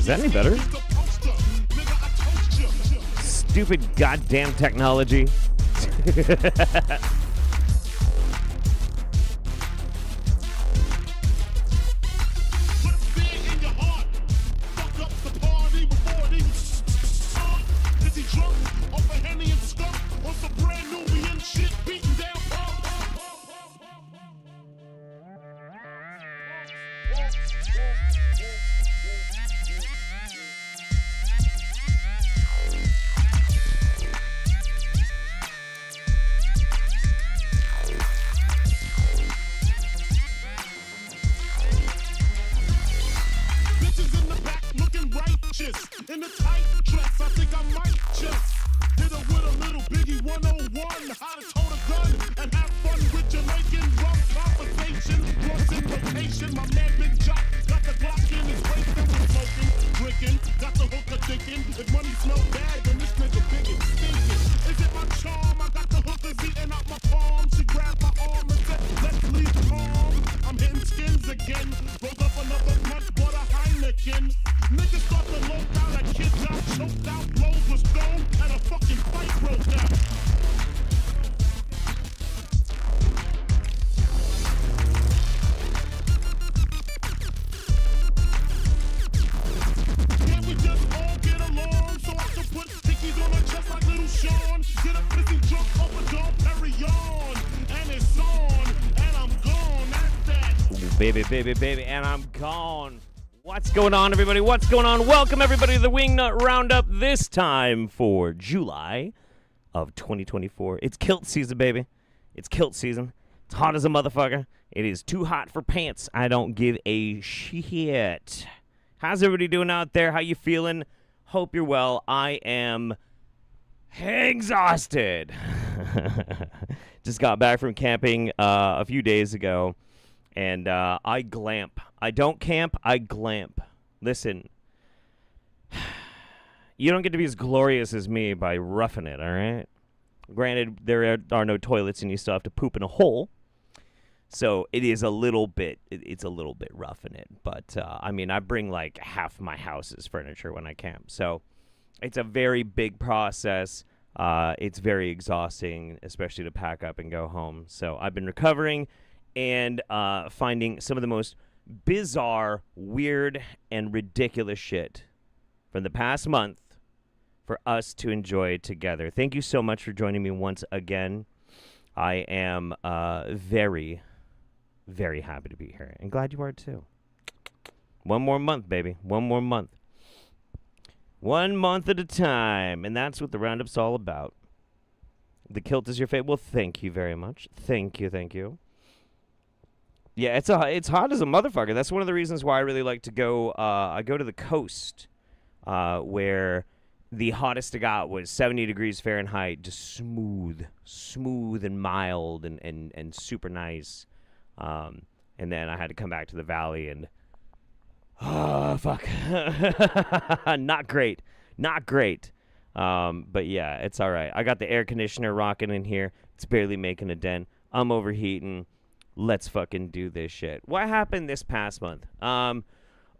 Is that any better? Stupid goddamn technology. Baby, and I'm gone. What's going on, everybody? What's going on? Welcome, everybody, to the Wingnut Roundup, this time for July of 2024. It's kilt season, baby. It's kilt season. It's hot as a motherfucker. It is too hot for pants. I don't give a shit. How's everybody doing out there? How you feeling? Hope you're well. I am exhausted. Just got back from camping a few days ago. And I glamp. I don't camp, I glamp. Listen, you don't get to be as glorious as me by roughing it, all right? Granted, there are no toilets and you still have to poop in a hole. So it is a little bit, it's a little bit roughing it. But, I mean, I bring like half my house's furniture when I camp. So it's a very big process. It's very exhausting, especially to pack up and go home. So I've been recovering and finding some of the most bizarre, weird, and ridiculous shit from the past month for us to enjoy together. Thank you so much for joining me once again. I am very, very happy to be here, and glad you are too. One more month, baby. One more month. 1 month at a time. And that's what the Roundup's all about. The kilt is your favorite. Well, thank you very much. Thank you, thank you. Yeah, it's hot as a motherfucker. That's one of the reasons why I really like to go. I go to the coast, where the hottest I got was 70 degrees Fahrenheit, just smooth and mild and super nice. And then I had to come back to the valley and, fuck, not great. But yeah, it's all right. I got the air conditioner rocking in here. It's barely making a dent. I'm overheating. Let's fucking do this shit. What happened this past month?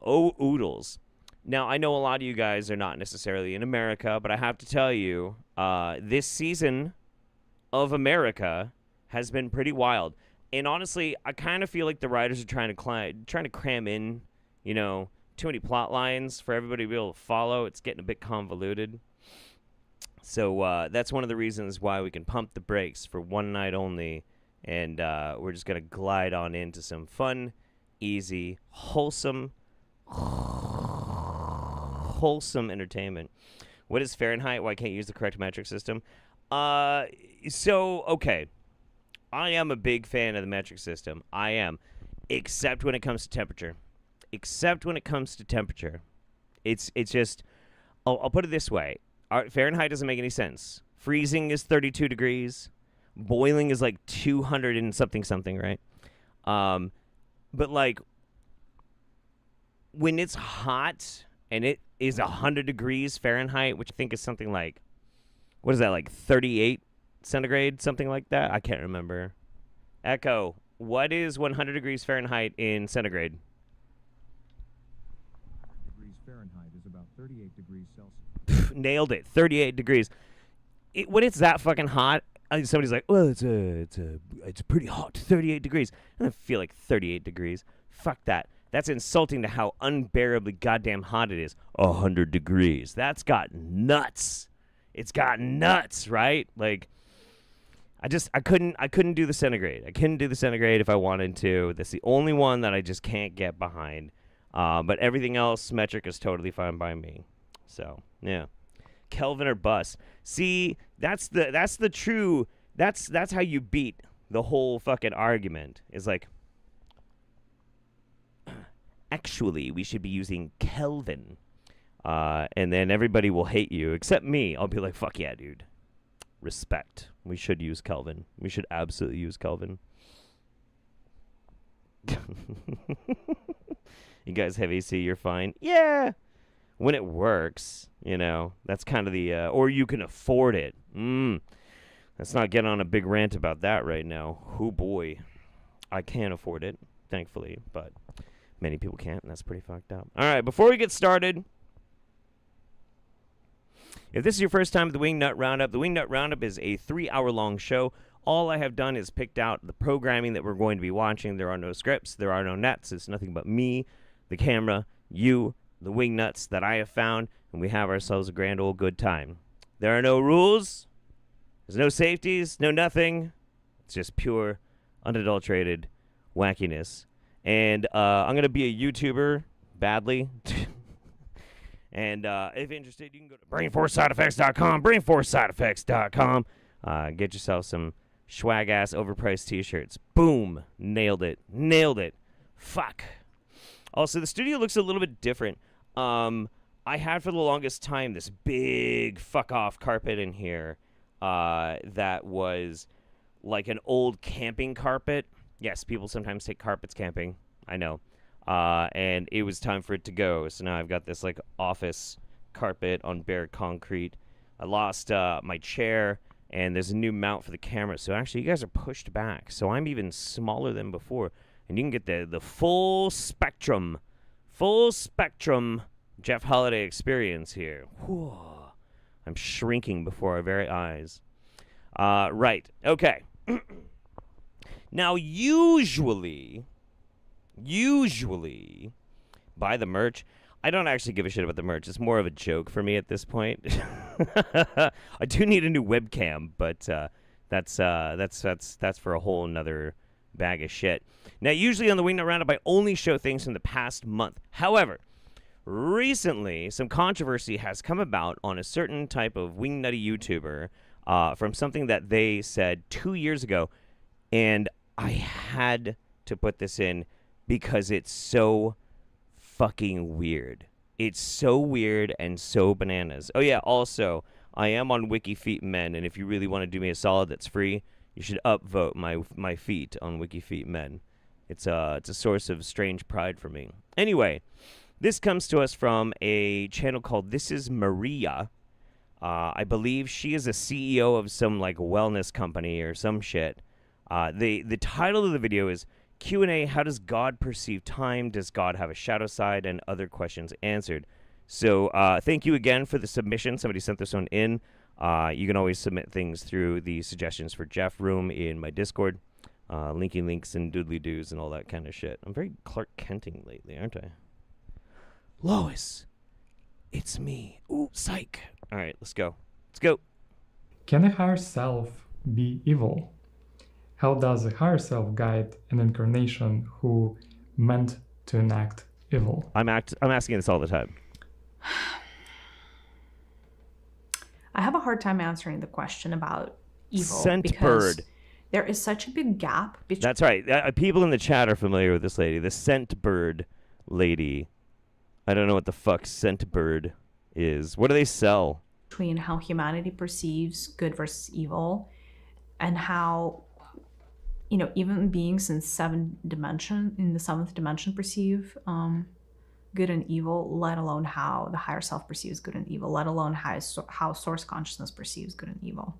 Oodles. Now, I know a lot of you guys are not necessarily in America, but I have to tell you, this season of America has been pretty wild. And honestly, I kind of feel like the writers are trying to cram in, too many plot lines for everybody to be able to follow. It's getting a bit convoluted. So that's one of the reasons why we can pump the brakes for one night only. And we're just going to glide on into some fun, easy, wholesome entertainment. What is Fahrenheit? Why can't you use the correct metric system? Okay. I am a big fan of the metric system. I am. Except when it comes to temperature. It's just, I'll put it this way. Fahrenheit doesn't make any sense. Freezing is 32 degrees. Boiling is like 200 and something, right? But like when it's hot and it is 100 degrees Fahrenheit, which I think is something like, what is that, like 38 centigrade, something like that? I can't remember. Echo, what is 100 degrees Fahrenheit in centigrade? 100 degrees Fahrenheit is about 38 degrees Celsius. Nailed it. 38 degrees. When it's that fucking hot, somebody's like, well, it's pretty hot, 38 degrees. I don't feel like 38 degrees. Fuck that. That's insulting to how unbearably goddamn hot it is. 100 degrees. That's got nuts. It's got nuts, right? Like, I couldn't do the centigrade. I couldn't do the centigrade if I wanted to. That's the only one that I just can't get behind. But everything else, metric is totally fine by me. So, yeah. Kelvin or bus. See, that's how you beat the whole fucking argument. Is like, actually, we should be using Kelvin. And then everybody will hate you, except me. I'll be like, fuck yeah, dude. Respect. We should use Kelvin. We should absolutely use Kelvin. You guys have AC, you're fine. Yeah. When it works, that's kind of the, or you can afford it. Let's not get on a big rant about that right now. Oh boy. I can't afford it, thankfully, but many people can't, and that's pretty fucked up. All right, before we get started, if this is your first time at the Wingnut Roundup, the Wingnut Roundup is a 3-hour-long show. All I have done is picked out the programming that we're going to be watching. There are no scripts. There are no nets. It's nothing but me, the camera, you, the wingnuts that I have found, and we have ourselves a grand old good time. There are no rules. There's no safeties, no nothing. It's just pure, unadulterated wackiness. And I'm going to be a YouTuber badly. And if interested, you can go to brainforcesideeffects.com, brainforcesideeffects.com. Get yourself some swag-ass overpriced t-shirts. Boom. Nailed it. Fuck. Also, the studio looks a little bit different. I had for the longest time this big fuck-off carpet in here that was like an old camping carpet. Yes, people sometimes take carpets camping. I know. And it was time for it to go. So now I've got this like office carpet on bare concrete. I lost my chair, and there's a new mount for the camera. So actually, you guys are pushed back. So I'm even smaller than before. And you can get the full spectrum Jeff Holiday experience here. Whew. I'm shrinking before our very eyes. Right. Okay. Now, usually, buy the merch. I don't actually give a shit about the merch. It's more of a joke for me at this point. I do need a new webcam, but that's for a whole nother bag of shit. Now, usually on the Wingnut Roundup, I only show things from the past month. However, recently, some controversy has come about on a certain type of wingnutty YouTuber from something that they said 2 years ago, and I had to put this in because it's so fucking weird. It's so weird and so bananas. Oh yeah, also, I am on Wiki Feet Men, and if you really want to do me a solid that's free, you should upvote my feet on Wiki Feet Men. It's a source of strange pride for me. Anyway, this comes to us from a channel called This Is Maria. I believe she is a CEO of some like wellness company or some shit. The title of the video is Q&A, how does God perceive time? Does God have a shadow side? And other questions answered. So thank you again for the submission. Somebody sent this one in. You can always submit things through the suggestions for Jeff room in my Discord. Linking links and doodly-doos and all that kind of shit. I'm very Clark Kenting lately, aren't I? Lois, it's me. Ooh, psych. All right, let's go. Let's go. Can a higher self be evil? How does a higher self guide an incarnation who meant to enact evil? I'm asking this all the time. I have a hard time answering the question about evil Scent bird. There is such a big gap between. That's right. People in the chat are familiar with this lady, the scent bird lady. I don't know what the fuck scent bird is. What do they sell? Between how humanity perceives good versus evil, and how, even beings in the seventh dimension perceive good and evil, let alone how the higher self perceives good and evil, let alone how source consciousness perceives good and evil.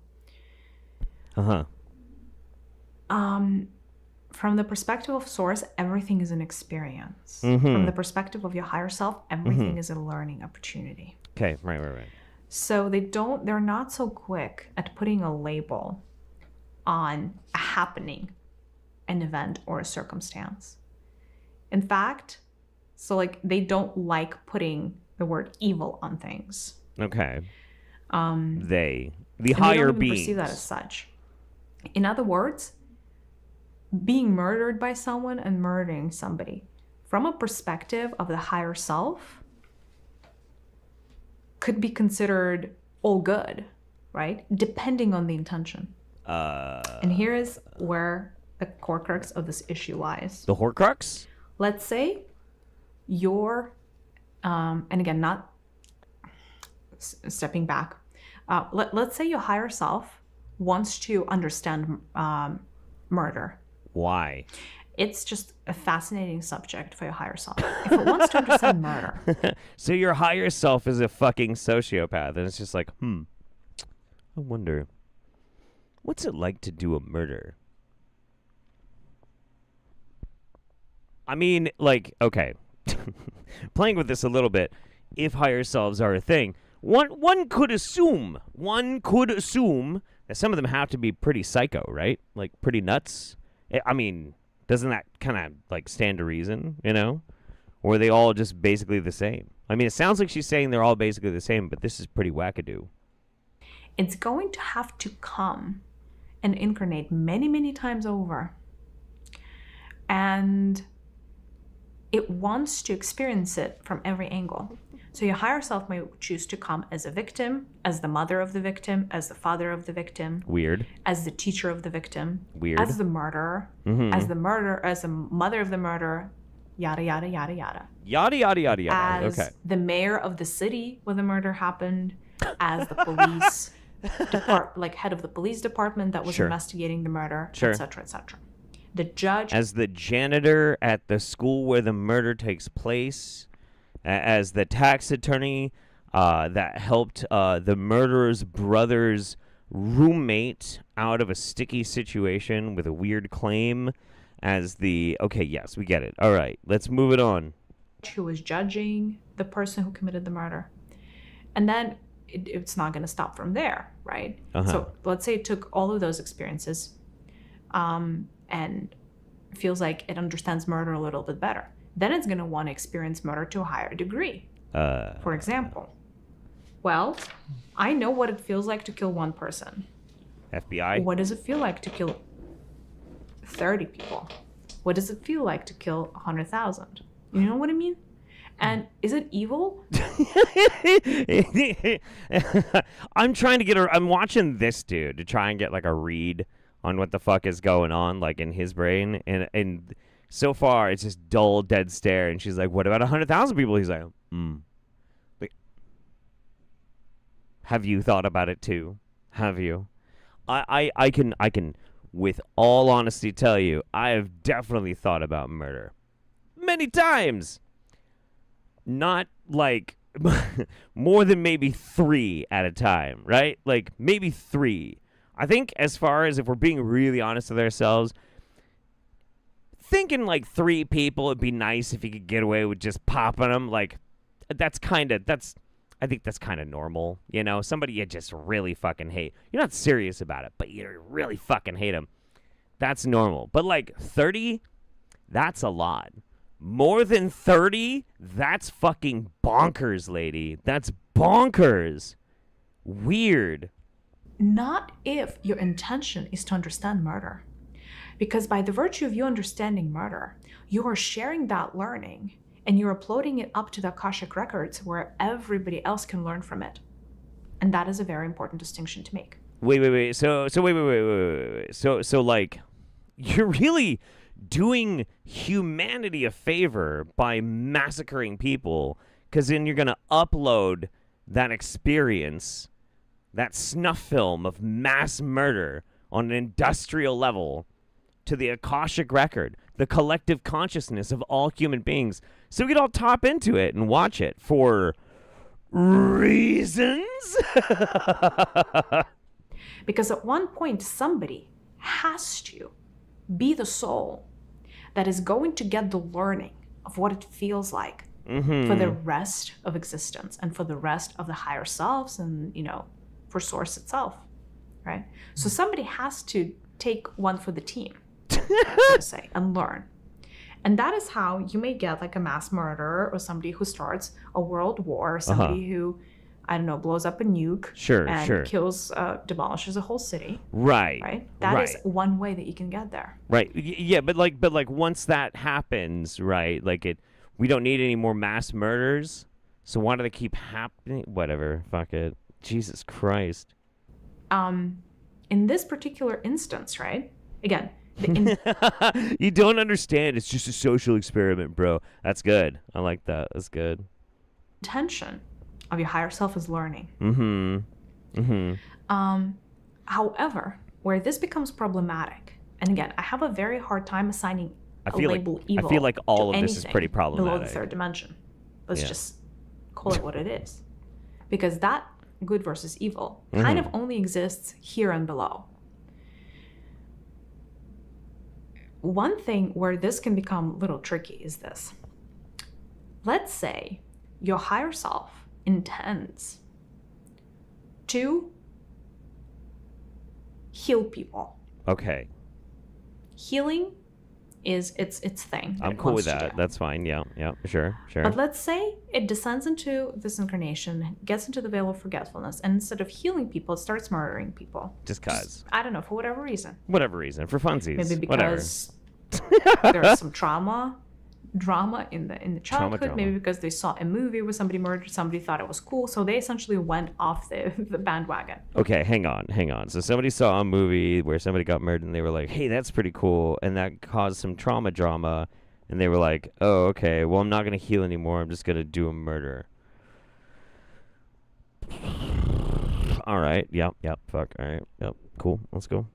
From the perspective of source, everything is an experience. From the perspective of your higher self, everything is a learning opportunity. Okay, right. So they're not so quick at putting a label on a happening, an event, or a circumstance. In fact, they don't like putting the word evil on things. Okay. The and higher they don't even beings perceive that as such. In other words, being murdered by someone and murdering somebody from a perspective of the higher self could be considered all good, right? Depending on the intention. And here is where the core crux of this issue lies. The Horcrux? Let's say you're, and again, not stepping back. Let's say your higher self wants to understand murder. Why? It's just a fascinating subject for your higher self. If it wants to understand murder. So your higher self is a fucking sociopath, and it's just like, I wonder, what's it like to do a murder? I mean, okay, playing with this a little bit, if higher selves are a thing, one could assume that some of them have to be pretty psycho, right? Like pretty nuts. I mean, doesn't that kind of stand to reason, Or are they all just basically the same? I mean, it sounds like she's saying they're all basically the same, but this is pretty wackadoo. It's going to have to come and incarnate many, many times over. And it wants to experience it from every angle. So your higher self may choose to come as a victim, as the mother of the victim, as the father of the victim. Weird. As the teacher of the victim. Weird. As the murderer. As the mother of the murderer. Yada, yada, yada, yada. Yada, yada, yada, yada. As okay. the mayor of the city where the murder happened. As the police head of the police department that was investigating the murder, etc., etc. The judge. As the janitor at the school where the murder takes place. As the tax attorney that helped the murderer's brother's roommate out of a sticky situation with a weird claim. As okay, yes, we get it. All right, let's move it on. Who was judging the person who committed the murder. And then it's not going to stop from there, right? So let's say it took all of those experiences and feels like it understands murder a little bit better. Then it's going to want to experience murder to a higher degree. For example, well, I know what it feels like to kill one person. FBI? What does it feel like to kill 30 people? What does it feel like to kill 100,000? You know what I mean? And is it evil? I'm trying to get I'm watching this dude to try and get like a read on what the fuck is going on like in his brain, and so far it's just dull dead stare, and she's like, what about 100,000 people? He's like, like, have you thought about it too? Have you? I can with all honesty tell you I have definitely thought about murder many times. Not like more than maybe 3 at a time, right? Like maybe 3. I think as far as if we're being really honest with ourselves, thinking like 3 people, it'd be nice if you could get away with just popping them. Like I think that's kind of normal, you know? Somebody you just really fucking hate. You're not serious about it, but you really fucking hate them. That's normal. But like 30, that's a lot. More than 30? That's fucking bonkers, lady. That's bonkers. Weird. Not if your intention is to understand murder. Because by the virtue of you understanding murder, you are sharing that learning and you're uploading it up to the Akashic records where everybody else can learn from it. And that is a very important distinction to make. Wait. So like, you're really doing humanity a favor by massacring people, because then you're going to upload that experience, that snuff film of mass murder on an industrial level to the Akashic record, the collective consciousness of all human beings, so we could all tap into it and watch it for reasons. Because at one point, somebody has to be the soul that is going to get the learning of what it feels like for the rest of existence and for the rest of the higher selves and, you know, for source itself, right? So somebody has to take one for the team, so to say, and learn. And that is how you may get like a mass murderer or somebody who starts a world war, or somebody who, I don't know, blows up a nuke and kills, demolishes a whole city. Right? That is one way that you can get there. Right. Yeah, but like once that happens, right, like we don't need any more mass murders, so why do they keep happening? Whatever, fuck it. Jesus Christ. In this particular instance, right, again, you don't understand. It's just a social experiment, bro. That's good. I like that. That's good. Intention of your higher self is learning. However, where this becomes problematic, and again, I have a very hard time assigning a label evil. I feel like all of this is pretty problematic. Below the 3rd dimension. Let's just call it what it is. Because that good versus evil kind of only exists here and below. One thing where this can become a little tricky is this. Let's say your higher self intends to heal people. Okay. Healing is its thing. I'm cool with that. That's fine. Yeah, sure. But let's say it descends into this incarnation, gets into the veil of forgetfulness, and instead of healing people, it starts murdering people. Just cause. I don't know, for whatever reason. For funsies. Maybe because there's some drama in the childhood. Maybe because they saw a movie where somebody murdered somebody, thought it was cool, so they essentially went off the bandwagon. Okay, hang on. So somebody saw a movie where somebody got murdered and they were like, hey, that's pretty cool, and that caused some drama, and they were like, oh, okay, well, I'm not going to heal anymore, I'm just going to do a murder. All right, yep, fuck, all right, yep, cool, let's go.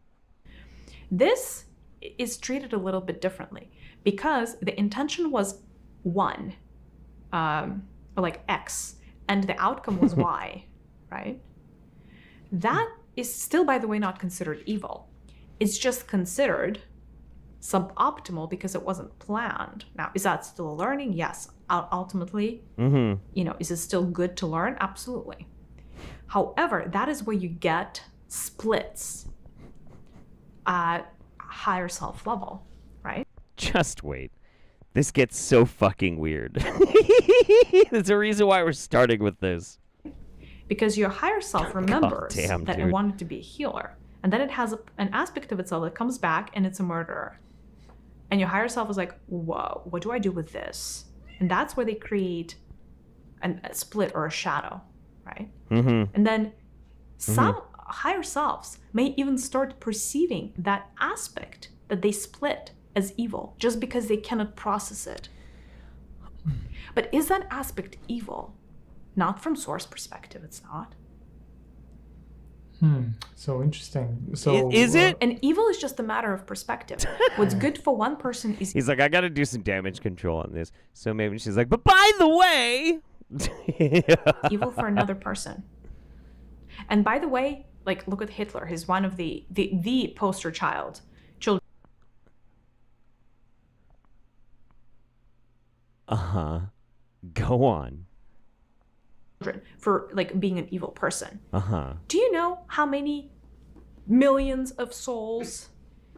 This is treated a little bit differently because the intention was 1, or like X, and the outcome was Y, right? That is still, by the way, not considered evil. It's just considered suboptimal because it wasn't planned. Now, is that still a learning? Yes. Ultimately, you know, is it still good to learn? Absolutely. However, that is where you get splits at higher self level, right? Just wait. This gets so fucking weird. There's a reason why we're starting with this. Because your higher self remembers that dude. it wanted to be a healer. And then it has an aspect of itself that comes back and it's a murderer. And your higher self is like, whoa, what do I do with this? And that's where they create a split or a shadow, right? Mm-hmm. And then some higher selves may even start perceiving that aspect that they split as evil just because they cannot process it. But is that aspect evil? Not from source perspective, it's not. So interesting. So is it? And evil is just a matter of perspective. What's good for one person is He's like, I got to do some damage control on this. So maybe she's like, but by the way, evil for another person. And by the way, like, look at Hitler. He's one of the poster child. Children. Go on. For like being an evil person. Uh-huh. Do you know how many millions of souls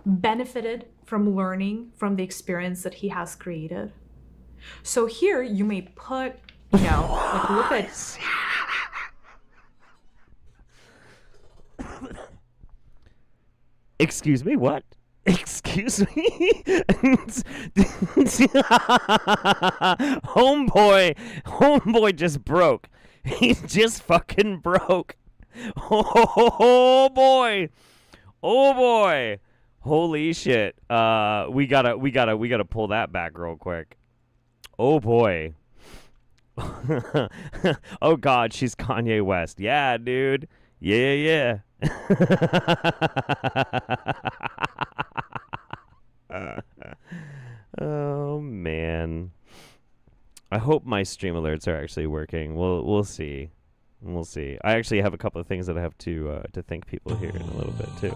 benefited from learning from the experience that he has created? So here you may put, like look at Excuse me, what? Excuse me? Homeboy just broke. He just fucking broke. Oh boy. Holy shit. We gotta pull that back real quick. Oh boy. Oh god, she's Kanye West. Yeah, dude. Yeah. Oh man. I hope my stream alerts are actually working. We'll see. We'll see. I actually have a couple of things that I have to thank people here in a little bit too.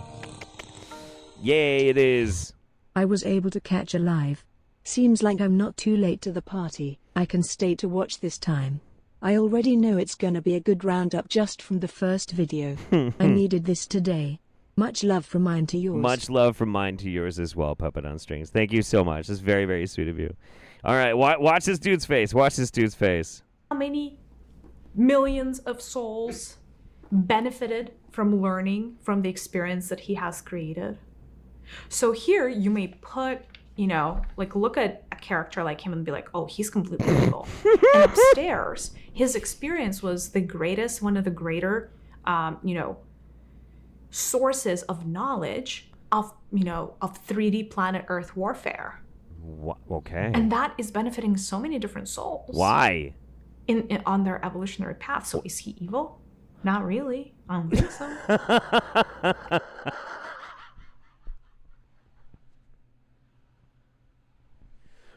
Yay, it is. I was able to catch a live. Seems like I'm not too late to the party. I can stay to watch this time. I already know it's gonna be a good roundup just from the first video. I needed this today. Much love from mine to yours. Much love from mine to yours as well, Puppet on Strings. Thank you so much. That's very, very sweet of you. All right, watch this dude's face. Watch this dude's face. how many millions of souls benefited from learning from the experience that he has created. So here you may put, like look at a character like him and be like, oh, he's completely evil. And upstairs, his experience was the greatest, one of the greater, sources of knowledge of 3D planet Earth warfare. Okay. And that is benefiting so many different souls. Why? In on their evolutionary path. So is he evil? Not really. I don't think so.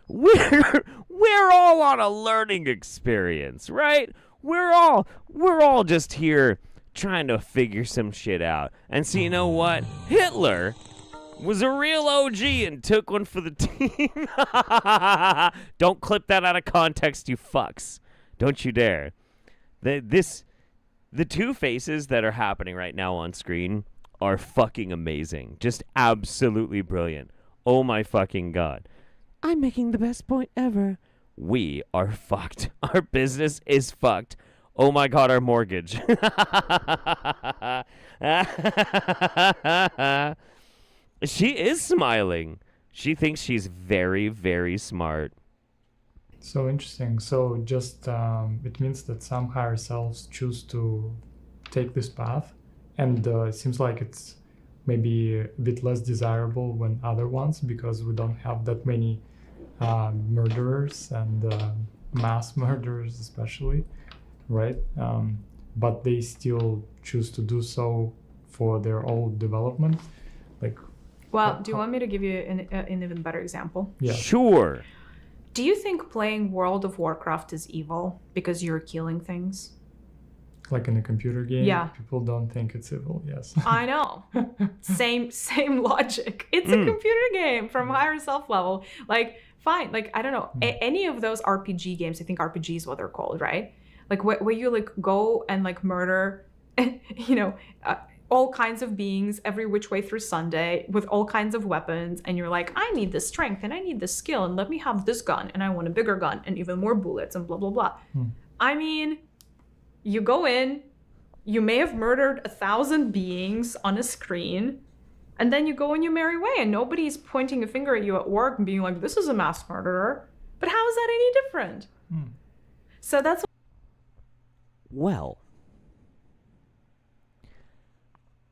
We're all on a learning experience, right? We're all just here trying to figure some shit out. And so you know what? Hitler was a real OG and took one for the team. Don't clip that out of context, you fucks. Don't you dare. The two faces that are happening right now on screen are fucking amazing. Just absolutely brilliant. Oh my fucking god. I'm making the best point ever. We are fucked. Our business is fucked. Oh my god, our mortgage. She is smiling. She thinks she's very, very smart. So interesting. So just it means that some higher selves choose to take this path, and it seems like it's maybe a bit less desirable than other ones because we don't have that many murderers and mass murderers especially, right? But they still choose to do so for their own development. Well, do you want me to give you an even better example? Yeah. Sure. Do you think playing World of Warcraft is evil because you're killing things? Like in a computer game, Yeah. people don't think it's evil, yes. I know. Same logic. It's a computer game from higher self level. Like, fine. Like, I don't know. Any of those RPG games, I think RPG is what they're called, right? Like where you like go and like murder, all kinds of beings every which way through Sunday with all kinds of weapons. And you're like, I need this strength and I need this skill and let me have this gun and I want a bigger gun and even more bullets and blah, blah, blah. I mean, you go in, You may have murdered 1,000 beings on a screen, and then you go on your merry way, and nobody's pointing a finger at you at work and being like, this is a mass murderer. But how is that any different? So that's... Well,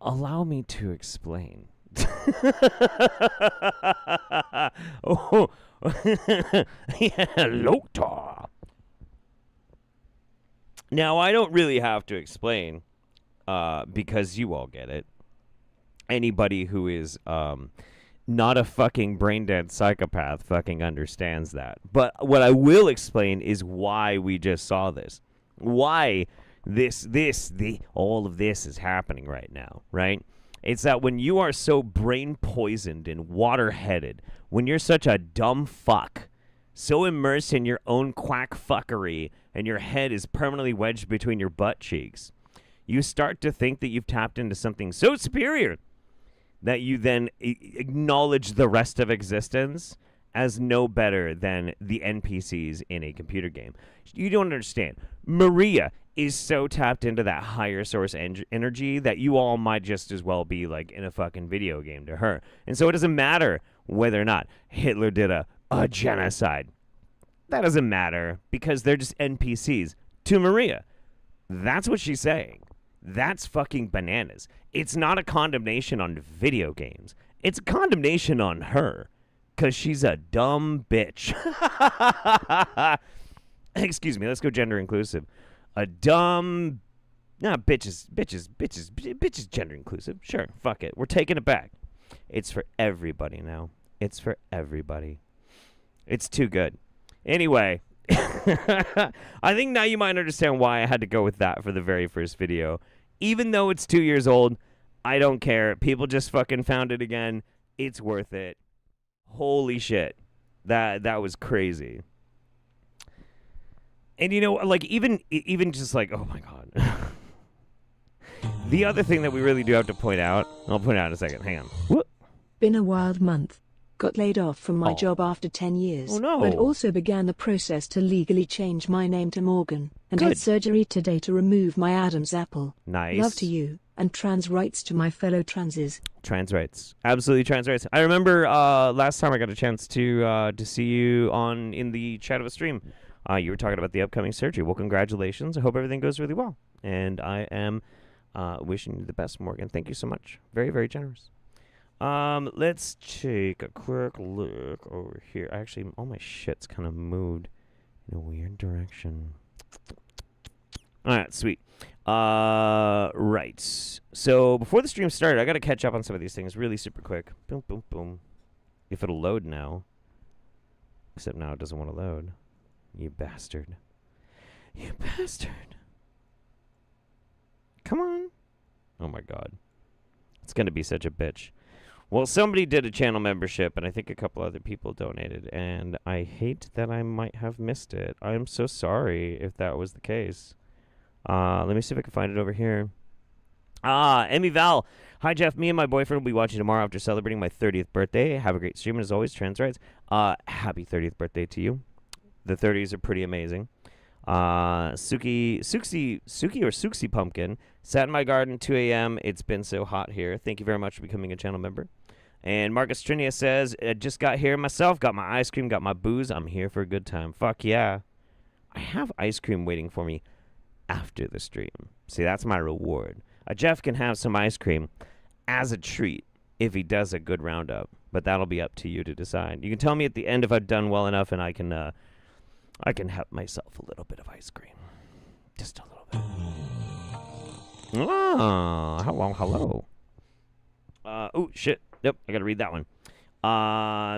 allow me to explain. Oh, Lothar. Now, I don't really have to explain, because you all get it. Anybody who is not a fucking brain-dead psychopath fucking understands that. But what I will explain is why we just saw this. Why all of this is happening right now, right? It's that when you are so brain-poisoned and water-headed, when you're such a dumb fuck, so immersed in your own quack fuckery, and your head is permanently wedged between your butt cheeks, you start to think that you've tapped into something so superior that you then acknowledge the rest of existence as no better than the NPCs in a computer game. You don't understand. Maria is so tapped into that higher source energy that you all might just as well be like in a fucking video game to her. And so it doesn't matter whether or not Hitler did a genocide. That doesn't matter because they're just NPCs to Maria. That's what she's saying. That's fucking bananas. It's not a condemnation on video games. It's a condemnation on her because she's a dumb bitch. Excuse me, let's go gender inclusive. A dumb... bitches gender inclusive. Sure, fuck it. We're taking it back. It's for everybody now. It's for everybody. It's too good. Anyway, I think now you might understand why I had to go with that for the very first video. Even though it's 2 years old, I don't care. People just fucking found it again. It's worth it. Holy shit. That was crazy. And you know, like even just like, oh my god. The other thing that we really do have to point out, I'll point out in a second. Hang on. Whoop. Been a wild month. Got laid off from my job after 10 years. Oh no. But also began the process to legally change my name to Morgan. And Good. had surgery today to remove my Adam's apple. Nice. Love to you, and trans rights to my fellow transes. Trans rights. Absolutely trans rights. I remember last time I got a chance to see you in the chat of a stream. You were talking about the upcoming surgery. Well, congratulations. I hope everything goes really well. And I am wishing you the best, Morgan. Thank you so much. Very, very generous. Let's take a quick look over here. Actually, all my shit's kind of moved in a weird direction. All right, sweet. Right. So before the stream started, I got to catch up on some of these things really super quick. Boom, boom, boom. If it'll load now. Except now it doesn't want to load. You bastard. You bastard. Come on. Oh my god. It's going to be such a bitch. Well, somebody did a channel membership, and I think a couple other people donated, and I hate that I might have missed it. I'm so sorry if that was the case. Let me see if I can find it over here. Emmy Val. Hi, Jeff. Me and my boyfriend will be watching tomorrow after celebrating my 30th birthday. Have a great stream, and as always, trans rights. Happy 30th birthday to you. The 30s are pretty amazing. Suki Pumpkin. Sat in my garden 2 a.m. It's been so hot here. Thank you very much for becoming a channel member. And Marcus Trinia says, I just got here myself. Got my ice cream, got my booze. I'm here for a good time. Fuck yeah. I have ice cream waiting for me after the stream. See, that's my reward. Jeff can have some ice cream as a treat if he does a good roundup. But that'll be up to you to decide. You can tell me at the end if I've done well enough, and I can help myself a little bit of ice cream. Just a little bit. Oh, hello. Oh, shit. Yep, I got to read that one.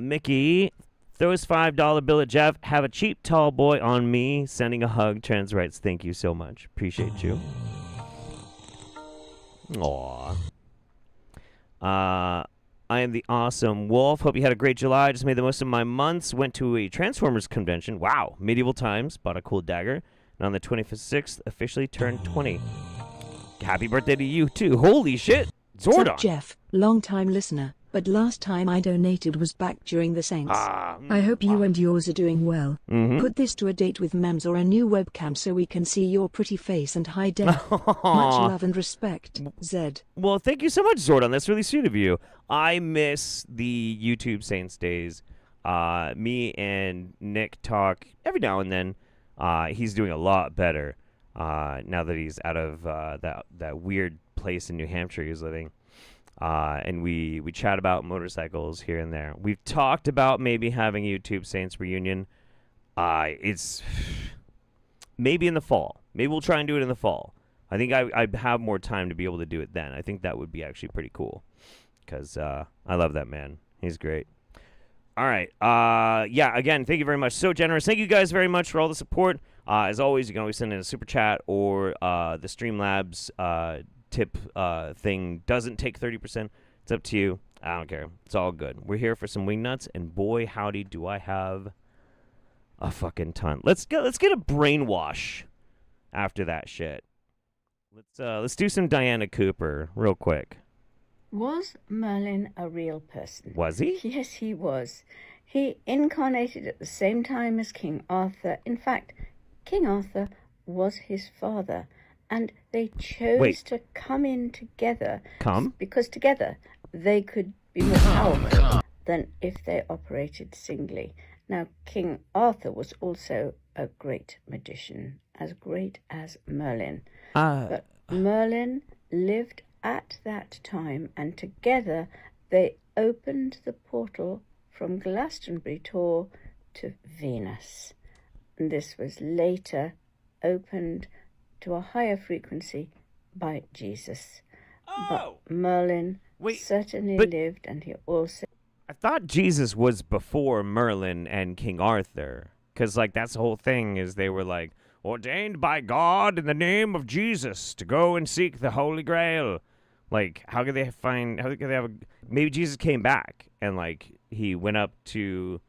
Mickey throws $5 bill at Jeff. Have a cheap tall boy on me. Sending a hug. Trans rights. Thank you so much. Appreciate you. Aw. I am the awesome wolf. Hope you had a great July. Just made the most of my months. Went to a Transformers convention. Wow. Medieval times. Bought a cool dagger. And on the 26th, officially turned 20. Happy birthday to you, too. Holy shit. Zordon. Jeff, long-time listener. but last time I donated was back during the Saints. I hope you and yours are doing well. Put this to a date with memes or a new webcam so we can see your pretty face and high def. Much love and respect, Zed. Well, thank you so much, Zordon. That's really sweet of you. I miss the YouTube Saints days. Me and Nick talk every now and then. He's doing a lot better now that he's out of that weird place in New Hampshire he was living. And we chat about motorcycles here and there. We've talked about maybe having a YouTube Saints reunion. It's maybe in the fall. Maybe we'll try and do it in the fall. I think I'd have more time to be able to do it then. I think that would be actually pretty cool. Because I love that man. He's great. All right. Yeah, again, thank you very much. So generous. Thank you guys very much for all the support. As always, you can always send in a super chat or the Streamlabs tip thing doesn't take 30%. It's up to you. I don't care. It's all good. We're here for some Wingnuts, and boy, howdy, do I have a fucking ton. Let's get a brainwash after that shit. Let's do some Diana Cooper real quick. Was Merlin a real person? Was he? Yes, he was. He incarnated at the same time as King Arthur. In fact, King Arthur was his father, and they chose to come in together. Because together they could be more powerful than if they operated singly. Now, King Arthur was also a great magician, as great as Merlin. But Merlin lived at that time, and together they opened the portal from Glastonbury Tor to Venus. And this was later opened to a higher frequency by Jesus. But Merlin certainly lived, and he also... I thought Jesus was before Merlin and King Arthur. Because, like, that's the whole thing, is they were, like, ordained by God in the name of Jesus to go and seek the Holy Grail. Like, how could they have maybe Jesus came back and, like, he went up to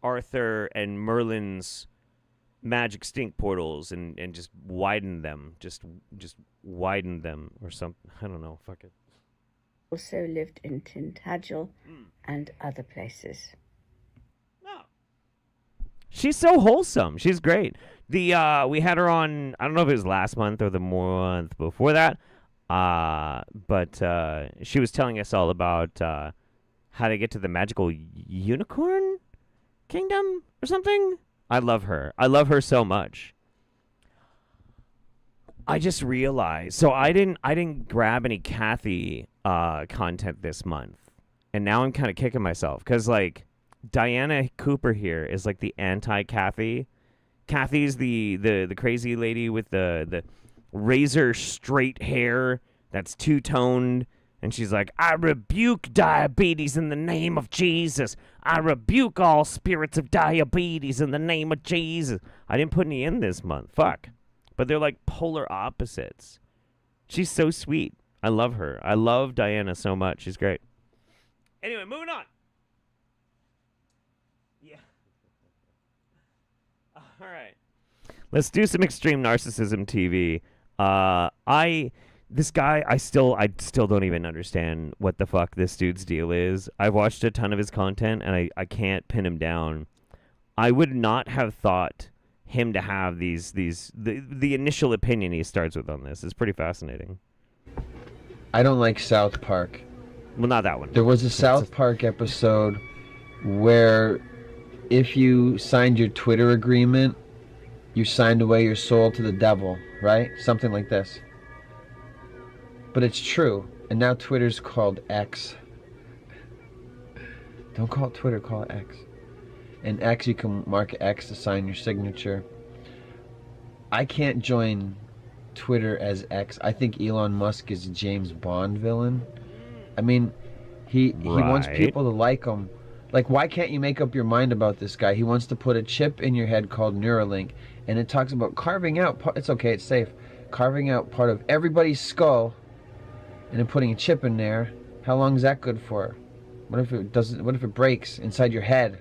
Arthur and Merlin's magic stink portals and just widened them. Just widened them or something. I don't know. Fuck it. Also lived in Tintagel and other places. No. She's so wholesome. She's great. We had her on, I don't know if it was last month or the month before that. But she was telling us all about how to get to the magical unicorn kingdom or something. I love her. I love her so much. I just realized, so I didn't grab any Kathy content this month, and now I'm kind of kicking myself because like Diana Cooper here is like the anti-Kathy. Kathy's the crazy lady with the razor straight hair that's two-toned, and she's like, I rebuke diabetes in the name of Jesus. I rebuke all spirits of diabetes in the name of Jesus. I didn't put any in this month. Fuck. But they're like polar opposites. She's so sweet. I love her. I love Diana so much. She's great. Anyway, moving on. Yeah. All right. Let's do some extreme narcissism TV. This guy, I still don't even understand what the fuck this dude's deal is. I've watched a ton of his content, and I can't pin him down. I would not have thought him to have the initial opinion he starts with on this is pretty fascinating. I don't like South Park. Well, not that one. There was a South Park episode where if you signed your Twitter agreement, you signed away your soul to the devil, right? Something like this. But it's true, and now Twitter's called X. Don't call it Twitter, call it X. And X, you can mark X to sign your signature. I can't join Twitter as X. I think Elon Musk is a James Bond villain. I mean, he wants people to like him. Like, why can't you make up your mind about this guy? He wants to put a chip in your head called Neuralink, and it talks about carving out, it's okay, it's safe, carving out part of everybody's skull and then putting a chip in there. How long is that good for? What if it breaks inside your head?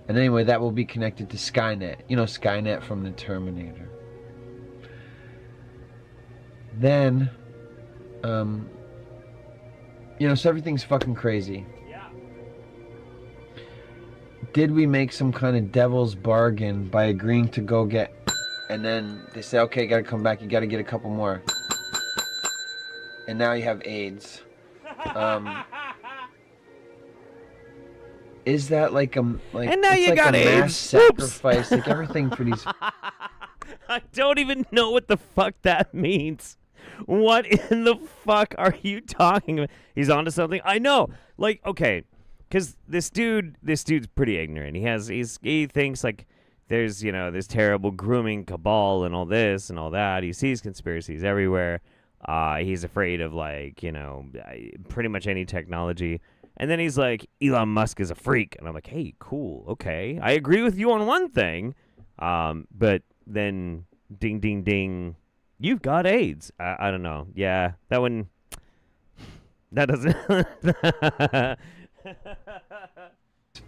And anyway, that will be connected to Skynet. You know, Skynet from the Terminator. Then, You know, so everything's fucking crazy. Yeah. Did we make some kind of devil's bargain by agreeing to go get, and then they say, okay, you gotta come back, you gotta get a couple more, and now you have AIDS. Is that like and now it's you like got a AIDS. mass sacrifice, like everything for these? I don't even know what the fuck that means. What in the fuck are you talking about? He's onto something. I know. Like, okay, because this dude's pretty ignorant. He thinks like there's this terrible grooming cabal and all this and all that. He sees conspiracies everywhere. He's afraid of pretty much any technology. And then he's like, Elon Musk is a freak. And I'm like, hey, cool, okay. I agree with you on one thing. But then ding, ding, ding, you've got AIDS. I don't know. Yeah, that one, that doesn't.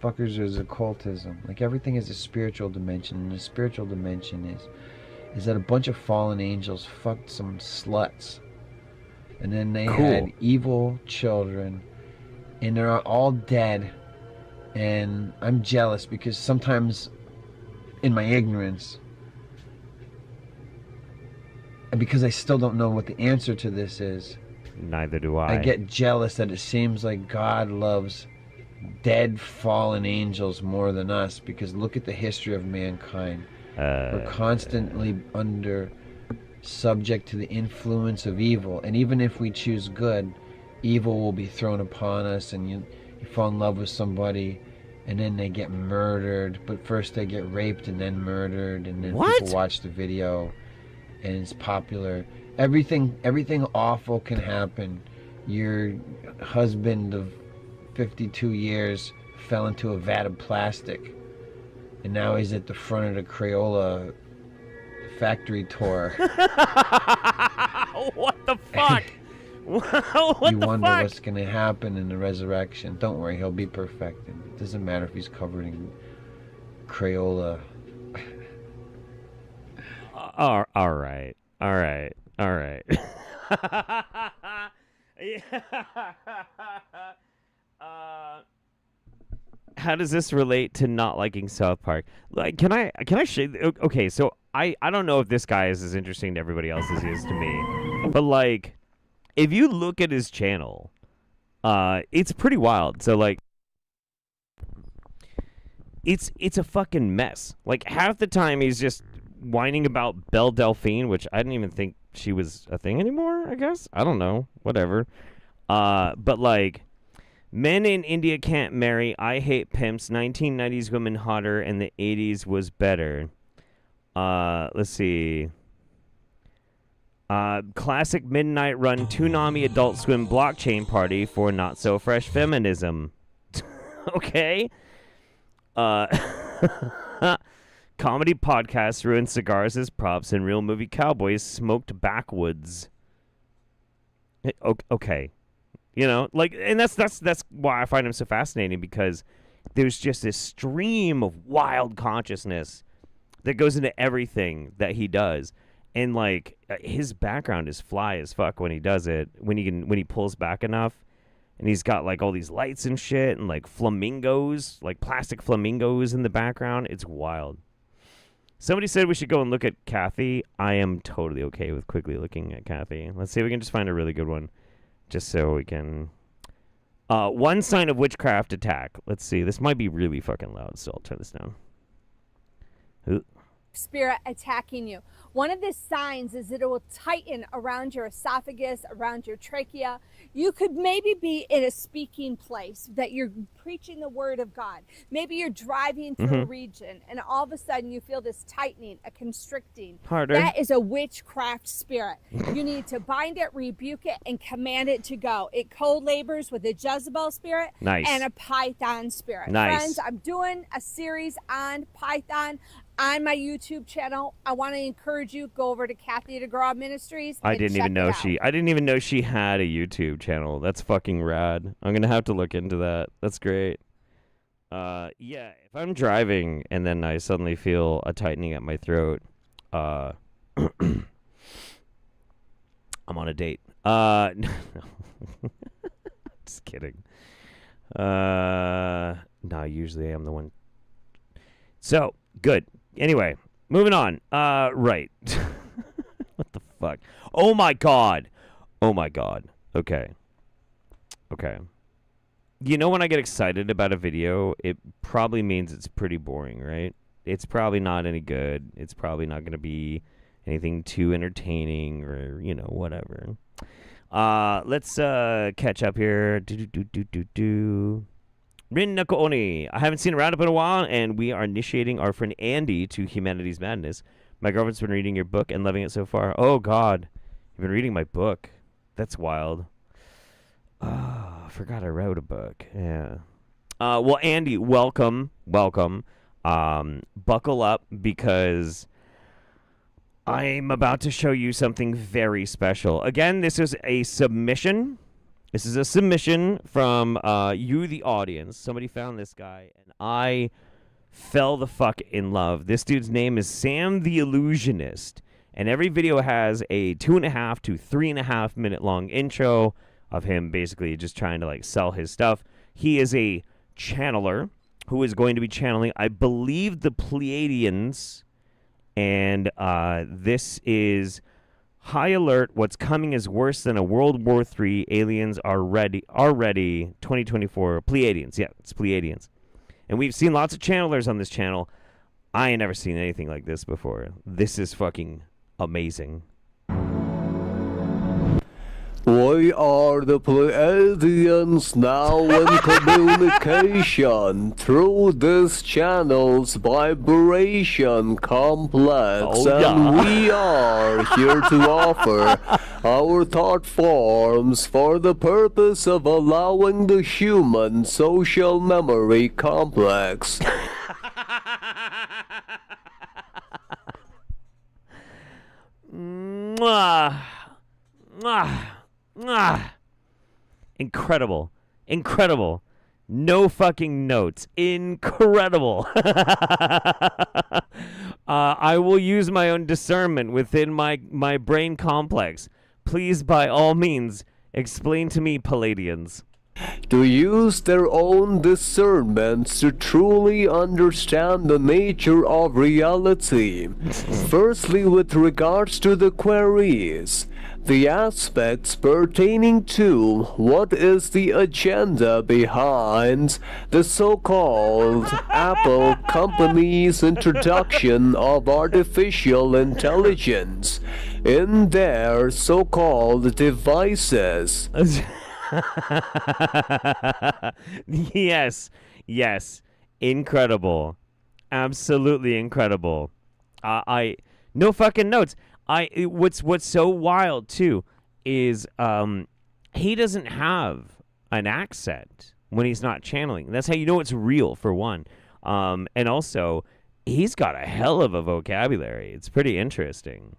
Fuckers is occultism. Like everything is a spiritual dimension. And the spiritual dimension is that a bunch of fallen angels fucked some sluts. And then they had evil children. And they're all dead, and I'm jealous because sometimes in my ignorance, and because I still don't know what the answer to this is, neither do I get jealous that it seems like God loves dead fallen angels more than us, because look at the history of mankind. We're constantly under subject to the influence of evil, and even if we choose good, evil will be thrown upon us, and you fall in love with somebody and then they get murdered, but first they get raped and then murdered, and then people watch the video and it's popular. Everything awful can happen. Your husband of 52 years fell into a vat of plastic and now he's at the front of the Crayola factory tour. What the fuck? What you the wonder fuck? what's going to happen in the resurrection. Don't worry, he'll be perfected. It doesn't matter if he's covered in Crayola. All right. How does this relate to not liking South Park? Like, can I okay, so I don't know if this guy is as interesting to everybody else as he is to me, but like, if you look at his channel, it's pretty wild. So like, it's a fucking mess. Like half the time he's just whining about Belle Delphine, which I didn't even think she was a thing anymore. I guess I don't know, whatever. But like, men in India can't marry. I hate pimps. 1990s women hotter, and the 80s was better. Let's see. Classic midnight run Toonami Adult Swim blockchain party for not so fresh feminism. Okay. Comedy podcasts ruin cigars as props and real movie cowboys smoked backwoods. Okay. You know, like, and that's why I find him so fascinating, because there's just this stream of wild consciousness that goes into everything that he does. And like, his background is fly as fuck when he does it, when he pulls back enough. And he's got like all these lights and shit and like flamingos, like plastic flamingos in the background. It's wild. Somebody said we should go and look at Kathy. I am totally okay with quickly looking at Kathy. Let's see if we can just find a really good one, just so we can. One sign of witchcraft attack. Let's see. This might be really fucking loud, so I'll turn this down. Spirit attacking you. One of the signs is that it will tighten around your esophagus, around your trachea. You could maybe be in a speaking place that you're preaching the word of God. Maybe you're driving through a region and all of a sudden you feel this tightening, a constricting. Harder. That is a witchcraft spirit. You need to bind it, rebuke it, and command it to go. It co-labors with a Jezebel spirit and a Python spirit. Friends, I'm doing a series on Python on my YouTube channel. I want to encourage you, go over to Kathy DeGraw Ministries. I didn't even know she had a YouTube channel. That's fucking rad. I'm gonna have to look into that. That's great. Yeah, if I'm driving and then I suddenly feel a tightening at my throat, I'm on a date. Just kidding. No, usually I'm the one. So, good. Anyway, moving on. Right. What the fuck? Oh my god. Okay. You know when I get excited about a video, it probably means it's pretty boring, right? It's probably not any good. It's probably not going to be anything too entertaining or, whatever. Let's catch up here. Rin Nakaoni. I haven't seen a Roundup in a while, and we are initiating our friend Andy to Humanity's Madness. My girlfriend's been reading your book and loving it so far. Oh, God. You've been reading my book. That's wild. Oh, I forgot I wrote a book. Yeah. Well, Andy, welcome. Buckle up, because I'm about to show you something very special. Again, this is a submission. This is a submission from you, the audience. Somebody found this guy, and I fell the fuck in love. This dude's name is Sam the Illusionist, and every video has a 2.5 to 3.5 minute long intro of him basically just trying to sell his stuff. He is a channeler who is going to be channeling, I believe, the Pleiadians, and this is high alert. What's coming is worse than a World War III. Aliens are ready. 2024 Pleiadians. Yeah, it's Pleiadians. And we've seen lots of channelers on this channel. I ain't never seen anything like this before. This is fucking amazing. We are the Pleiadians now in communication through this channel's vibration complex, and we are here to offer our thought forms for the purpose of allowing the human social memory complex. Incredible. No fucking notes. Incredible. I will use my own discernment within my brain complex. Please, by all means, explain to me, Pleiadians. To use their own discernments to truly understand the nature of reality. Firstly, with regards to the queries, the aspects pertaining to what is the agenda behind the so-called Apple company's introduction of artificial intelligence in their so-called devices. Yes. Incredible. Absolutely incredible. No fucking notes. What's so wild too is he doesn't have an accent when he's not channeling. That's how you know it's real, for one. And also, he's got a hell of a vocabulary. It's pretty interesting.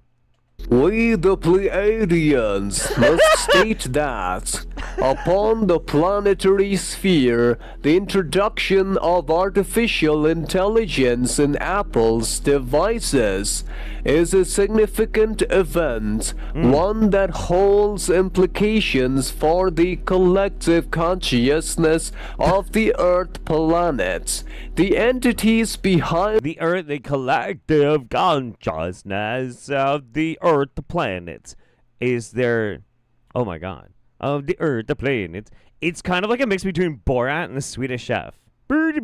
We, the Pleiadians, must state that, upon the planetary sphere, the introduction of artificial intelligence in Apple's devices is a significant event, one that holds implications for the collective consciousness of the Earth planet. The entities behind the Earth, the collective consciousness of the Earth planet, is there. Oh my god. Of the Earth, the planet. It's kind of like a mix between Borat and the Swedish Chef. Birdie.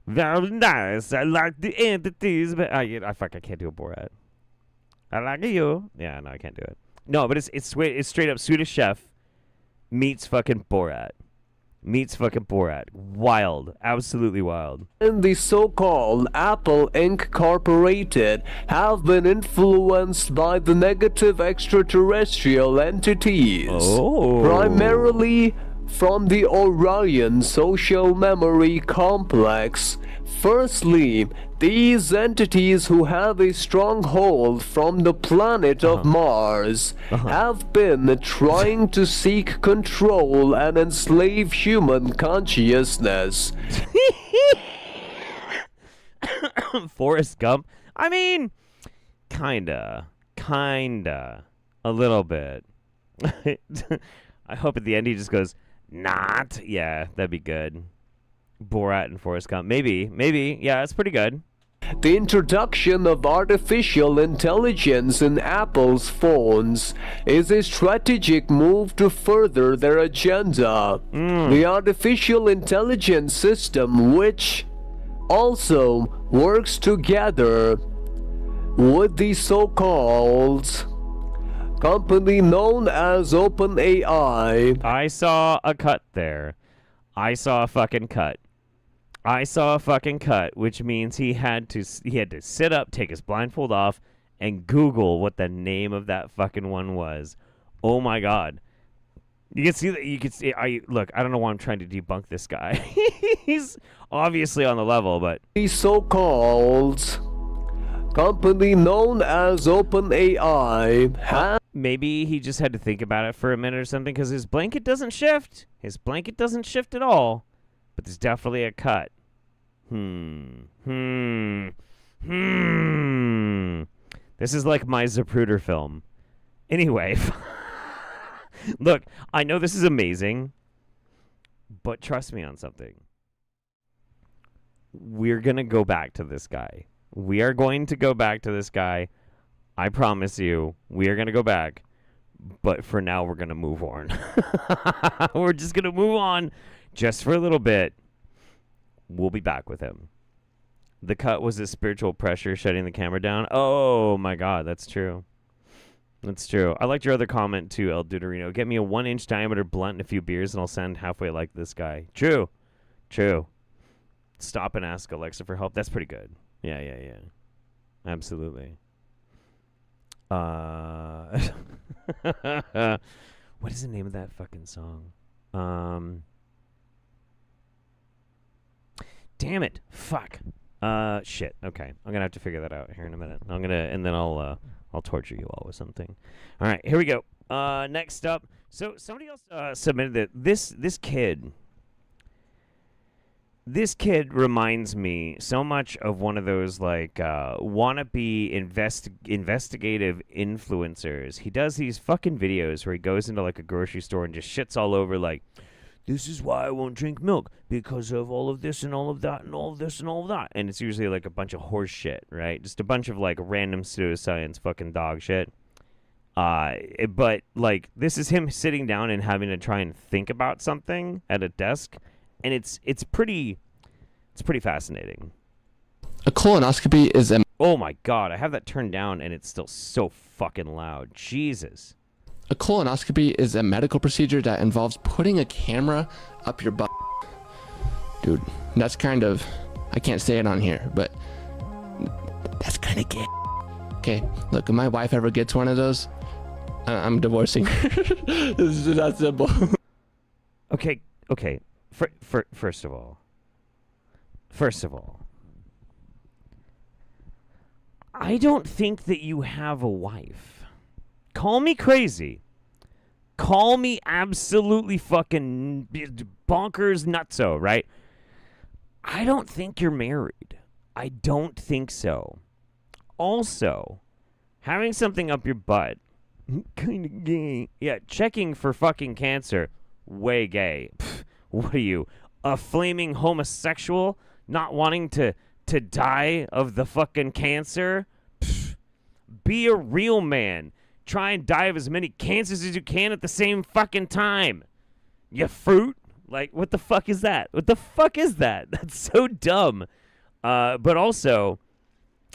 Very nice. I like the entities, but I can't do a Borat. I like you. Yeah, no, I can't do it. No, but it's straight up Swedish Chef meets fucking Borat. Wild. Absolutely wild. And the so-called Apple Incorporated have been influenced by the negative extraterrestrial entities. Primarily from the Orion social memory complex. Firstly, these entities who have a stronghold from the planet of Mars have been trying to seek control and enslave human consciousness. Forrest Gump? I mean, kinda. A little bit. I hope at the end he just goes, not. Yeah, that'd be good. Borat and Forrest Gump. Maybe. Yeah, that's pretty good. The introduction of artificial intelligence in Apple's phones is a strategic move to further their agenda. The artificial intelligence system, which also works together with the so-called company known as OpenAI. I saw a cut there. I saw a fucking cut, which means he had to sit up, take his blindfold off, and Google what the name of that fucking one was. Oh my god. You can see that. You can see. I don't know why I'm trying to debunk this guy. He's obviously on the level, but the so-called company known as OpenAI. Maybe he just had to think about it for a minute or something, because his blanket doesn't shift. His blanket doesn't shift at all. But there's definitely a cut. This is like my Zapruder film. Anyway. Look, I know this is amazing, but trust me on something. We're going to go back to this guy. We are going to go back to this guy. I promise you, we are going to go back. But for now, we're going to move on. We're just going to move on just for a little bit. We'll be back with him. The cut was his spiritual pressure shutting the camera down. Oh, my God, that's true. That's true. I liked your other comment, too, El Deuterino. Get me a 1-inch diameter blunt and a few beers, and I'll sound halfway like this guy. True. Stop and ask Alexa for help. That's pretty good. Yeah. Absolutely. What is the name of that fucking song? Damn it. Fuck. Shit. Okay. I'm gonna have to figure that out here in a minute. And then I'll torture you all with something. All right, here we go. Next up. So somebody else submitted that this kid reminds me so much of one of those like wannabe investigative influencers. He does these fucking videos where he goes into like a grocery store and just shits all over like, this is why I won't drink milk, because of all of this and all of that and all of this and all of that. And it's usually like a bunch of horse shit, right? Just a bunch of like random pseudoscience fucking dog shit. But like this is him sitting down and having to try and think about something at a desk, and it's pretty fascinating. A colonoscopy is a... Oh my god, I have that turned down and it's still so fucking loud. Jesus. A colonoscopy is a medical procedure that involves putting a camera up your butt. Dude, that's kind of... I can't say it on here, but... that's kind of gay. Okay, look, if my wife ever gets one of those, I'm divorcing her. This is that simple. Okay. First of all, I don't think that you have a wife. Call me crazy. Call me absolutely fucking bonkers nutso, right? I don't think you're married. I don't think so. Also, having something up your butt, kind of gay. Yeah, checking for fucking cancer, way gay. Pfft, what are you, a flaming homosexual not wanting to die of the fucking cancer? Pfft, be a real man. Try and die of as many cancers as you can at the same fucking time. You fruit? Like, what the fuck is that? That's so dumb. But also,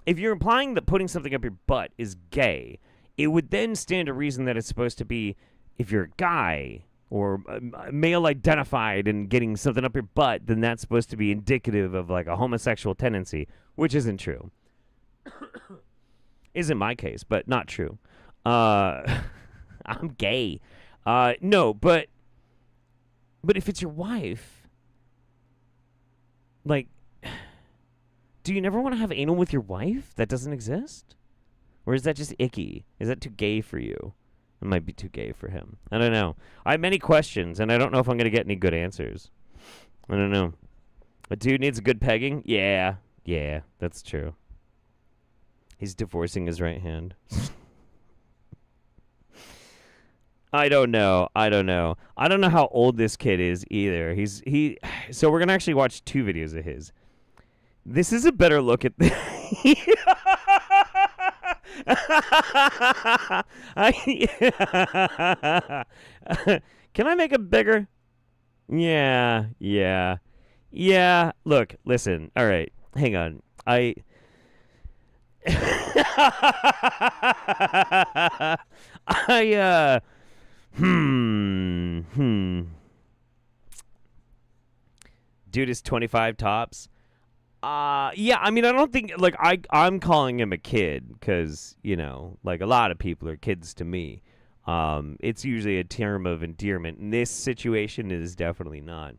if you're implying that putting something up your butt is gay, it would then stand to reason that it's supposed to be, if you're a guy or male identified and getting something up your butt, then that's supposed to be indicative of like a homosexual tendency, which isn't true. Isn't my case, but not true. I'm gay. No, but if it's your wife, like, do you never want to have anal with your wife? That doesn't exist? Or is that just icky? Is that too gay for you? It might be too gay for him. I don't know. I have many questions, and I don't know if I'm going to get any good answers. I don't know. A dude needs a good pegging? Yeah, that's true. He's divorcing his right hand. I don't know. I don't know how old this kid is either. So we're gonna actually watch 2 videos of his. This is a better look at the Can I make it bigger? Yeah. Look, listen. All right, hang on. Dude is 25 tops. Yeah, I mean, I don't think, like, I'm calling him a kid because, you know, like, a lot of people are kids to me. It's usually a term of endearment. In this situation, it is definitely not.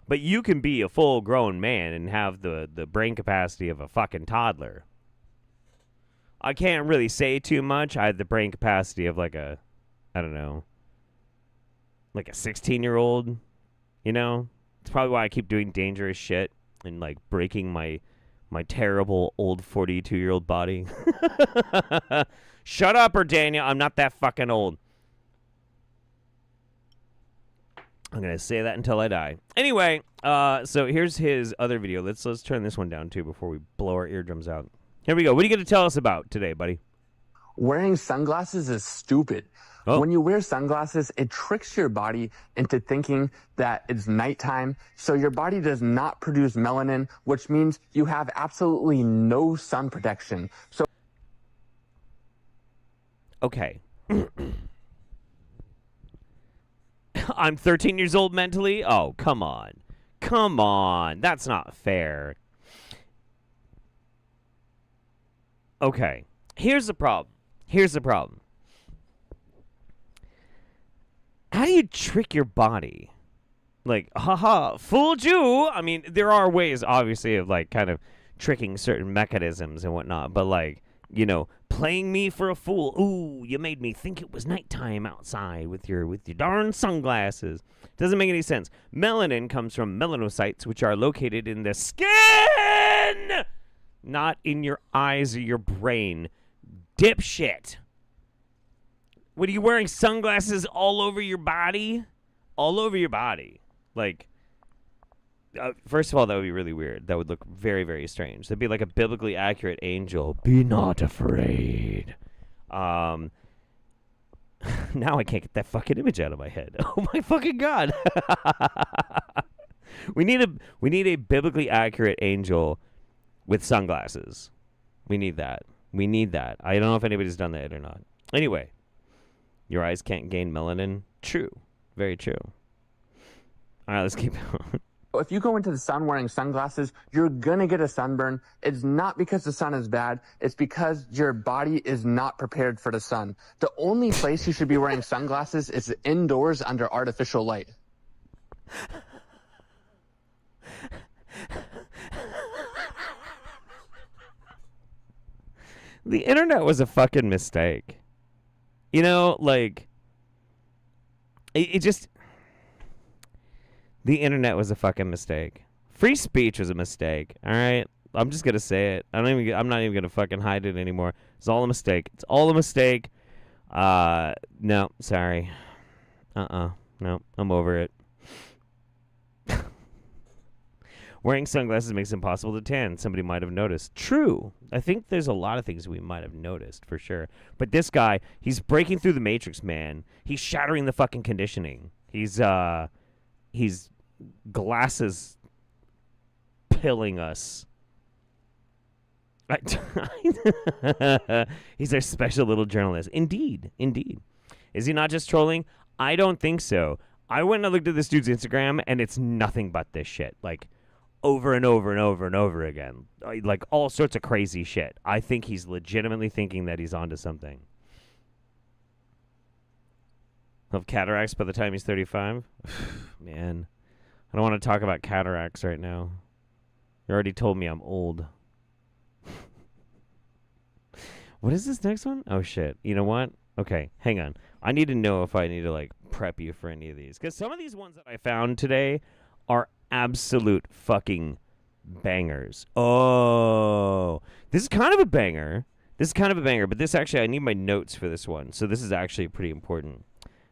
But you can be a full-grown man and have the brain capacity of a fucking toddler. I can't really say too much. I had the brain capacity of like a, I don't know, like a 16-year-old, you know? It's probably why I keep doing dangerous shit and like breaking my terrible old 42-year-old body. Shut up, Daniel. I'm not that fucking old. I'm going to say that until I die. Anyway, so here's his other video. Let's turn this one down too before we blow our eardrums out. Here we go. What are you going to tell us about today, buddy? Wearing sunglasses is stupid. Oh. When you wear sunglasses, it tricks your body into thinking that it's nighttime, so your body does not produce melanin, which means you have absolutely no sun protection. So, okay. I'm 13 years old mentally? Oh, come on. Come on. That's not fair. Okay. Here's the problem. How do you trick your body? Like, haha, fooled you. I mean, there are ways, obviously, of, like, kind of tricking certain mechanisms and whatnot. But, like, you know, playing me for a fool. Ooh, you made me think it was nighttime outside with your darn sunglasses. Doesn't make any sense. Melanin comes from melanocytes, which are located in the skin, not in your eyes or your brain. Dipshit. What, are you wearing sunglasses all over your body? All over your body. Like, first of all, that would be really weird. That would look very, very strange. That'd be like a biblically accurate angel. Be not afraid. Now I can't get that fucking image out of my head. Oh my fucking God. We need a biblically accurate angel with sunglasses. We need that. I don't know if anybody's done that or not. Anyway, your eyes can't gain melanin. True. Very true. All right, let's keep going. if you go into the sun wearing sunglasses, you're going to get a sunburn. It's not because the sun is bad. It's because your body is not prepared for the sun. The only place you should be wearing sunglasses is indoors under artificial light. The internet was a fucking mistake. You know, like, it just... The internet was a fucking mistake. Free speech was a mistake, all right? I'm just going to say it. I'm not even going to fucking hide it anymore. It's all a mistake. It's all a mistake. No, sorry. No, I'm over it. Wearing sunglasses makes it impossible to tan. Somebody might have noticed. True. I think there's a lot of things we might have noticed, for sure. But this guy, he's breaking through the matrix, man. He's shattering the fucking conditioning. He's glasses pilling us. He's our special little journalist. Indeed. Is he not just trolling? I don't think so. I went and looked at this dude's Instagram, and it's nothing but this shit. Like, over and over and over and over again. Like, all sorts of crazy shit. I think he's legitimately thinking that he's onto something. He'll have cataracts by the time he's 35? Man. I don't want to talk about cataracts right now. You already told me I'm old. What is this next one? Oh, shit. You know what? Okay, hang on. I need to know if I need to, like, prep you for any of these. Because some of these ones that I found today are absolute fucking bangers. Oh. This is kind of a banger. This is kind of a banger, but this actually, I need my notes for this one. So this is actually pretty important.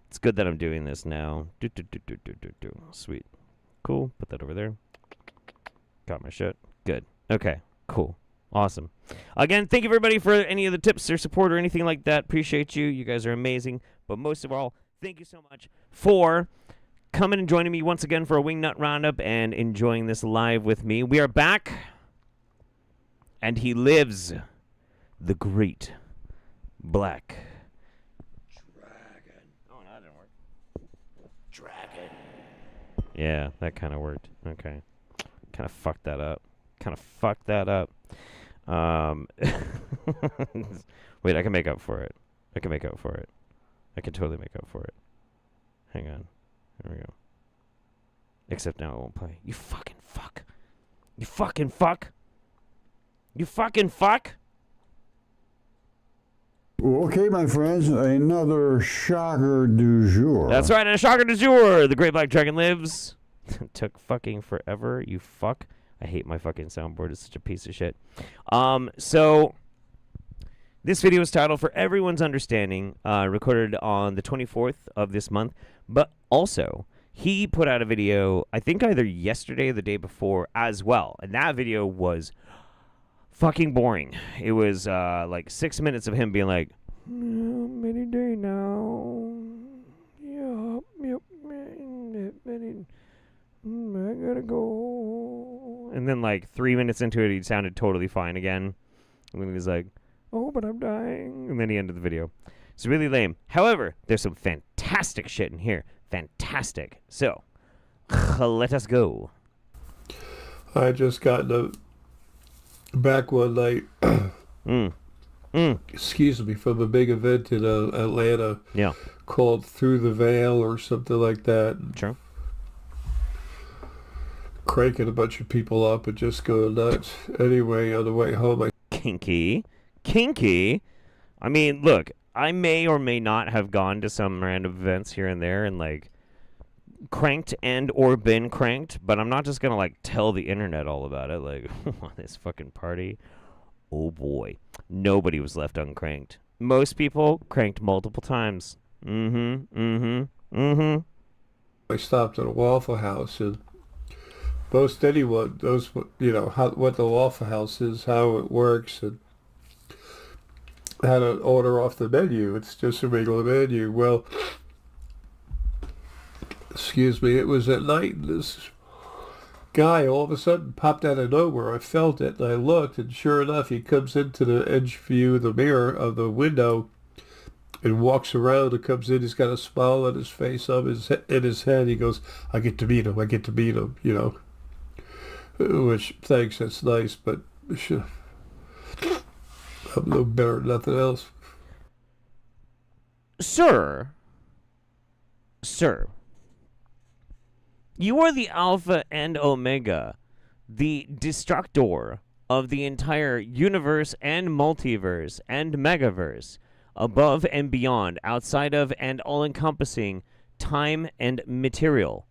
It's good that I'm doing this now. Sweet. Cool. Put that over there. Got my shit. Good. Okay. Cool. Awesome. Again, thank you everybody for any of the tips or support or anything like that. Appreciate you. You guys are amazing. But most of all, thank you so much for coming and joining me once again for a Wingnut Roundup and enjoying this live with me. We are back. And he lives. The great black dragon. Oh, no, that didn't work. Dragon. Yeah, that kind of worked. Okay. Kind of fucked that up. Wait, I can make up for it. I can totally make up for it. Hang on. There we go. Except now it won't play. You fucking fuck. You fucking fuck. Okay, my friends, another shocker du jour. That's right, a shocker du jour. The Great Black Dragon lives. Took fucking forever, you fuck. I hate my fucking soundboard. It's such a piece of shit. So this video is titled For Everyone's Understanding, recorded on the 24th of this month. But also, he put out a video, I think either yesterday or the day before as well. And that video was fucking boring. It was like 6 minutes of him being like, many day now. Yep, I gotta go. And then like 3 minutes into it, he sounded totally fine again. And then he's like, oh, but I'm dying. And then he ended the video. It's really lame. However, there's some fantastic shit in here. Fantastic. So, let us go. I just got back one night. Excuse me, from a big event in Atlanta. Yeah. Called Through the Veil or something like that. Sure. Cranking a bunch of people up and just going nuts. Anyway, on the way home, Kinky. I mean, look, I may or may not have gone to some random events here and there and like cranked and or been cranked, but I'm not just gonna like tell the internet all about it. Like, this fucking party. Oh boy, nobody was left uncranked. Most people cranked multiple times. I stopped at a Waffle House and most anyone knows what the Waffle House is, how it works, and how to order off the menu. It's just a regular menu. Well, excuse me, it was at night, and this guy all of a sudden popped out of nowhere. I felt it, and I looked, and sure enough, he comes into the edge view of the mirror of the window and walks around and comes in. He's got a smile on his face, in his head. He goes, I get to meet him, Which, thanks, that's nice, but I'm no better than nothing else. Sir, you are the Alpha and Omega, the destructor of the entire universe and multiverse and megaverse, above and beyond, outside of and all-encompassing time and material.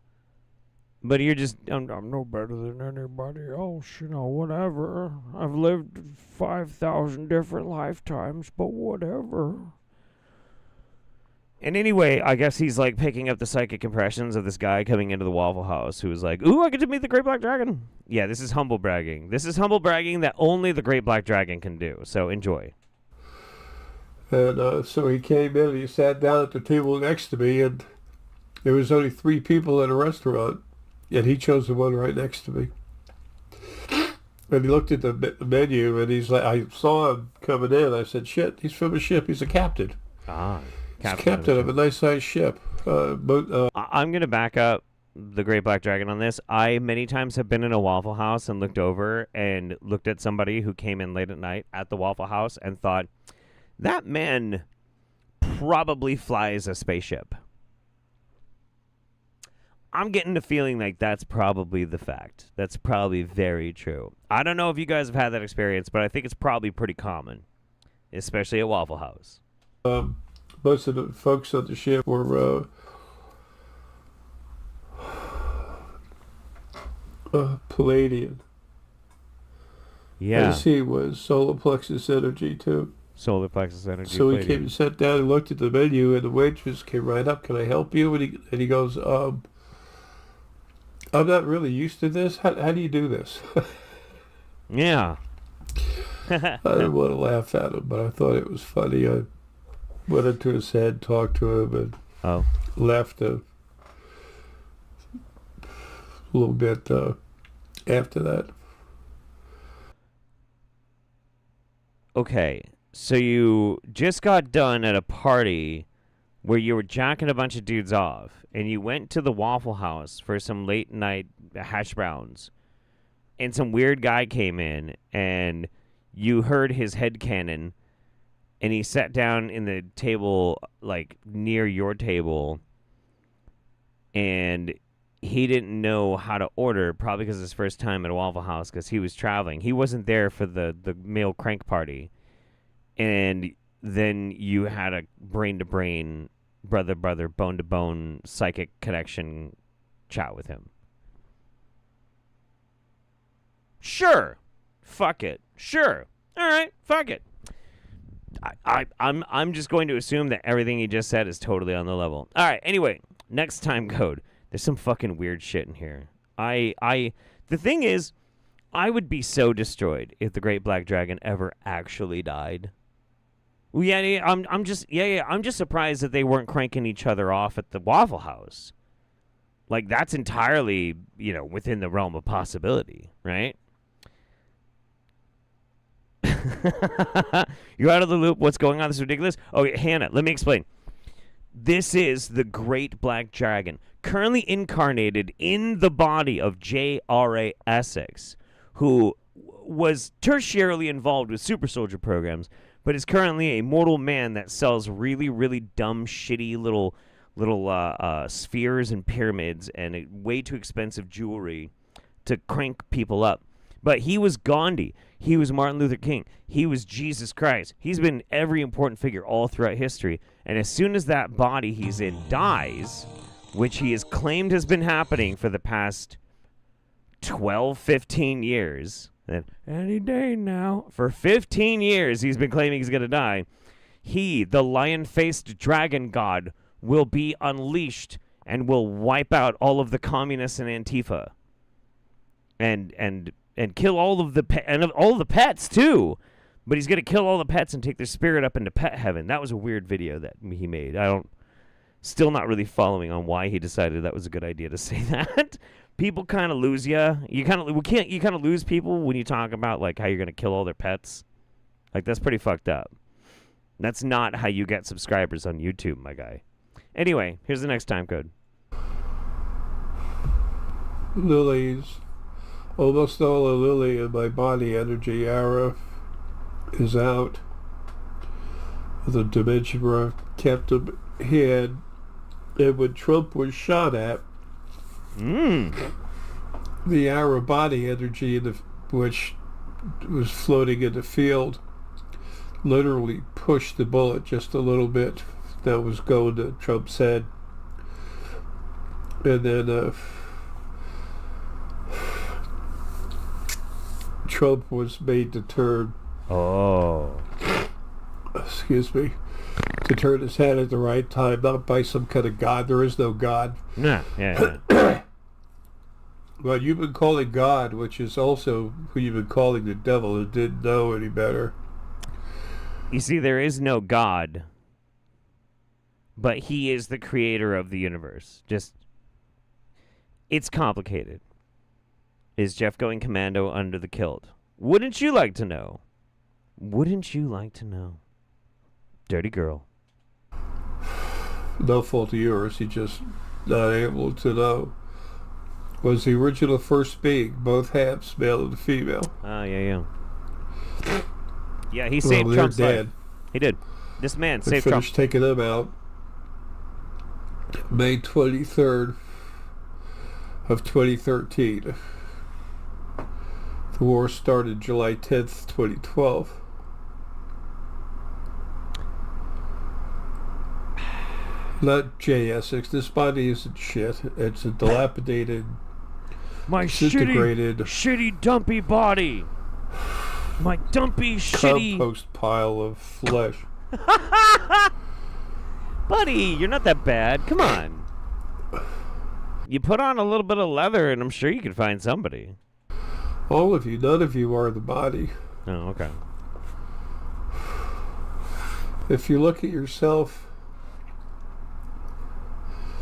But you're just, I'm no better than anybody else, whatever. I've lived 5,000 different lifetimes, but whatever. And anyway, I guess he's like picking up the psychic impressions of this guy coming into the Waffle House who was like, ooh, I get to meet the Great Black Dragon. Yeah, this is humble bragging. This is humble bragging that only the Great Black Dragon can do. So enjoy. And so he came in and he sat down at the table next to me, and there was only 3 people in a restaurant. And he chose the one right next to me. And he looked at the menu, and he's like, I saw him coming in. I said, shit, he's from a ship. He's a captain. He's captain of a nice-sized ship. I'm going to back up the Great Black Dragon on this. I many times have been in a Waffle House and looked over and looked at somebody who came in late at night at the Waffle House and thought, that man probably flies a spaceship. I'm getting the feeling like that's probably the fact. That's probably very true. I don't know if you guys have had that experience, but I think it's probably pretty common, especially at Waffle House. Most of the folks on the ship were Pleiadian. Yeah. As he was solar plexus energy too. Solar plexus energy. So he came and sat down and looked at the menu, and the waitress came right up. Can I help you? And he goes, I'm not really used to this. How do you do this? Yeah. I didn't want to laugh at him, but I thought it was funny. I went into his head, talked to him, and left a little bit after that. Okay, so you just got done at a party where you were jacking a bunch of dudes off, and you went to the Waffle House for some late night hash browns, and some weird guy came in, and you heard his headcanon, and he sat down in the table, like, near your table, and he didn't know how to order, probably because it's his first time at a Waffle House, because he was traveling. He wasn't there for the male crank party. And then you had a brain-to-brain, brother-brother, bone-to-bone psychic connection chat with him. Sure. Fuck it. Sure. All right. Fuck it. I'm just going to assume that everything he just said is totally on the level. All right. Anyway, next time code. There's some fucking weird shit in here. The thing is, I would be so destroyed if the Great Black Dragon ever actually died. Well, yeah, I'm just surprised that they weren't cranking each other off at the Waffle House. Like, that's entirely, within the realm of possibility, right? You're out of the loop. What's going on? This is ridiculous. Okay, Hannah, let me explain. This is the Great Black Dragon, currently incarnated in the body of J.R.A. Essex, who was tertiarily involved with super soldier programs, but is currently a mortal man that sells really, really dumb, shitty little spheres and pyramids and way too expensive jewelry to crank people up. But he was Gandhi. He was Martin Luther King. He was Jesus Christ. He's been every important figure all throughout history. And as soon as that body he's in dies, which he has claimed has been happening for the past 12, 15 years, and any day now, for 15 years he's been claiming he's going to die, he, the lion-faced dragon god, will be unleashed and will wipe out all of the communists in Antifa. And kill all of the all of the pets too, but he's gonna kill all the pets and take their spirit up into pet heaven. That was a weird video that he made. Still not really following on why he decided that was a good idea to say that. People kind of lose you. You kind of lose people when you talk about like how you're gonna kill all their pets. Like that's pretty fucked up. That's not how you get subscribers on YouTube, my guy. Anyway, here's the next time code. Lilies. Almost all the lily in my body energy aura is out. The dimension where I kept him hid. And when Trump was shot at, the aura body energy, which was floating in the field, literally pushed the bullet just a little bit that was going to Trump's head. And then Trump was made to turn. Excuse me. To turn his head at the right time, not by some kind of God. There is no God. Yeah. Well, you've been calling God, which is also who you've been calling the devil, and didn't know any better. You see, there is no God, but he is the creator of the universe. It's complicated. Is Jeff going commando under the kilt? Wouldn't you like to know? Wouldn't you like to know? Dirty girl. No fault of yours. He just not able to know. Was the original first being, both halves, male and female. Oh, yeah. Yeah, he saved Trump's life. He did. This man saved Trump. Finished taking them out May 23rd of 2013. The war started July 10th, 2012. Not J. Essex. This body isn't shit. It's a dilapidated, my disintegrated, shitty dumpy body. My dumpy, shitty compost pile of flesh. Buddy, you're not that bad. Come on. You put on a little bit of leather, and I'm sure you could find somebody. All of you, none of you are the body. Oh, okay. If you look at yourself...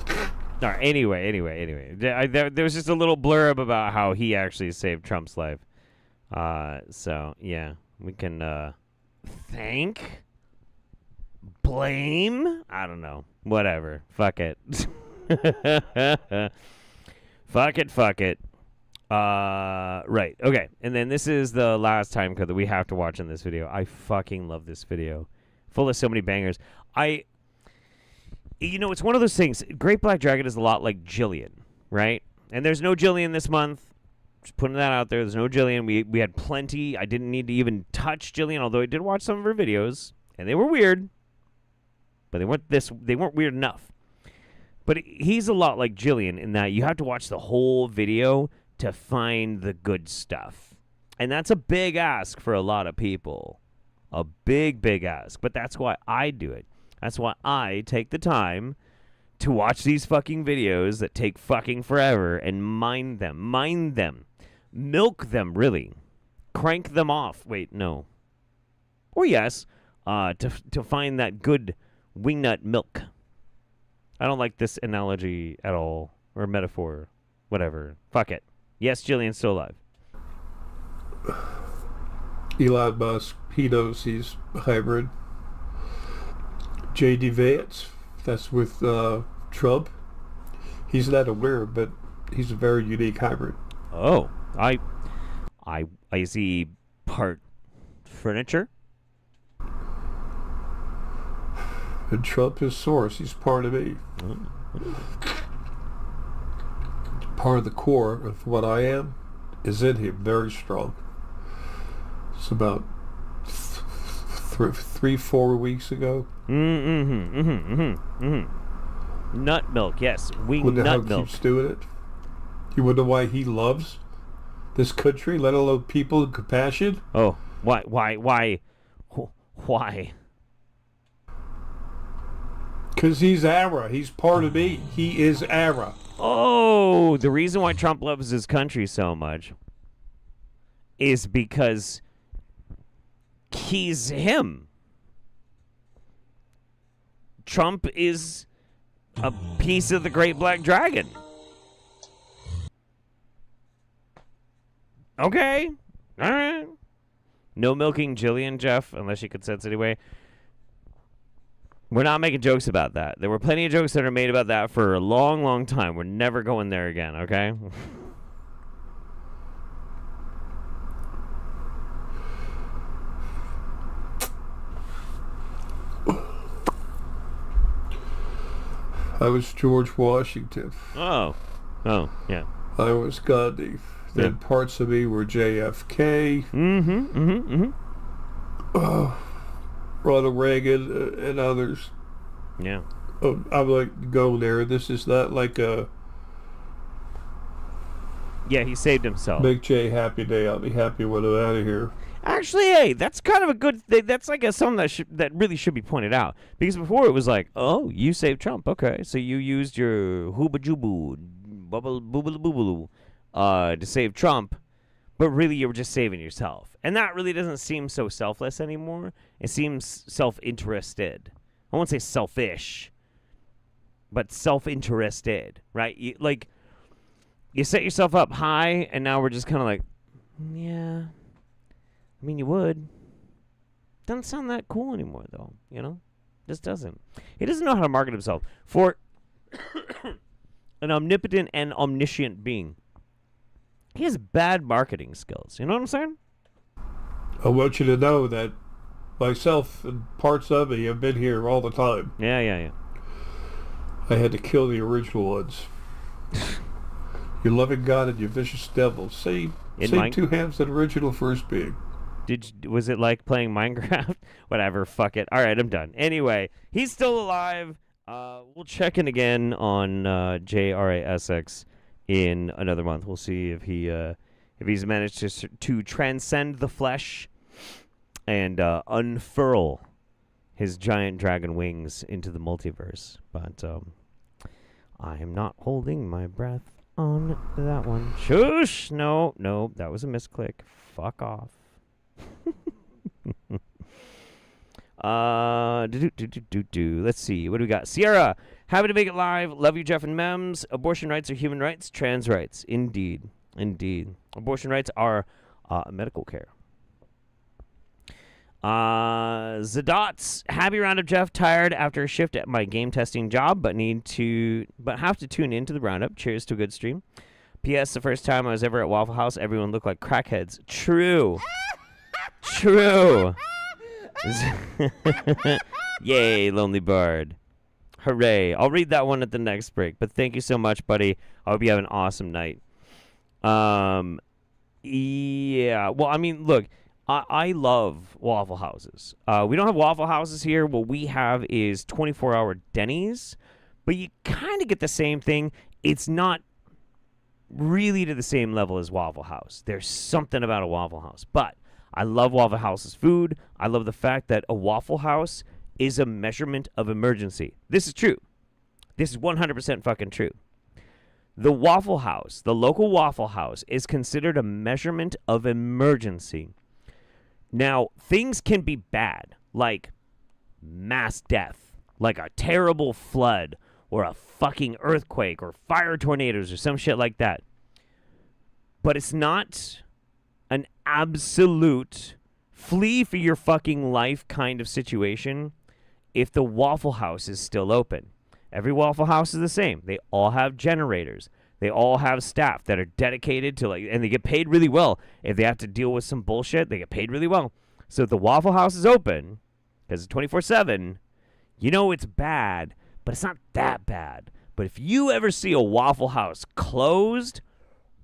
All right, anyway. There was just a little blurb about how he actually saved Trump's life. So, yeah, we can thank, blame, I don't know, whatever. Fuck it. Fuck it. Right, okay. And then this is the last time code that we have to watch in this video. I fucking love this video. Full of so many bangers. You know, it's one of those things. Great Black Dragon is a lot like Jillian, right? And there's no Jillian this month. Just putting that out there. There's no Jillian. We had plenty. I didn't need to even touch Jillian, although I did watch some of her videos, and they were weird. But they weren't weird enough. But he's a lot like Jillian in that you have to watch the whole video to find the good stuff. And that's a big ask for a lot of people. A big ask. But that's why I do it. That's why I take the time to watch these fucking videos that take fucking forever and mine them. Milk them, really. Crank them off. Wait, no. Or yes, to find that good wingnut milk. I don't like this analogy at all. Or metaphor. Whatever. Fuck it. Yes, Jillian's still alive. Elon Musk, he knows he's a hybrid. J.D. Vance, that's with Trump. He's not aware, but he's a very unique hybrid. Oh, I see part furniture. And Trump is source. He's part of me. Part of the core of what I am is in him, very strong. It's about 3-4 weeks ago. Nut milk, yes. Wonder how Nut milk. Keeps doing it. You wonder why he loves this country, let alone people and compassion? Oh, why? Because he's Ara. He's part of me. He is Ara. Oh, the reason why Trump loves his country so much is because he's him. Trump is a piece of the Great Black Dragon. Okay. All right. No milking Jillian, Jeff, unless you could sense anyway. We're not making jokes about that. There were plenty of jokes that are made about that for a long, long time. We're never going there again, okay? I was George Washington. Oh, yeah. I was Gandhi. Then parts of me were JFK. Ronald Reagan and others. Yeah. I'm like, go there. This is not like a... Yeah, he saved himself. Make Jay happy day. I'll be happy when I'm out of here. Actually, hey, that's kind of a good thing. That's like something that really should be pointed out. Because before it was like, oh, you saved Trump. Okay, so you used your hooba-jooba, boobaloo, to save Trump. But really, you were just saving yourself. And that really doesn't seem so selfless anymore. It seems self-interested. I won't say selfish, but self-interested, right? You set yourself up high, and now we're just kind of like, yeah. I mean, you would. Doesn't sound that cool anymore, though, you know? Just doesn't. He doesn't know how to market himself for an omnipotent and omniscient being. He has bad marketing skills. You know what I'm saying? I want you to know that myself and parts of me have been here all the time. Yeah. I had to kill the original ones. Your loving God and your vicious devil. Same two halves of the original first being. Was it like playing Minecraft? Whatever, fuck it. All right, I'm done. Anyway, he's still alive. We'll check in again on JRASX in another month. We'll see if he's managed to transcend the flesh and unfurl his giant dragon wings into the multiverse. But I am not holding my breath on that one. Shush! No, that was a misclick. Fuck off. Let's see. What do we got? Sierra, happy to make it live. Love you, Jeff and Mems. Abortion rights are human rights. Trans rights. Indeed. Abortion rights are medical care. Zadots, happy Roundup, Jeff. Tired after a shift at my game testing job, but have to tune into the Roundup. Cheers to a good stream. P.S. The first time I was ever at Waffle House, everyone looked like crackheads. True. Yay, Lonely Bard. Hooray. I'll read that one at the next break, but thank you so much, buddy. I hope you have an awesome night. Yeah. Well, I mean, look, I love Waffle Houses. We don't have Waffle Houses here. What we have is 24-hour Denny's, but you kind of get the same thing. It's not really to the same level as Waffle House. There's something about a Waffle House, but I love Waffle House's food. I love the fact that a Waffle House is a measurement of emergency. This is true. This is 100% fucking true. The Waffle House, the local Waffle House, is considered a measurement of emergency. Now, things can be bad, like mass death, like a terrible flood, or a fucking earthquake, or fire tornadoes, or some shit like that. But it's not an absolute flee for your fucking life kind of situation if the Waffle House is still open. Every Waffle House is the same. They all have generators. They all have staff that are dedicated to, and they get paid really well. If they have to deal with some bullshit, they get paid really well. So if the Waffle House is open, because it's 24/7, you know it's bad, but it's not that bad. But if you ever see a Waffle House closed,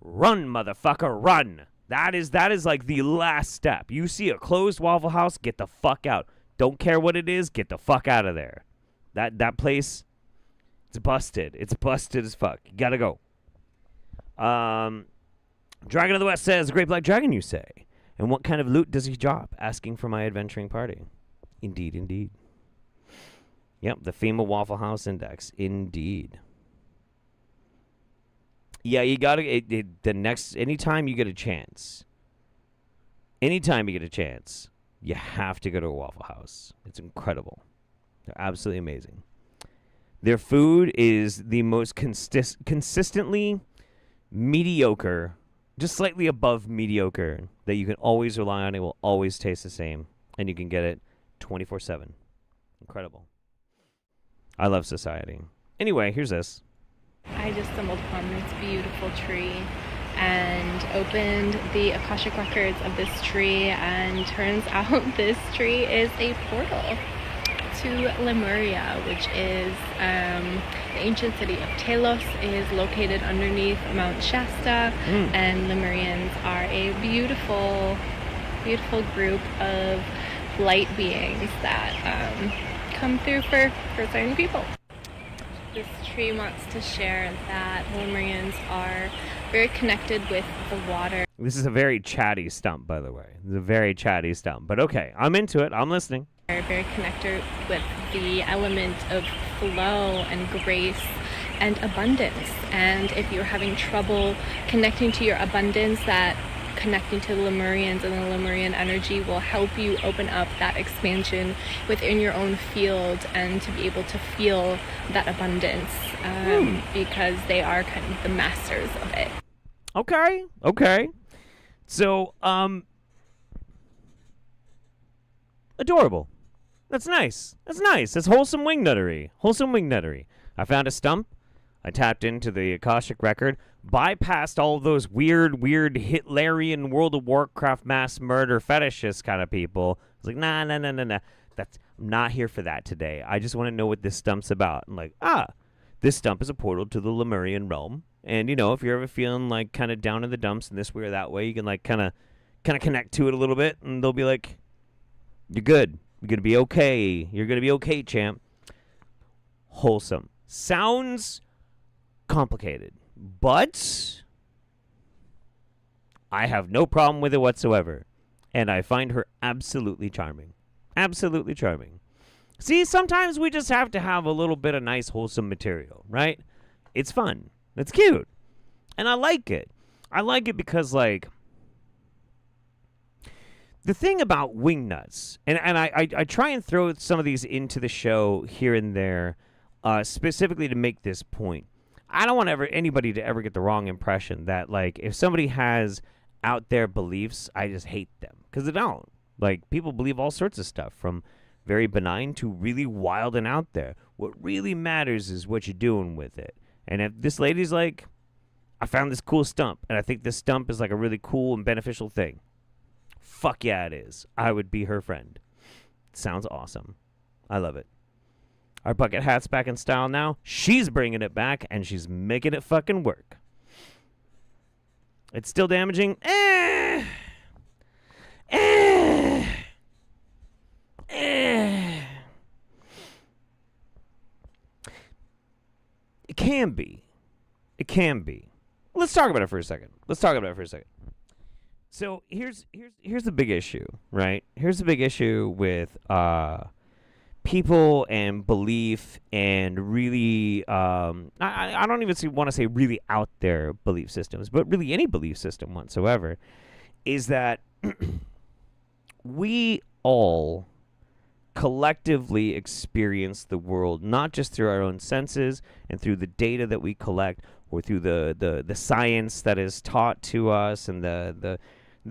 run, motherfucker, run. That is like the last step. You see a closed Waffle House, get the fuck out. Don't care what it is, get the fuck out of there. That place, it's busted. It's busted as fuck. You gotta go. Dragon of the West says, Great Black Dragon, you say. And what kind of loot does he drop? Asking for my adventuring party. Indeed. Yep, the FEMA Waffle House Index. Indeed. Yeah, you gotta, anytime you get a chance, you have to go to a Waffle House. It's incredible. They're absolutely amazing. Their food is the most consistently mediocre, just slightly above mediocre, that you can always rely on. It will always taste the same, and you can get it 24/7. Incredible. I love society. Anyway, here's this. I just stumbled upon this beautiful tree and opened the Akashic records of this tree, and turns out this tree is a portal to Lemuria, which is the ancient city of Telos, is located underneath Mount Shasta, and Lemurians are a beautiful group of light beings that come through for certain people. This tree wants to share that Lemurians are very connected with the water. This is a very chatty stump, by the way. It's a very chatty stump, but okay, I'm into it. I'm listening. Are very connected with the element of flow and grace and abundance. And if you're having trouble connecting to your abundance, that connecting to the Lemurians and the Lemurian energy will help you open up that expansion within your own field and to be able to feel that abundance, because they are kind of the masters of it. Okay. So, adorable. That's nice. That's wholesome wingnuttery. I found a stump. I tapped into the Akashic record, bypassed all of those weird Hitlerian World of Warcraft mass murder fetishist kind of people. I was like, nah. I'm not here for that today. I just want to know what this stump's about. I'm like, this stump is a portal to the Lemurian realm. And, if you're ever feeling like kind of down in the dumps in this way or that way, you can like kind of connect to it a little bit, and they'll be like, you're good. You're going to be okay. You're going to be okay, champ. Wholesome. Sounds complicated, but I have no problem with it whatsoever. And I find her absolutely charming. Absolutely charming. See, sometimes we just have to have a little bit of nice, wholesome material, right? It's fun. It's cute. And I like it. I like it because, like, the thing about Wingnuts, and I try and throw some of these into the show here and there, specifically to make this point. I don't want anybody to ever get the wrong impression that, like, if somebody has out there beliefs, I just hate them. Because they don't. Like, people believe all sorts of stuff, from very benign to really wild and out there. What really matters is what you're doing with it. And if this lady's like, I found this cool stump, and I think this stump is like a really cool and beneficial thing. Fuck yeah, it is. I would be her friend. Sounds awesome. I love it. Our bucket hat's back in style now. She's bringing it back, and she's making it fucking work. It's still damaging. It can be. It can be. Let's talk about it for a second. So here's the big issue, right? Here's the big issue with people and belief and really, I don't even want to say really out there belief systems, but really any belief system whatsoever, is that we all collectively experience the world not just through our own senses and through the data that we collect, or through the science that is taught to us, and the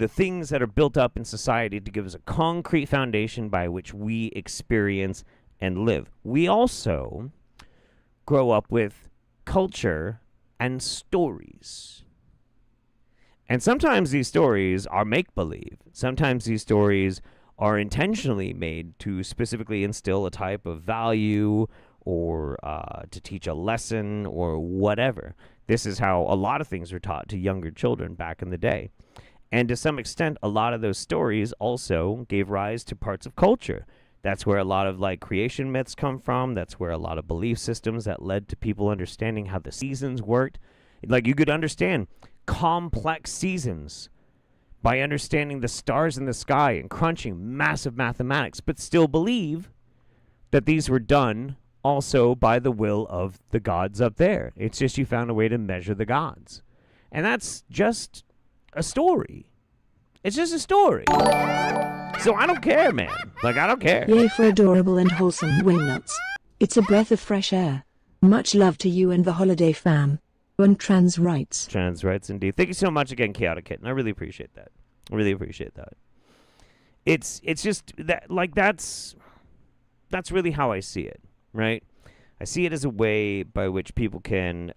things that are built up in society to give us a concrete foundation by which we experience and live. We also grow up with culture and stories. And sometimes these stories are make-believe. Sometimes these stories are intentionally made to specifically instill a type of value, or to teach a lesson, or whatever. This is how a lot of things were taught to younger children back in the day. And to some extent, a lot of those stories also gave rise to parts of culture. That's where a lot of, like, creation myths come from. That's where a lot of belief systems that led to people understanding how the seasons worked. Like, you could understand complex seasons by understanding the stars in the sky and crunching massive mathematics, but still believe that these were done also by the will of the gods up there. It's just you found a way to measure the gods. And that's just a story. It's just a story. So I don't care, man. Like, I don't care. Yay for adorable and wholesome Wingnuts. It's a breath of fresh air. Much love to you and the holiday fam. On trans rights. Trans rights, indeed. Thank you so much again, Chaotic Kitten. I really appreciate that. It's just that, like, that's really how I see it, right? I see it as a way by which people can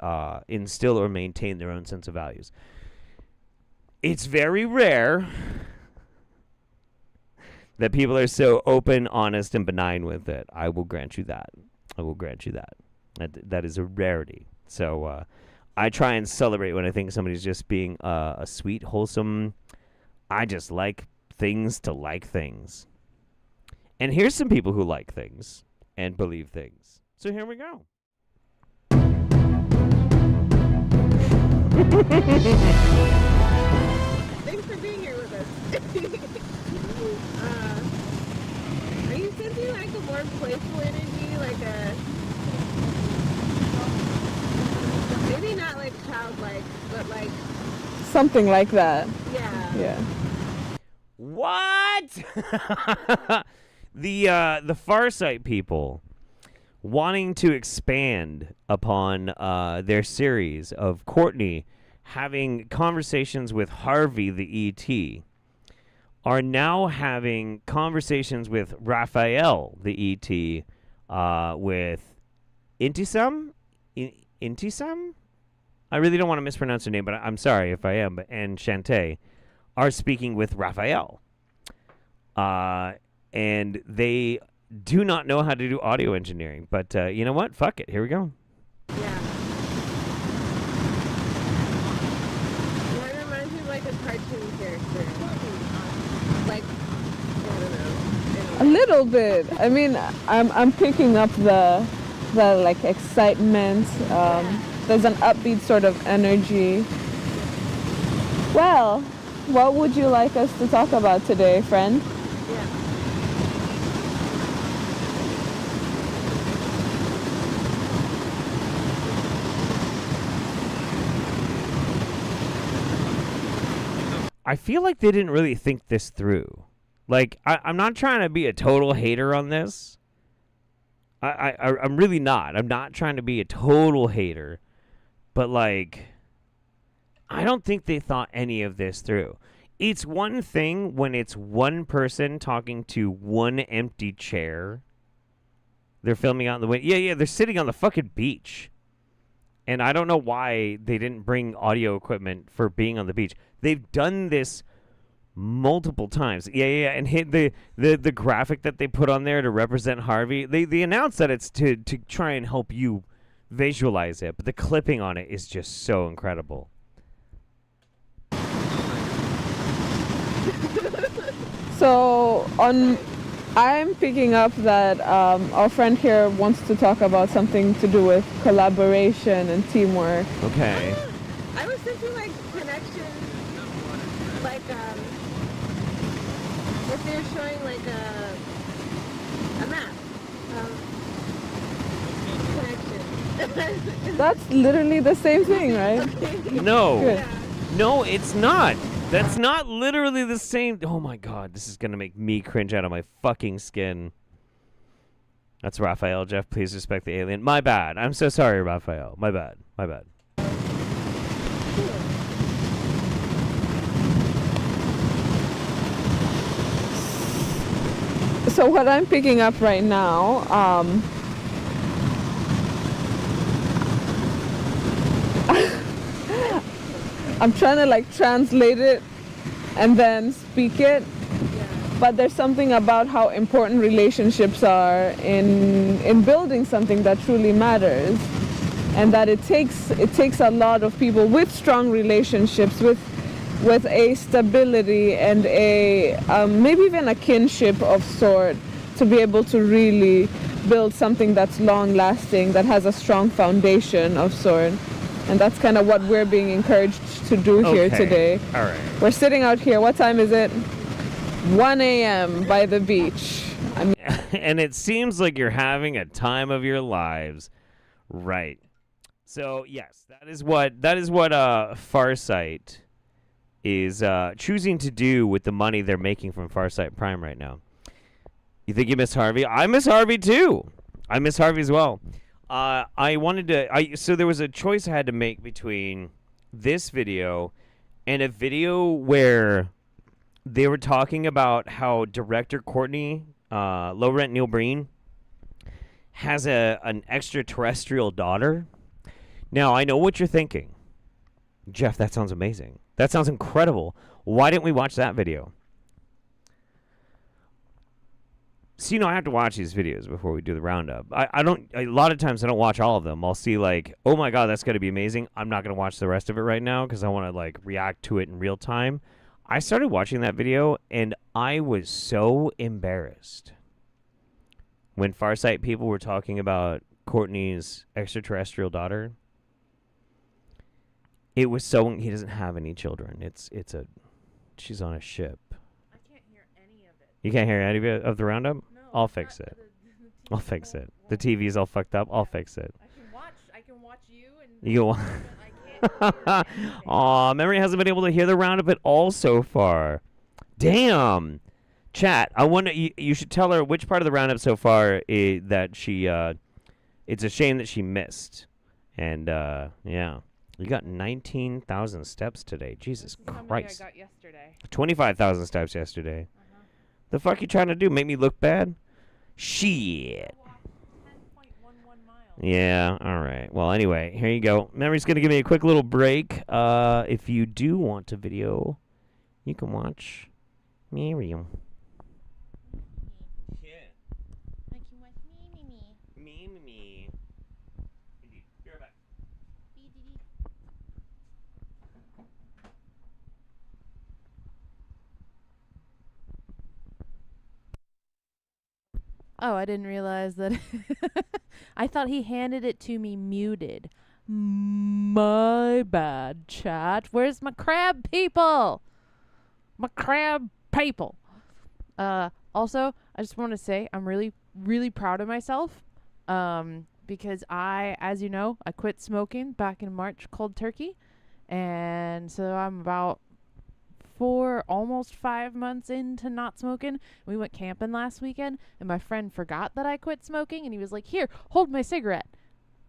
instill or maintain their own sense of values. It's very rare that people are so open, honest, and benign with it. I will grant you that. That is a rarity. So I try and celebrate when I think somebody's just being a sweet, wholesome. I just like things to like things. And here's some people who like things and believe things. So here we go. Thanks for being here with us. Are you sensing like a more playful energy, like a maybe not like childlike, but like something like that? Yeah. What? The Farsight people wanting to expand upon their series of Courtney having conversations with Harvey the ET are now having conversations with Raphael the ET, with Intisam? Intisam? I really don't want to mispronounce her name, but I'm sorry if I am. And Shantae are speaking with Raphael. And they do not know how to do audio engineering. But you know what? Fuck it. Here we go. Like a cartoon character. Like, I don't know. A little bit. I mean, I'm picking up the like excitement. There's an upbeat sort of energy. Well, what would you like us to talk about today, friend? I feel like they didn't really think this through. Like, I'm not trying to be a total hater on this. I'm really not. I'm not trying to be a total hater. But, like, I don't think they thought any of this through. It's one thing when it's one person talking to one empty chair. They're filming out in the wind. Yeah, they're sitting on the fucking beach. And I don't know why they didn't bring audio equipment for being on the beach. They've done this multiple times. Yeah. And hit the graphic that they put on there to represent Harvey. They announced that it's to try and help you visualize it. But the clipping on it is just so incredible. So I'm picking up that our friend here wants to talk about something to do with collaboration and teamwork. Okay. I was thinking like connection, like if they're showing like a map of connection. That's literally the same thing, right? No. Good. No, it's not. That's not literally the same. Oh my god, this is going to make me cringe out of my fucking skin. That's Raphael, Jeff. Please respect the alien. My bad. I'm so sorry, Raphael. My bad. So what I'm picking up right now, I'm trying to like translate it and then speak it, but there's something about how important relationships are in building something that truly matters, and that it takes a lot of people with strong relationships, with a stability and a maybe even a kinship of sort, to be able to really build something that's long lasting, that has a strong foundation of sort. And that's kind of what we're being encouraged to do here today. All right. We're sitting out here. What time is it? 1 a.m. by the beach. And it seems like you're having a time of your lives. Right. So, yes, that is what Farsight is choosing to do with the money they're making from Farsight Prime right now. You think you miss Harvey? I miss Harvey too. I miss Harvey as well. So there was a choice I had to make between this video and a video where they were talking about how director Courtney, Low Rent Neil Breen, has an extraterrestrial daughter. Now, I know what you're thinking. Jeff, that sounds amazing. That sounds incredible. Why didn't we watch that video? So, I have to watch these videos before we do the roundup. A lot of times I don't watch all of them. I'll see like, oh my God, that's going to be amazing. I'm not going to watch the rest of it right now because I want to like react to it in real time. I started watching that video and I was so embarrassed when Farsight people were talking about Courtney's extraterrestrial daughter. It was so, he doesn't have any children. She's on a ship. I can't hear any of it. You can't hear any of the roundup? No, I'll fix it. I'll fix it. The TV's all fucked up. I'll fix it. I can watch you and you I can't Aw, Memory hasn't been able to hear the roundup at all so far. Damn. Chat, I wonder, you should tell her which part of the roundup so far that she, it's a shame that she missed. And, yeah. You got 19,000 steps today. Jesus Christ. I got yesterday. 25,000 steps yesterday. The fuck you trying to do? Make me look bad? Shit. Yeah, all right. Well, anyway, here you go. Memory's going to give me a quick little break. If you do want a video, you can watch Miriam. Yeah. I can watch me. Be right back. Oh, I didn't realize that. I thought he handed it to me muted. My bad, chat. Where's my crab people? My crab people. Also, I just want to say I'm really, really proud of myself. Because as you know, I quit smoking back in March cold turkey. And so I'm about almost 5 months into not smoking. We went camping last weekend, and my friend forgot that I quit smoking, and he was like, "Here, hold my cigarette,"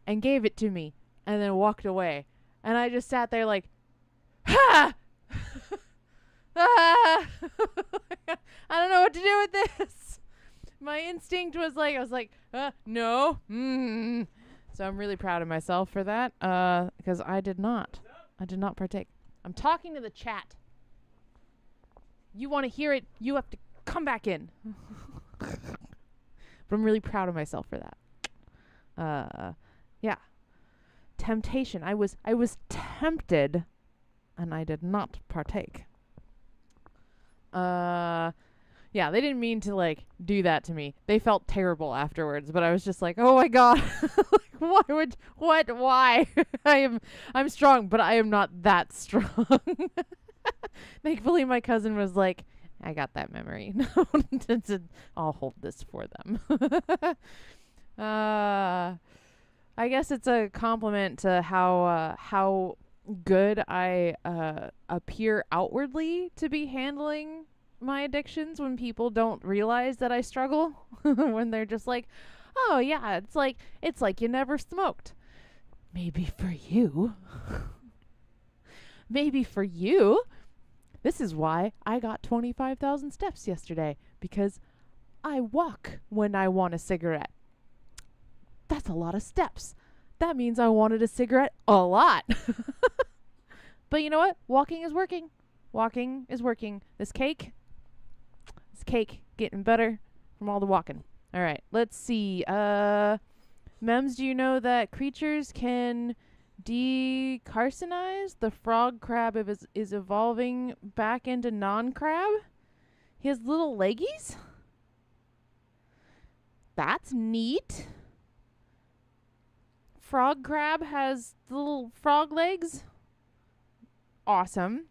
and gave it to me, and then walked away. And I just sat there like, ha! Ah! I don't know what to do with this. My instinct was like, no. So I'm really proud of myself for that, because I did not partake. I'm talking to the chat. You want to hear it, you have to come back in. But I'm really proud of myself for that. Yeah. Temptation. I was tempted, and I did not partake. Yeah, they didn't mean to like do that to me. They felt terrible afterwards, but I was just like, oh my god. Why? I'm strong, but I am not that strong. Thankfully my cousin was like, I got that memory. I'll hold this for them. I guess it's a compliment to how good I appear outwardly to be handling my addictions when people don't realize that I struggle. When they're just like, oh yeah, it's like you never smoked. Maybe for you. Maybe for you. This is why I got 25,000 steps yesterday, because I walk when I want a cigarette. That's a lot of steps. That means I wanted a cigarette a lot. But you know what? Walking is working. Walking is working. This cake getting better from all the walking. All right, let's see. Mems, do you know that creatures can decarcinize? The frog crab is evolving back into non-crab. He has little leggies. That's neat. Frog crab has little frog legs. Awesome.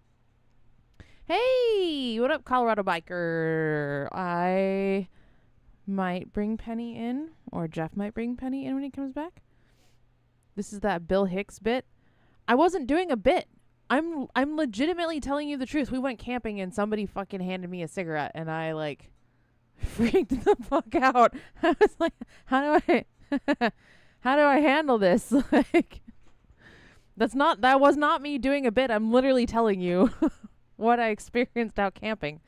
Hey, what up, Colorado biker? I might bring Penny in, or Jeff might bring Penny in when he comes back. This is that Bill Hicks bit. I wasn't doing a bit. I'm legitimately telling you the truth. We went camping and somebody fucking handed me a cigarette and I like freaked the fuck out. I was like, how do I handle this? Like, that was not me doing a bit. I'm literally telling you what I experienced out camping.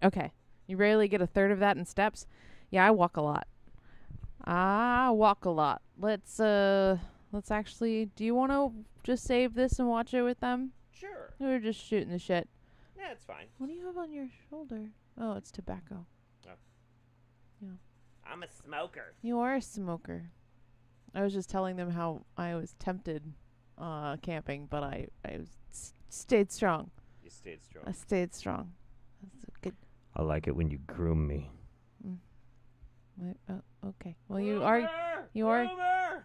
Okay. You rarely get a third of that in steps. Yeah, I walk a lot. Let's actually, do you want to just save this and watch it with them? Sure. We're just shooting the shit. Yeah, it's fine. What do you have on your shoulder? Oh, it's tobacco. Oh. Yeah. I'm a smoker. You are a smoker. I was just telling them how I was tempted camping, but I stayed strong. You stayed strong. I stayed strong. That's a good. I like it when you groom me. Wait, okay. Well, you are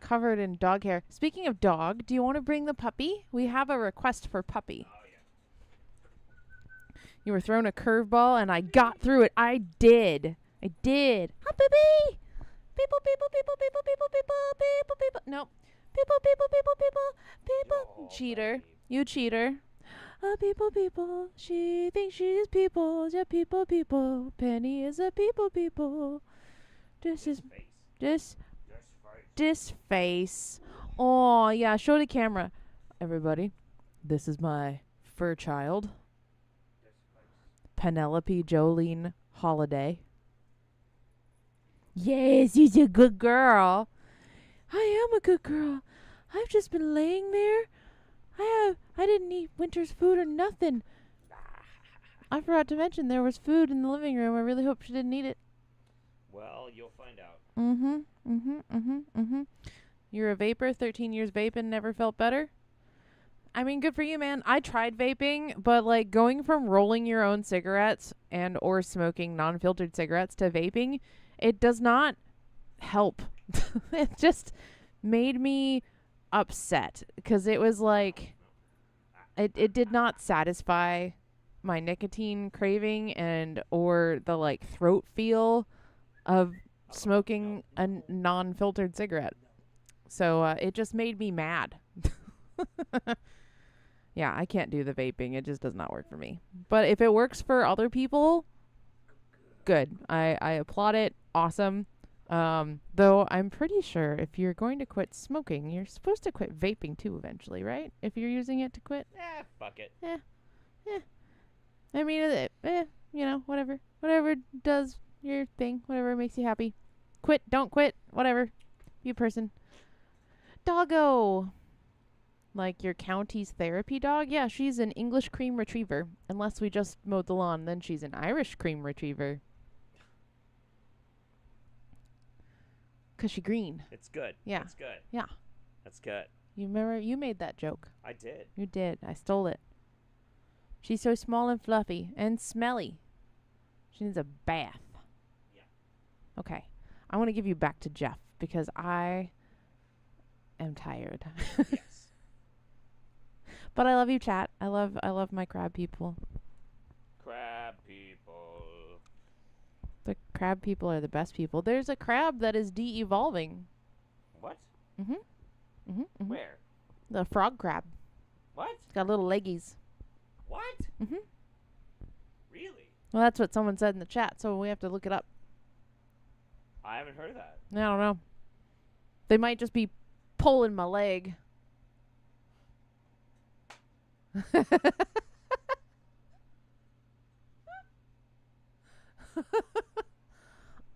covered in dog hair. Speaking of dog, do you want to bring the puppy? We have a request for puppy. Oh, yeah. You were thrown a curveball, and I got through it. I did. Hi, puppy. People. Nope. People. Cheater. You cheater. People. She thinks she's people. Yeah, people. Penny is a people. This face. Oh, yeah. Show the camera. Everybody, this is my fur child. Penelope Jolene Holiday. Yes, she's a good girl. I am a good girl. I've just been laying there. I didn't eat winter's food or nothing. I forgot to mention there was food in the living room. I really hope she didn't eat it. Well, you'll find out. You're a vapor, 13 years vaping, never felt better? I mean, good for you, man. I tried vaping, but like going from rolling your own cigarettes and or smoking non-filtered cigarettes to vaping, it does not help. It just made me upset because it was like it did not satisfy my nicotine craving and or the like throat feel of smoking a non-filtered cigarette. So it just made me mad. Yeah, I can't do the vaping. It just does not work for me. But if it works for other people, good. I applaud it. Awesome. Though I'm pretty sure if you're going to quit smoking, you're supposed to quit vaping too eventually, right? If you're using it to quit. Fuck it. I mean, you know, whatever. Whatever does your thing. Whatever makes you happy. Quit, don't quit. Whatever. Be a person. Doggo. Like your county's therapy dog? Yeah, she's an English cream retriever. Unless we just mowed the lawn, then she's an Irish cream retriever. 'Cause she green. It's good. Yeah. It's good. Yeah. That's good. You remember you made that joke. I did. You did. I stole it. She's so small and fluffy and smelly. She needs a bath. Yeah. Okay. I want to give you back to Jeff because I am tired. Yes. But I love you, chat. I love my crab people. Crab people. The crab people are the best people. There's a crab that is de-evolving. What? Where? The frog crab. What? It's got little leggies. What? Really? Well, that's what someone said in the chat, so we have to look it up. I haven't heard of that. I don't know. They might just be pulling my leg.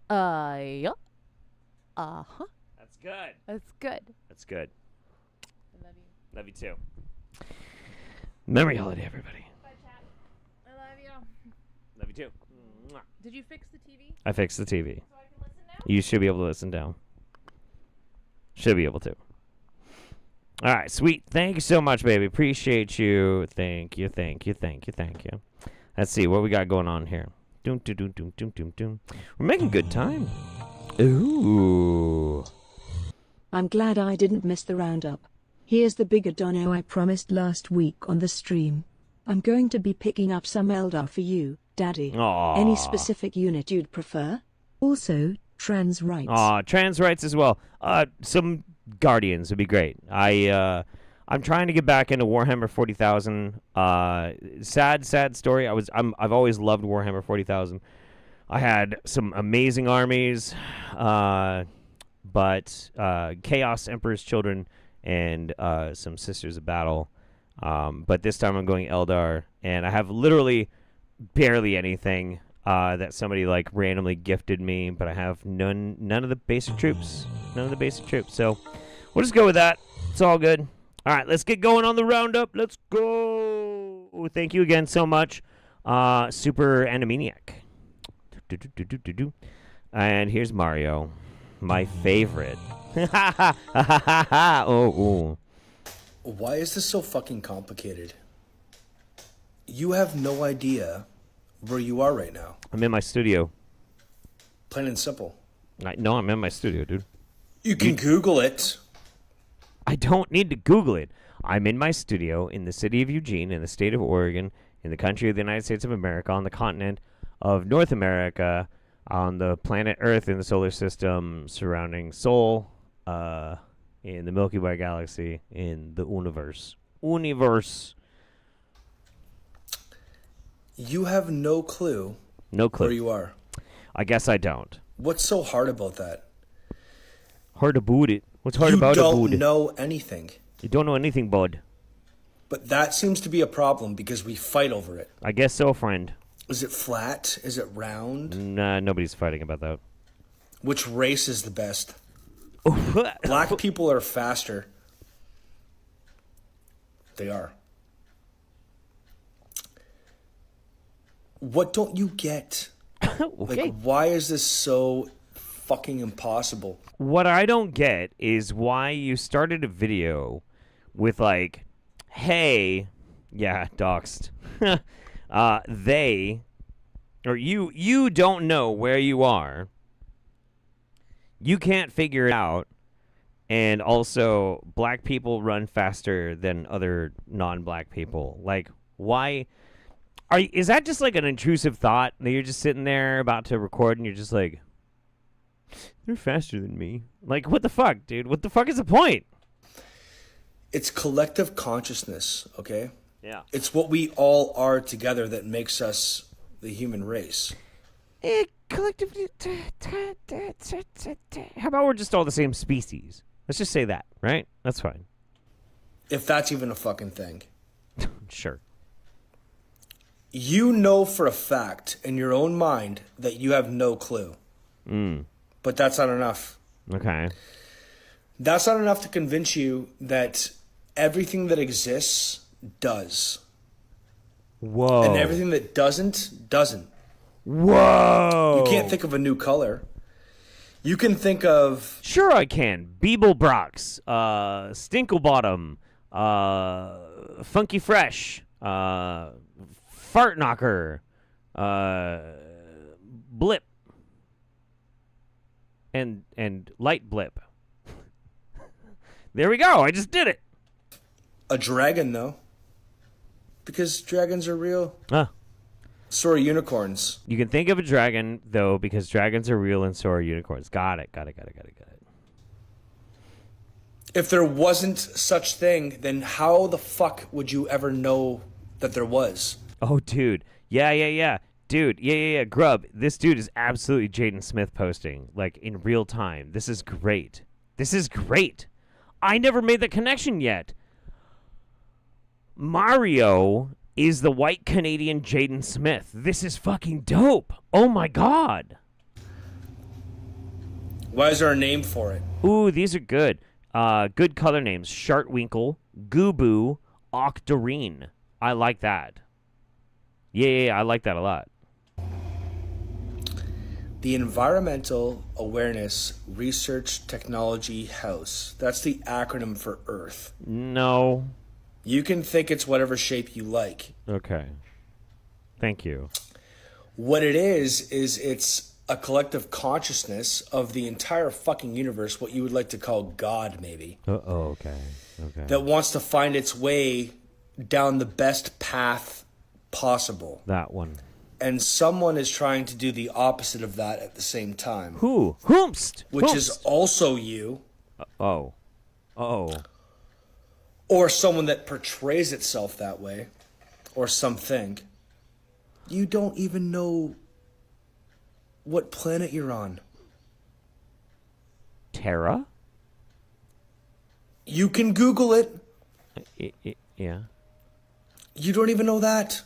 Yeah. Uh-huh. That's good. That's good. That's good. I love you. Love you too. Memory holiday, everybody. Bye, chat. I love you. Love you too. Mwah. Did you fix the TV? I fixed the TV. So I can listen now? You should be able to listen down. Should be able to. All right, sweet. Thank you so much, baby. Appreciate you. Thank you. Let's see what we got going on here. Doom, doom, doom, doom, doom, doom, doom. We're making good time. Ooh. I'm glad I didn't miss the roundup. Here's the bigger dono I promised last week on the stream. I'm going to be picking up some Eldar for you, Daddy. Aww. Any specific unit you'd prefer? Also, trans rights. Trans rights as well. Some Guardians would be great. I'm trying to get back into Warhammer 40,000. Sad story. I've always loved Warhammer 40,000. I had some amazing armies, but Chaos Emperor's Children and some Sisters of Battle. But this time I'm going Eldar, and I have literally barely anything that somebody like randomly gifted me, but I have none of the basic troops. So we'll just go with that. It's all good. All right, let's get going on the roundup. Let's go. Thank you again so much, Super Animaniac. And here's Mario, my favorite. Oh. Why is this so fucking complicated? You have no idea where you are right now. I'm in my studio. Plain and simple. No, I'm in my studio, dude. You can Google it. I don't need to Google it. I'm in my studio in the city of Eugene, in the state of Oregon, in the country of the United States of America, on the continent of North America, on the planet Earth in the solar system, surrounding Sol, in the Milky Way galaxy, in the universe. You have no clue. Where you are. I guess I don't. What's so hard about that? Hard about it. What's hard about it, bud? You don't know anything. You don't know anything, bud. But that seems to be a problem because we fight over it. I guess so, friend. Is it flat? Is it round? Nah, nobody's fighting about that. Which race is the best? Black people are faster. They are. What don't you get? Okay. Like, why is this so fucking impossible? What I don't get is why you started a video with like, hey, yeah, doxed. They, or you don't know where you are. You can't figure it out. And also, black people run faster than other non-black people. Like, why? Is that just like an intrusive thought that you're just sitting there about to record and you're just like, they're faster than me? Like, what the fuck, dude? What the fuck is the point? It's collective consciousness, okay? Yeah. It's what we all are together that makes us the human race. Collectively. How about we're just all the same species? Let's just say that, right? That's fine. If that's even a fucking thing. Sure. You know for a fact in your own mind that you have no clue. But that's not enough. Okay. That's not enough to convince you that everything that exists does. Whoa. And everything that doesn't. Whoa. You can't think of a new color. You can think of... Sure I can. Beeblebrox, Stinklebottom, Funky Fresh, Fart Knocker, Blip, and Light Blip. There we go. I just did it. A dragon, though. Because dragons are real. Ah. So are unicorns. You can think of a dragon, though, because dragons are real and so are unicorns. Got it. If there wasn't such thing, then how the fuck would you ever know that there was? Oh, dude. Yeah. Dude, yeah. Grub, this dude is absolutely Jaden Smith posting, like, in real time. This is great. I never made the connection yet. Mario is the white Canadian Jaden Smith. This is fucking dope. Oh my god. Why is there a name for it? Ooh, these are good. Good color names. Shartwinkle, Gooboo, Octarine. I like that. Yeah, I like that a lot. The Environmental Awareness Research Technology House. That's the acronym for Earth. No. You can think it's whatever shape you like. Okay. Thank you. What it is it's a collective consciousness of the entire fucking universe, what you would like to call God, maybe. Okay. That wants to find its way down the best path possible. That one. And someone is trying to do the opposite of that at the same time. Who? Whomst? Which is also you. Oh. Or someone that portrays itself that way. Or something. You don't even know what planet you're on. Terra? You can Google it. Yeah. You don't even know that.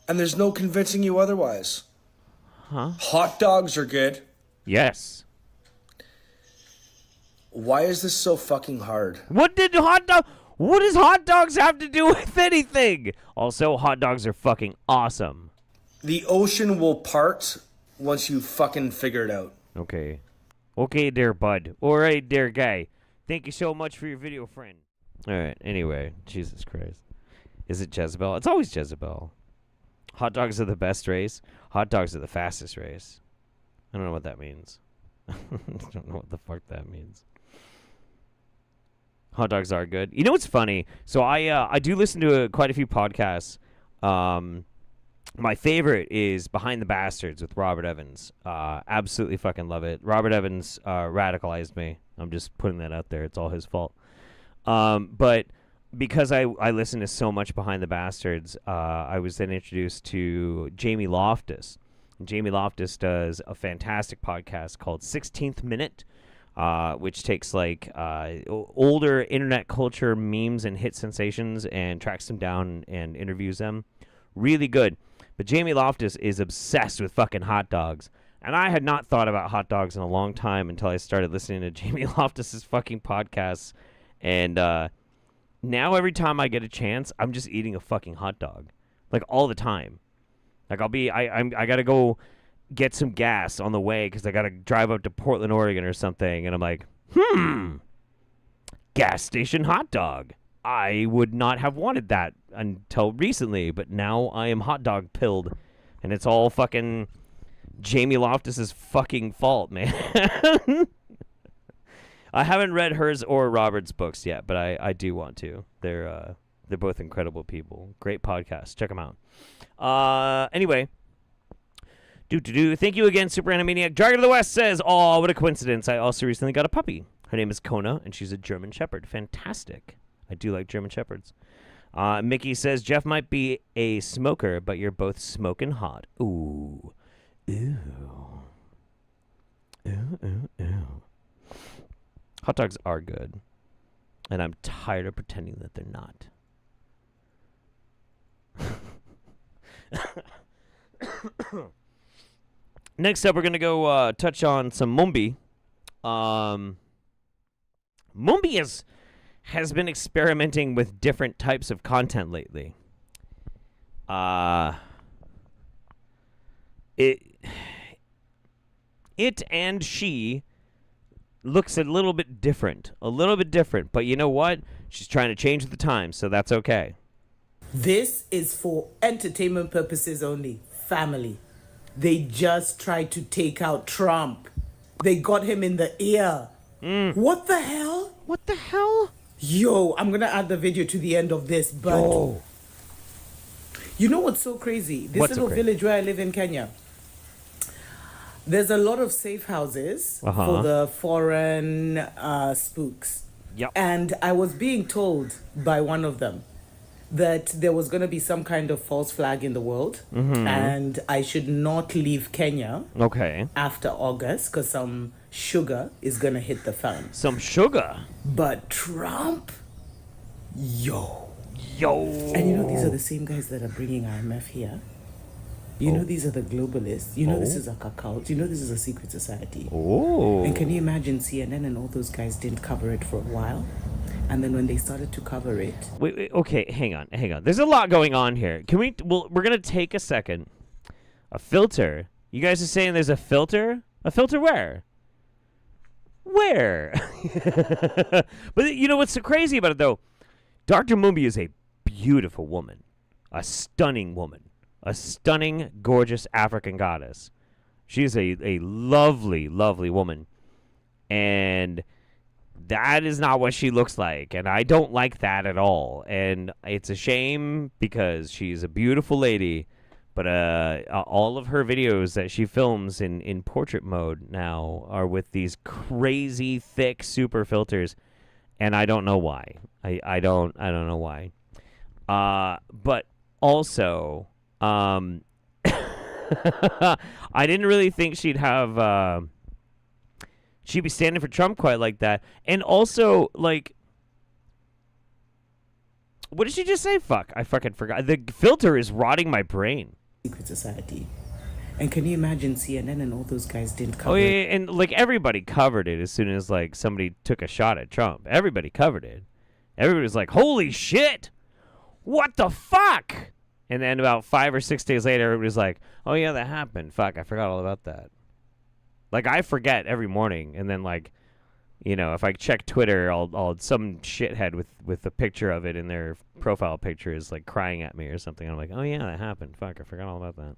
And there's no convincing you otherwise. Huh? Hot dogs are good. Yes. Why is this so fucking hard? What does hot dogs have to do with anything? Also, hot dogs are fucking awesome. The ocean will part once you fucking figure it out. Okay. Okay, there, bud. All right, there, guy. Thank you so much for your video, friend. All right, anyway. Jesus Christ. Is it Jezebel? It's always Jezebel. Hot dogs are the best race. Hot dogs are the fastest race. I don't know what that means. I don't know what the fuck that means. Hot dogs are good. You know what's funny? So I do listen to quite a few podcasts. My favorite is Behind the Bastards with Robert Evans. Absolutely fucking love it. Robert Evans radicalized me. I'm just putting that out there. It's all his fault. But because I listen to so much Behind the Bastards, I was then introduced to Jamie Loftus. And Jamie Loftus does a fantastic podcast called 16th Minute, which takes like older internet culture memes and hit sensations and tracks them down and interviews them. Really good. But Jamie Loftus is obsessed with fucking hot dogs. And I had not thought about hot dogs in a long time until I started listening to Jamie Loftus's fucking podcasts. And now every time I get a chance, I'm just eating a fucking hot dog. Like all the time. Like I gotta go get some gas on the way because I gotta drive up to Portland, Oregon or something. And I'm like, gas station hot dog. I would not have wanted that until recently, but now I am hot dog pilled, and it's all fucking Jamie Loftus's fucking fault, man. I haven't read hers or Robert's books yet, but I do want to. They're both incredible people. Great podcast. Check them out. Anyway. Thank you again, Super Animaniac. Dragon of the West says, "Oh, what a coincidence. I also recently got a puppy. Her name is Kona, and she's a German Shepherd. Fantastic. I do like German Shepherds." Mickey says, "Jeff might be a smoker, but you're both smoking hot." Ooh. Ew. Ew, ew, ew. Hot dogs are good, and I'm tired of pretending that they're not. Next up, we're going to go touch on some Mumbi. Mumbi has been experimenting with different types of content lately. It and she looks a little bit different. But you know what? She's trying to change the times, so that's okay. This is for entertainment purposes only. Family. They just tried to take out Trump. They got him in the ear. What the hell? What the hell? Yo, I'm going to add the video to the end of this, but... You know what's so crazy? This little village where I live in Kenya, there's a lot of safe houses for the foreign spooks. Yep. And I was being told by one of them that there was going to be some kind of false flag in the world, and I should not leave Kenya after August because some sugar is going to hit the fan. Some sugar? But Trump? Yo. And you know, these are the same guys that are bringing IMF here. You know, these are the globalists. You know, this is a cult. You know, this is a secret society. And can you imagine CNN and all those guys didn't cover it for a while? And then when they started to cover it... Wait, okay, hang on. There's a lot going on here. We're going to take a second. A filter? You guys are saying there's a filter? A filter where? Where? But you know what's so crazy about it, though? Dr. Mumbi is a beautiful woman. A stunning woman. A stunning, gorgeous African goddess. She is a lovely, lovely woman. And that is not what she looks like. And I don't like that at all. And it's a shame because she's a beautiful lady. But all of her videos that she films in portrait mode now are with these crazy, thick, super filters. And I don't know why. I don't know why. But also... I didn't really think she'd have she'd be standing for Trump quite like that. And also, like, what did she just say? Fuck, I fucking forgot. The filter is rotting my brain. Secret society. And can you imagine CNN and all those guys didn't cover it? And like everybody covered it as soon as like somebody took a shot at Trump. Everybody covered it. Everybody was like, holy shit, what the fuck? And then about 5 or 6 days later, everybody was like, oh, yeah, that happened. Fuck, I forgot all about that. Like, I forget every morning. And then, like, you know, if I check Twitter, I'll some shithead with a picture of it in their profile picture is, like, crying at me or something. And I'm like, oh, yeah, that happened. Fuck, I forgot all about that.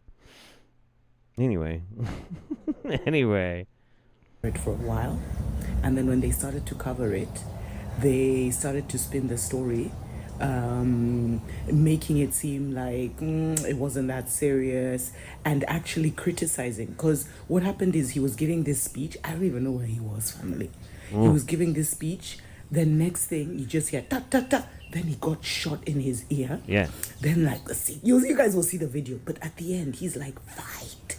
Anyway. For a while. And then when they started to cover it, they started to spin the story. Making it seem like it wasn't that serious and actually criticizing, because what happened is he was giving this speech. I don't even know where he was, family. He was giving this speech, then next thing you just hear ta ta ta, then he got shot in his ear. Then like you guys will see the video, but at the end he's like fight.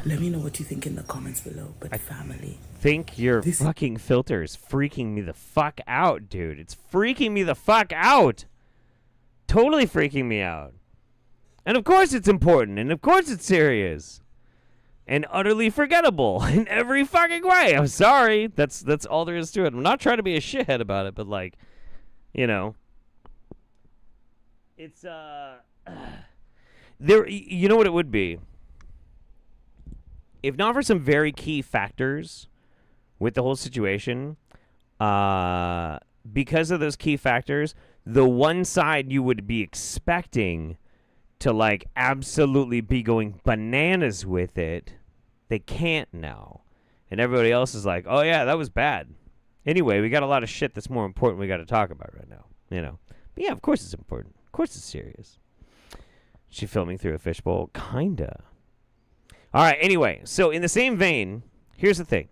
Let me know what you think in the comments below. But family, think your fucking filter is freaking me the fuck out, dude. It's freaking me the fuck out. Totally freaking me out. And of course it's important. And of course it's serious. And utterly forgettable in every fucking way. I'm sorry. That's all there is to it. I'm not trying to be a shithead about it, but like, you know. It's there, you know what it would be? If not for some very key factors with the whole situation, because of those key factors, the one side you would be expecting to like absolutely be going bananas with it, they can't now. And everybody else is like, oh yeah, that was bad. Anyway, we got a lot of shit that's more important we got to talk about right now, you know. But yeah, of course it's important. Of course it's serious. She filming through a fishbowl? Kinda. All right, anyway, so in the same vein, here's the thing.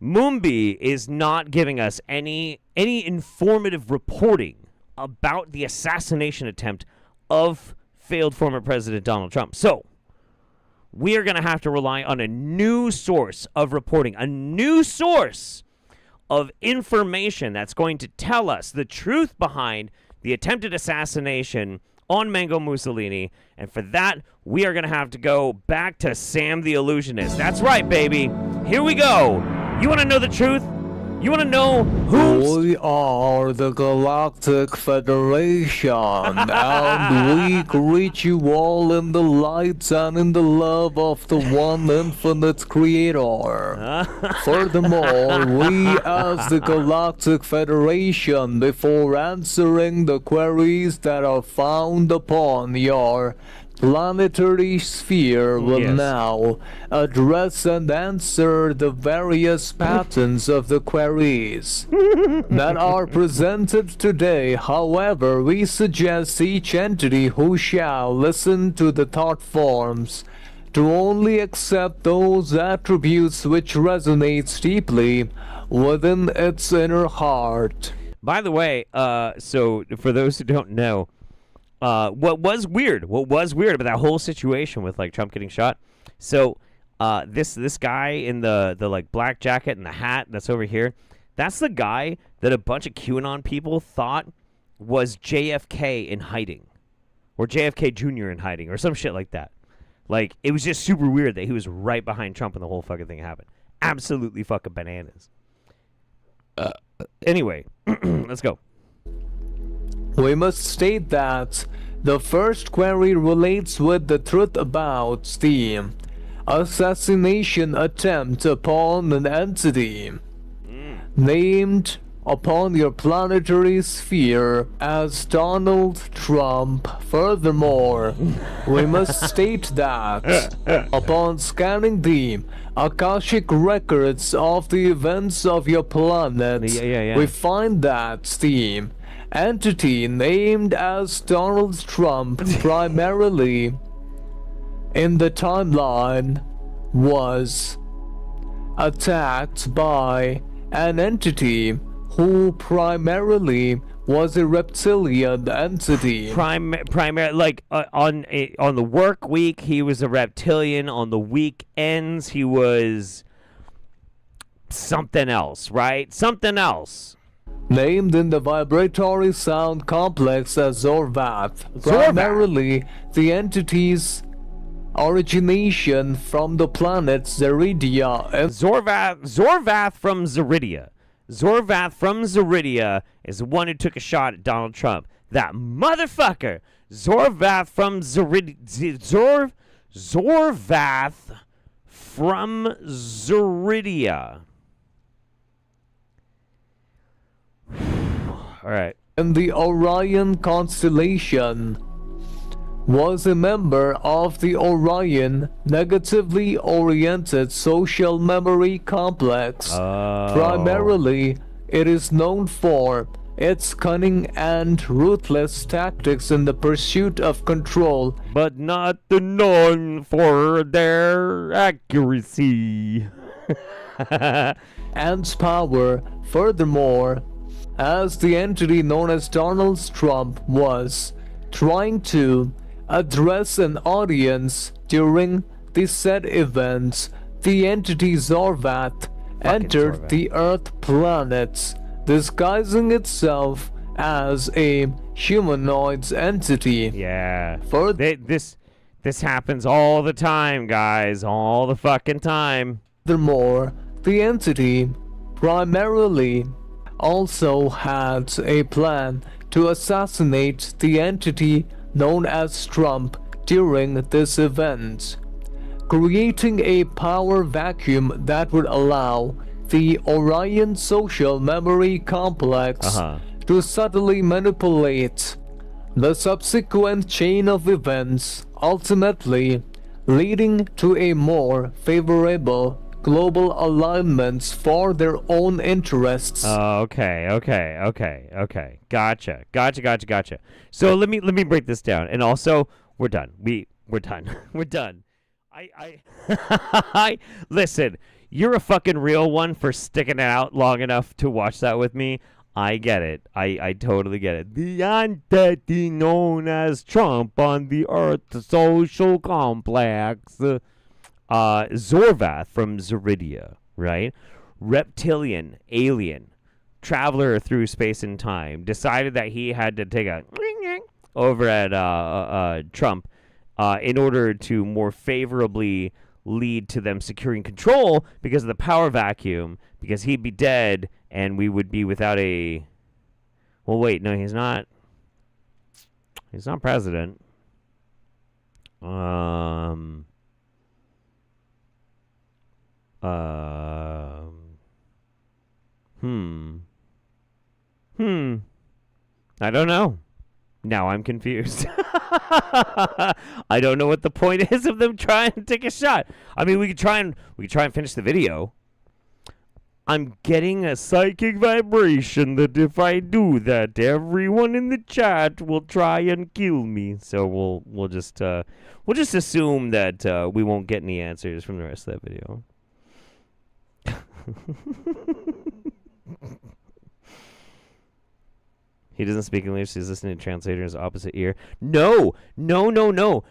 Moonbee is not giving us any informative reporting about the assassination attempt of failed former President Donald Trump. So, we are going to have to rely on a new source of reporting, a new source of information that's going to tell us the truth behind the attempted assassination on Mango Mussolini. And for that, we are going to have to go back to Sam the Illusionist. That's right, baby. Here we go. You want to know the truth? You want to know who? We are the Galactic Federation, and we greet you all in the light and in the love of the one infinite creator. Furthermore, we as the Galactic Federation, before answering the queries that are found upon your planetary sphere, will now address and answer the various patterns of the queries that are presented today. However, we suggest each entity who shall listen to the thought forms to only accept those attributes which resonate deeply within its inner heart. By the way, so for those who don't know, what was weird about that whole situation with like Trump getting shot. So this guy in the like black jacket and the hat that's over here, that's the guy that a bunch of QAnon people thought was JFK in hiding, or JFK Jr. in hiding, or some shit like that. Like, it was just super weird that he was right behind Trump when the whole fucking thing happened. Absolutely fucking bananas. Anyway, let's go. We must state that the first query relates with the truth about the assassination attempt upon an entity named upon your planetary sphere as Donald Trump. Furthermore, we must state that upon scanning the Akashic records of the events of your planet, we find that the entity named as Donald Trump primarily in the timeline was attacked by an entity who primarily was a reptilian entity. Primary, like on the work week, he was a reptilian. On the weekends, he was something else, right? Something else. Named in the vibratory sound complex as Zorvath. Primarily, the entity's origination from the planet Zeridia. Zorvath from Zeridia. Zorvath from Zeridia is the one who took a shot at Donald Trump. That motherfucker. Zorvath from Zeridia. Zorvath from Zeridia. All right. In the Orion constellation, was a member of the Orion negatively oriented social memory complex. Primarily, it is known for its cunning and ruthless tactics in the pursuit of control, but not known for their accuracy and power. Furthermore, as the entity known as Donald Trump was trying to address an audience during the said events, the entity Zorvath entered the Earth planets, disguising itself as a humanoid entity. Yeah. This happens all the time, guys. All the fucking time. Furthermore, the entity primarily also had a plan to assassinate the entity known as Trump during this event, creating a power vacuum that would allow the Orion social memory complex to subtly manipulate the subsequent chain of events ultimately leading to a more favorable global alignments for their own interests. Okay. Gotcha. So let me break this down. And also, we're done. We're done. We're done. I listen. You're a fucking real one for sticking it out long enough to watch that with me. I get it. I totally get it. The entity known as Trump on the Earth social complex. Zorvath from Zeridia, right? Reptilian, alien, traveler through space and time, decided that he had to take a over at Trump in order to more favorably lead to them securing control because of the power vacuum, because he'd be dead and we would be without a... Well, wait, no, he's not. He's not president. I don't know. Now I'm confused. I don't know what the point is of them trying to take a shot. I mean, we could try and finish the video. I'm getting a psychic vibration that if I do that, everyone in the chat will try and kill me. So we'll just assume that we won't get any answers from the rest of that video. He doesn't speak English. He's listening to translators opposite ear. No. Look,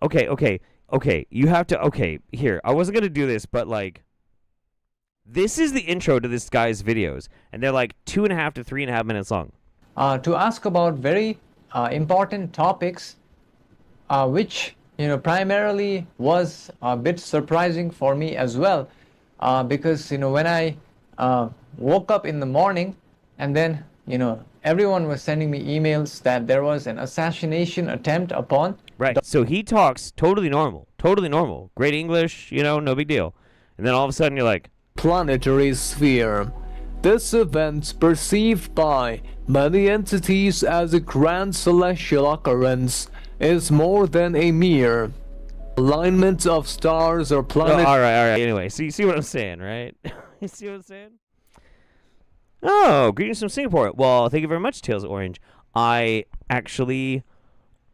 okay. You have to. Okay, here. I wasn't gonna do this, but like, this is the intro to this guy's videos, and they're like 2.5 to 3.5 minutes long. To ask about very important topics, which primarily was a bit surprising for me as well, because when I woke up in the morning, and then everyone was sending me emails that there was an assassination attempt upon. Right. So he talks totally normal. Great English, no big deal. And then all of a sudden you're like, planetary sphere. This event, perceived by many entities as a grand celestial occurrence, is more than a mere alignment of stars or planets. All right. Anyway, so you see what I'm saying, right? You see what I'm saying? Oh, greetings from Singapore. Well, thank you very much, Tails Orange. I actually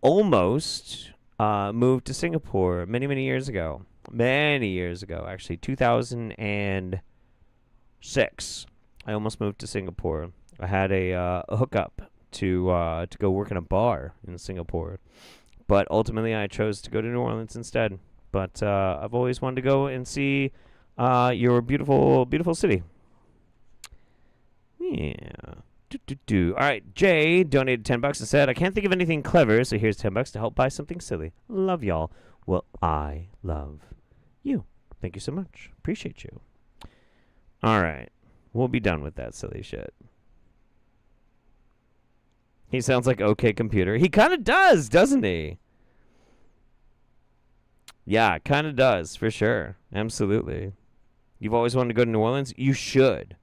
almost moved to Singapore many years ago. Actually, 2006. I almost moved to Singapore. I had a hookup to go work in a bar in Singapore, but ultimately I chose to go to New Orleans instead. But I've always wanted to go and see your beautiful city. Yeah. All right, Jay donated $10 and said, I can't think of anything clever, so here's $10 to help buy something silly. Love y'all. Well, I love you. Thank you so much. Appreciate you. All right. We'll be done with that silly shit. He sounds like OK Computer. He kind of does, doesn't he? Yeah, kind of does, for sure. Absolutely. You've always wanted to go to New Orleans? You should.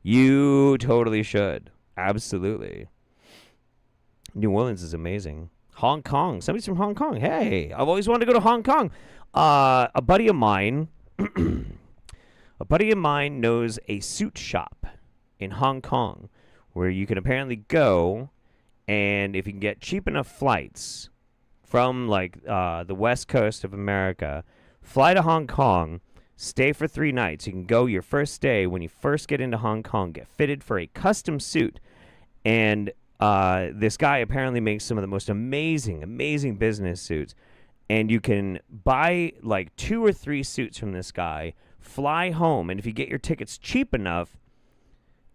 You totally should. Absolutely. New Orleans is amazing. Hong Kong. Somebody's from Hong Kong. Hey, I've always wanted to go to Hong Kong. A buddy of mine knows a suit shop in Hong Kong where you can apparently go, and if you can get cheap enough flights from like the west coast of America, fly to Hong Kong, stay for 3 nights. You can go your first day when you first get into Hong Kong, get fitted for a custom suit, and this guy apparently makes some of the most amazing business suits, and you can buy like 2 or 3 suits from this guy, fly home, and if you get your tickets cheap enough,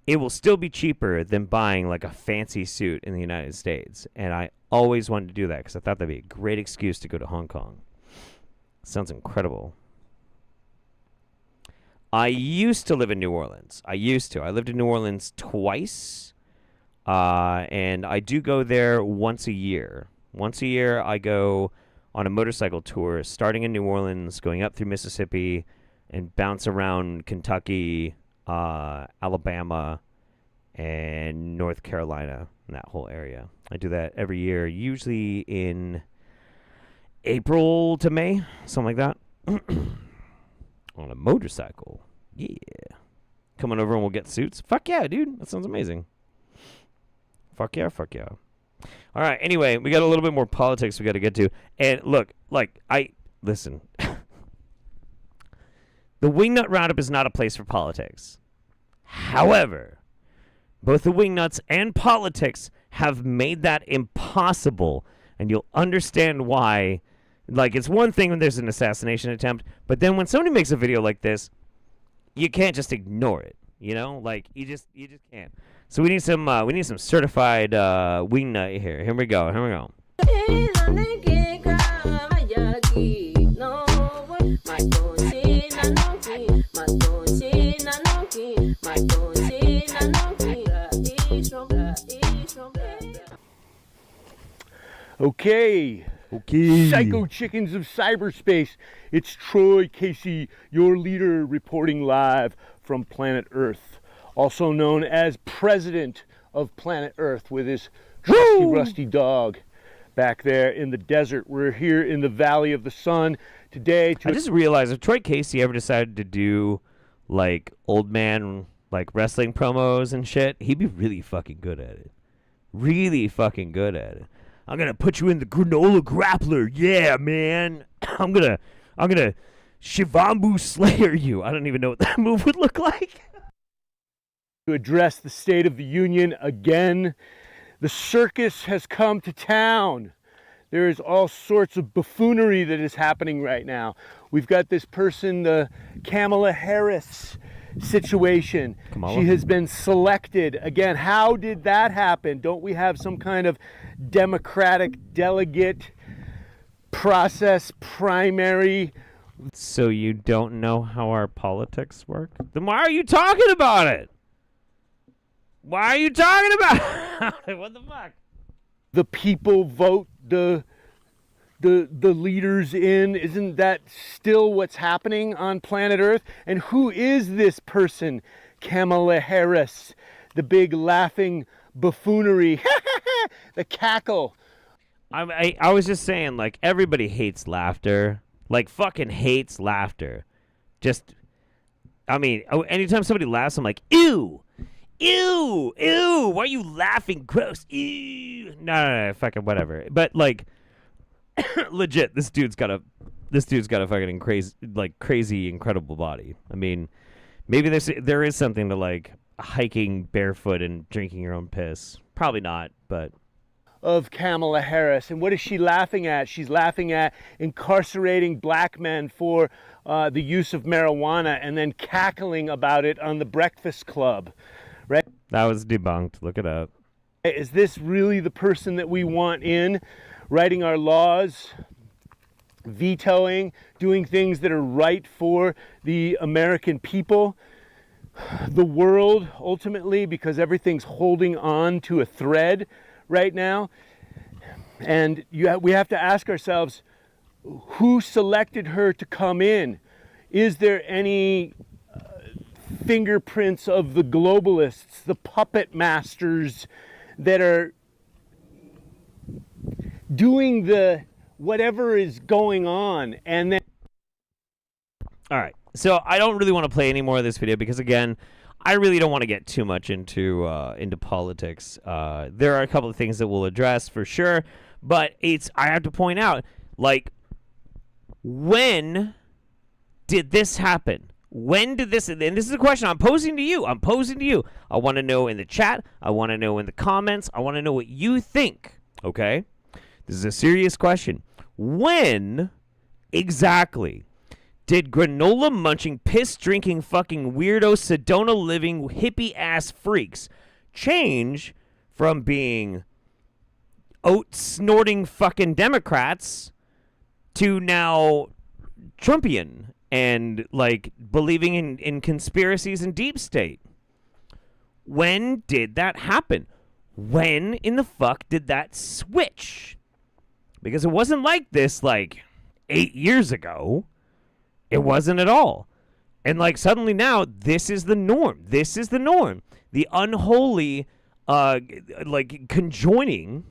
it will still be cheaper than buying like a fancy suit in the United States. And I always wanted to do that because I thought that'd be a great excuse to go to Hong Kong. Sounds incredible. I used to live in New Orleans. I lived in New Orleans twice. And I do go there once a year. Once a year, I go on a motorcycle tour, starting in New Orleans, going up through Mississippi, and bounce around Kentucky, Alabama, and North Carolina, and that whole area. I do that every year, usually in April to May, something like that, on a motorcycle. Yeah. Coming over and we'll get suits. Fuck yeah, dude. That sounds amazing. Fuck yeah, fuck yeah. All right, anyway, we got a little bit more politics we got to get to. And look, listen. The Wingnut Roundup is not a place for politics. However, both the Wingnuts and politics have made that impossible, and you'll understand why. Like, it's one thing when there's an assassination attempt, but then when somebody makes a video like this, you can't just ignore it. You know, like you just can't. So we need some certified wingnut here. Here we go. Okay. Psycho chickens of cyberspace. It's Troy Casey, your leader, reporting live from planet Earth, also known as President of Planet Earth, with his trusty rusty dog back there in the desert. We're here in the Valley of the Sun today. I just realized if Troy Casey ever decided to do like old man like wrestling promos and shit, he'd be really fucking good at it. Really fucking good at it. I'm gonna put you in the granola grappler. Yeah, man. I'm gonna Shivambu Slayer you. I don't even know what that move would look like. To address the State of the Union again, the circus has come to town. There is all sorts of buffoonery that is happening right now. We've got this person, the Kamala Harris situation. She has been selected again. How did that happen? Don't we have some kind of democratic delegate process primary? So you don't know how our politics work? Then why are you talking about it? Why are you talking about it? What the fuck? The people vote the leaders in. Isn't that still what's happening on planet Earth? And who is this person, Kamala Harris? The big laughing buffoonery, the cackle. I was just saying, like, everybody hates laughter. Like, fucking hates laughter. Just, I mean, anytime somebody laughs, I'm like, ew. Ew, ew, why are you laughing? Gross. Ew. No, fucking whatever. But like, legit, this dude's got a fucking crazy, incredible body. I mean, maybe there is something to like hiking barefoot and drinking your own piss. Probably not, but. Of Kamala Harris. And what is she laughing at? She's laughing at incarcerating black men for the use of marijuana and then cackling about it on the Breakfast Club. Right? That was debunked. Look it up. Is this really the person that we want in, writing our laws, vetoing, doing things that are right for the American people, the world, ultimately, because everything's holding on to a thread right now? And we have to ask ourselves, who selected her to come in? Is there any fingerprints of the globalists, the puppet masters that are doing the whatever is going on? And then, all right, so I don't really want to play any more of this video because, again, I really don't want to get too much into politics. There are a couple of things that we'll address for sure, but I have to point out, like, when did this happen? When did this, and this is a question I'm posing to you. I want to know in the chat. I want to know in the comments. I want to know what you think, okay? This is a serious question. When exactly did granola munching, piss drinking, fucking weirdo, Sedona living, hippie ass freaks change from being oat snorting fucking Democrats to now Trumpian and like believing in conspiracies and deep state? When did that happen? When in the fuck did that switch? Because it wasn't like this like 8 years ago. It wasn't at all. And like suddenly now, this is the norm. This is the norm. The unholy, like conjoining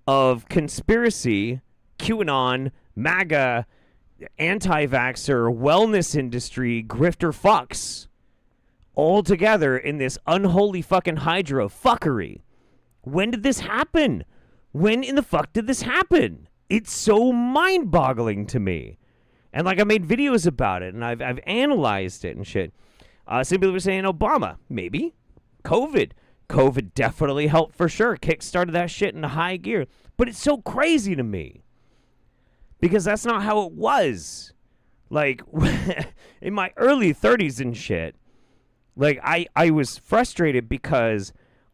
of conspiracy, QAnon, MAGA, anti-vaxxer, wellness industry, grifter fucks, all together in this unholy fucking hydra of fuckery. When did this happen? When in the fuck did this happen? It's so mind-boggling to me. And like I made videos about it, and I've analyzed it and shit. Some people were saying Obama, maybe. COVID definitely helped for sure. Kickstarted that shit into high gear. But it's so crazy to me. Because that's not how it was. Like, in my early 30s and shit, like, I was frustrated because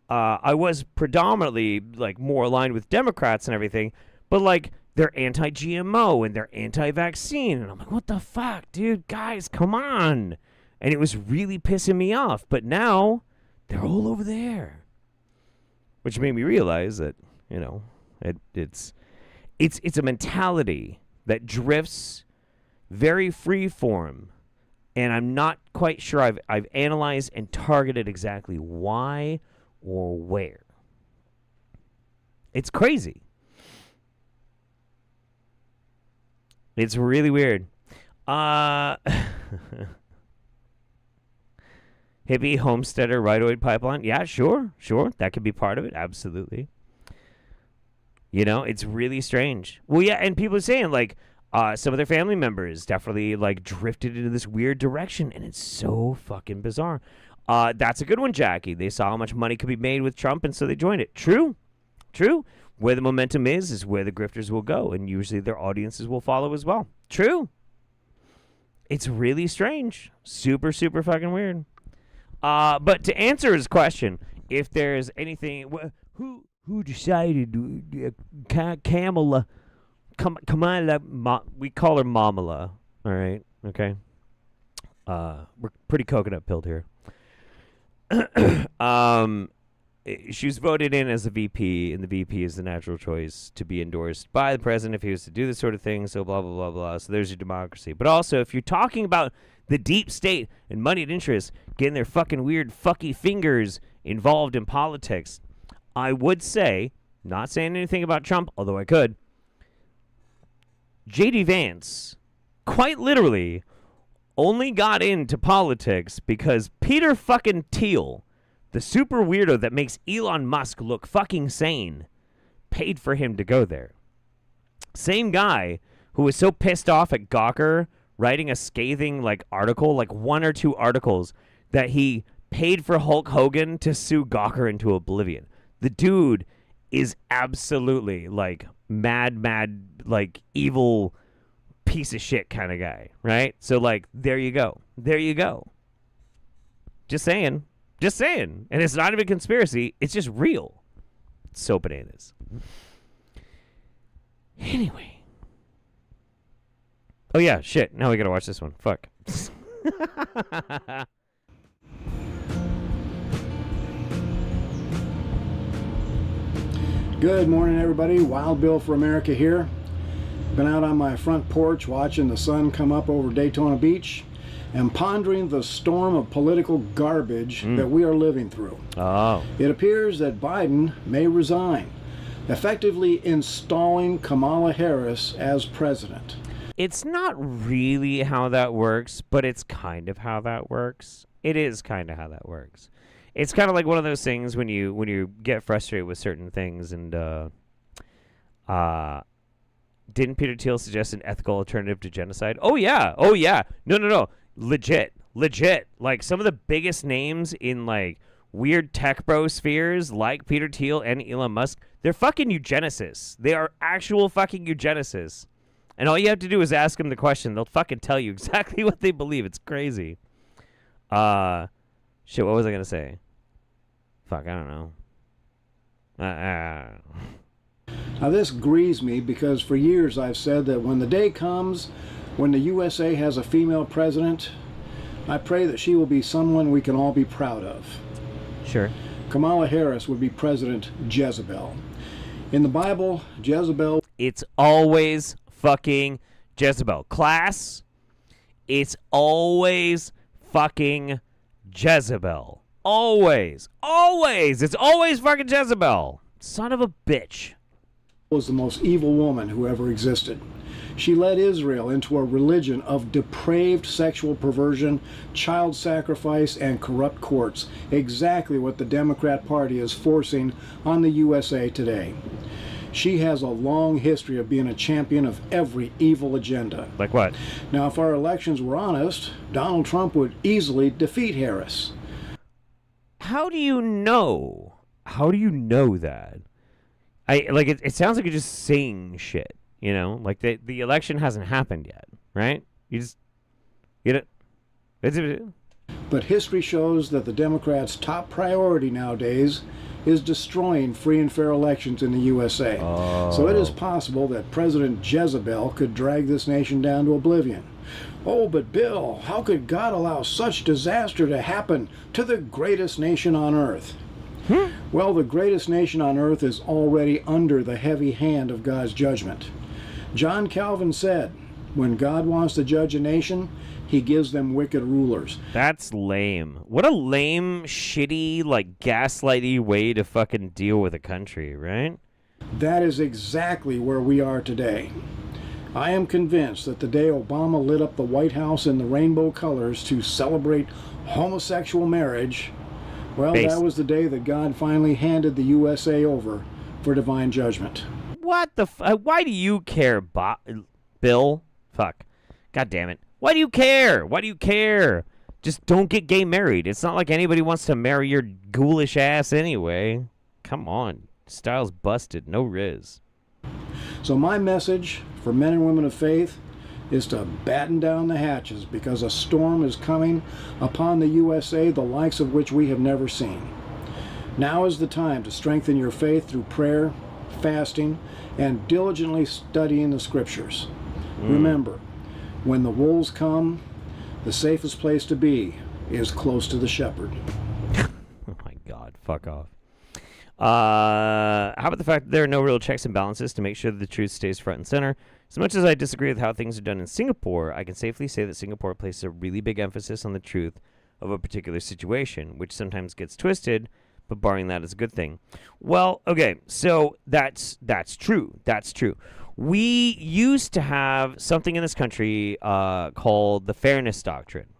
I was predominantly, like, more aligned with Democrats and everything. But, like, they're anti-GMO and they're anti-vaccine. And I'm like, what the fuck, dude? Guys, come on. And it was really pissing me off. But now, they're all over there. Which made me realize that, you know, it's a mentality that drifts very free form. And I'm not quite sure I've analyzed and targeted exactly why or where. It's crazy. It's really weird. Hippie, homesteader, rhytoid pipeline. Yeah, sure. That could be part of it. Absolutely. You know, it's really strange. Well, yeah, and people are saying, like, some of their family members definitely, like, drifted into this weird direction, and it's so fucking bizarre. That's a good one, Jackie. They saw how much money could be made with Trump, and so they joined it. True. Where the momentum is where the grifters will go, and usually their audiences will follow as well. True. It's really strange. Super, super fucking weird. But to answer his question, if there's anything, who decided Kamala, we call her Mamala, all right, okay? We're pretty coconut pilled here. She was voted in as a VP, and the VP is the natural choice to be endorsed by the president if he was to do this sort of thing, so blah, blah, blah, blah. So there's your democracy. But also, if you're talking about the deep state and moneyed interests getting their fucking weird fucky fingers involved in politics, I would say, not saying anything about Trump, although I could, J.D. Vance, quite literally, only got into politics because Peter fucking Thiel, the super weirdo that makes Elon Musk look fucking sane, paid for him to go there. Same guy who was so pissed off at Gawker writing a scathing, like, article, like 1 or 2 articles, that he paid for Hulk Hogan to sue Gawker into oblivion. The dude is absolutely, like, mad, like, evil piece of shit kind of guy, right? So, like, there you go. Just saying. And it's not even a conspiracy. It's just real. It's so bananas. Anyway. Oh, yeah, shit. Now we gotta watch this one. Fuck. Good morning, everybody. Wild Bill for America here. Been out on my front porch watching the sun come up over Daytona Beach and pondering the storm of political garbage that we are living through. It appears that Biden may resign, effectively installing Kamala Harris as president. It's not really how that works, but it's kind of how that works. It is kind of how that works. It's kind of like one of those things when you get frustrated with certain things, and didn't Peter Thiel suggest an ethical alternative to genocide? Oh yeah. No. Legit. Like, some of the biggest names in, like, weird tech bro spheres, like Peter Thiel and Elon Musk, they're fucking eugenicists. They are actual fucking eugenicists. And all you have to do is ask them the question. They'll fucking tell you exactly what they believe. It's crazy. Shit, what was I going to say? Fuck, I don't know. Now, this grieves me because for years I've said that when the day comes when the USA has a female president, I pray that she will be someone we can all be proud of. Sure. Kamala Harris would be President Jezebel. In the Bible, Jezebel... It's always fucking Jezebel. Class, It's always fucking Jezebel. Always. Always. It's always fucking Jezebel. Son of a bitch. Was the most evil woman who ever existed. She led Israel into a religion of depraved sexual perversion, child sacrifice, and corrupt courts. Exactly what the Democrat Party is forcing on the USA today. She has a long history of being a champion of every evil agenda. Like what? Now, if our elections were honest, Donald Trump would easily defeat Harris. How do you know? How do you know that? It sounds like you're just saying shit, you know? Like the election hasn't happened yet, right? You just get it. But history shows that the Democrats' top priority nowadays is destroying free and fair elections in the USA. So it is possible that President Jezebel could drag this nation down to oblivion. Oh, but Bill, how could God allow such disaster to happen to the greatest nation on earth? Well, the greatest nation on earth is already under the heavy hand of God's judgment. John Calvin said, when God wants to judge a nation, he gives them wicked rulers. That's lame. What a lame, shitty, gaslighty way to fucking deal with a country, right? That is exactly where we are today. I am convinced that the day Obama lit up the White House in the rainbow colors to celebrate homosexual marriage, well, that was the day that God finally handed the USA over for divine judgment. What the why do you care, Bill? Fuck. God damn it. Why do you care? Why do you care? Just don't get gay married. It's not like anybody wants to marry your ghoulish ass anyway. Come on. Style's busted. No riz. So my message for men and women of faith is to batten down the hatches, because a storm is coming upon the USA the likes of which we have never seen. Now is the time to strengthen your faith through prayer, fasting, and diligently studying the scriptures. Remember, when the wolves come, the safest place to be is close to the shepherd. Oh my God, fuck off. How about the fact that there are no real checks and balances to make sure that the truth stays front and center? As much as I disagree with how things are done in Singapore, I can safely say that Singapore places a really big emphasis on the truth of a particular situation, which sometimes gets twisted, but barring that is a good thing. Well, okay, so that's true. That's true. We used to have something in this country called the Fairness Doctrine.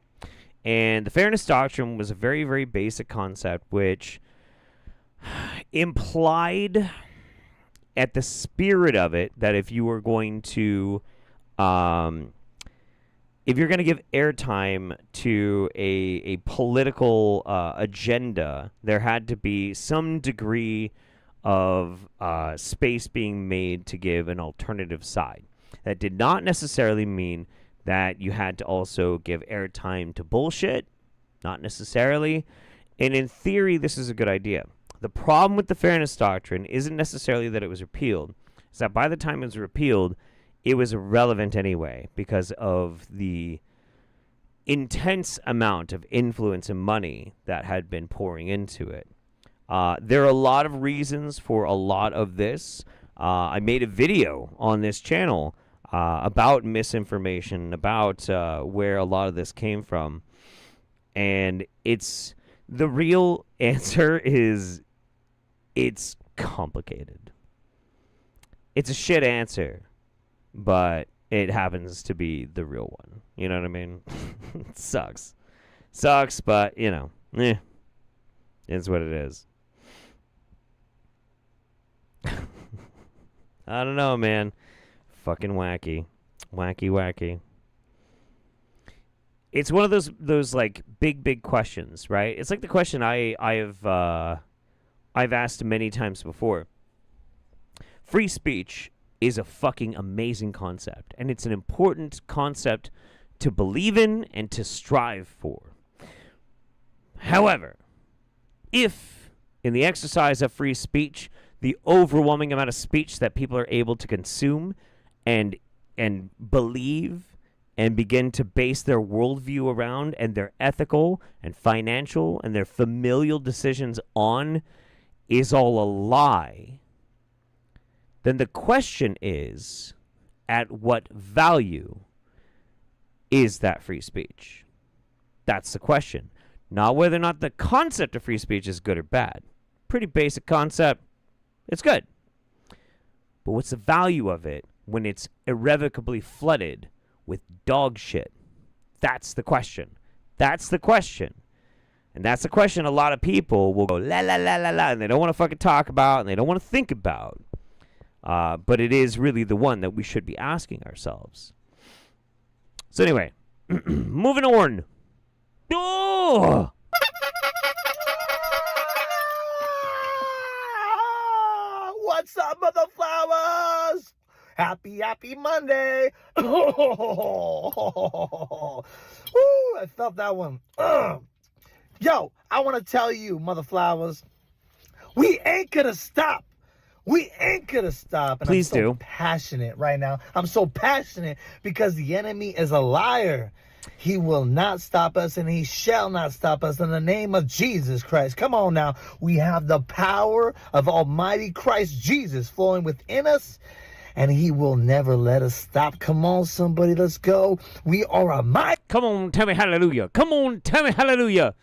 And the Fairness Doctrine was a very, very basic concept which implied at the spirit of it that if you were going to give airtime to a political agenda, there had to be some degree of space being made to give an alternative side. That did not necessarily mean that you had to also give airtime to bullshit. Not necessarily. And in theory, this is a good idea. The problem with the Fairness Doctrine isn't necessarily that it was repealed. It's that by the time it was repealed, it was irrelevant anyway because of the intense amount of influence and money that had been pouring into it. There are a lot of reasons for a lot of this. I made a video on this channel about misinformation, about where a lot of this came from. And the real answer is it's complicated. It's a shit answer, but it happens to be the real one. You know what I mean? It sucks. Sucks, but, it's what it is. I don't know, man. Fucking wacky. Wacky. It's one of those big questions, right? It's like the question I've asked many times before. Free speech is a fucking amazing concept, and it's an important concept to believe in and to strive for. However, if in the exercise of free speech, the overwhelming amount of speech that people are able to consume and believe and begin to base their worldview around and their ethical and financial and their familial decisions on is all a lie, then the question is, at what value is that free speech? That's the question. Not whether or not the concept of free speech is good or bad. Pretty basic concept. It's good. But what's the value of it when it's irrevocably flooded with dog shit? That's the question. That's the question. And that's the question a lot of people will go, la, la, la, la, la, and they don't want to fucking talk about, and they don't want to think about. But it is really the one that we should be asking ourselves. So anyway, moving on. Oh! What's up, mother flowers? Happy Monday. Woo, I felt that one. Yo, I want to tell you, mother flowers, we ain't gonna stop. We ain't gonna stop. And Please I'm so do. passionate right now. I'm so passionate because the enemy is a liar. He will not stop us, and he shall not stop us in the name of Jesus Christ. Come on now. We have the power of Almighty Christ Jesus flowing within us, and he will never let us stop. Come on, somebody, let's go. We are a mighty. Come on, tell me hallelujah. Come on, tell me hallelujah.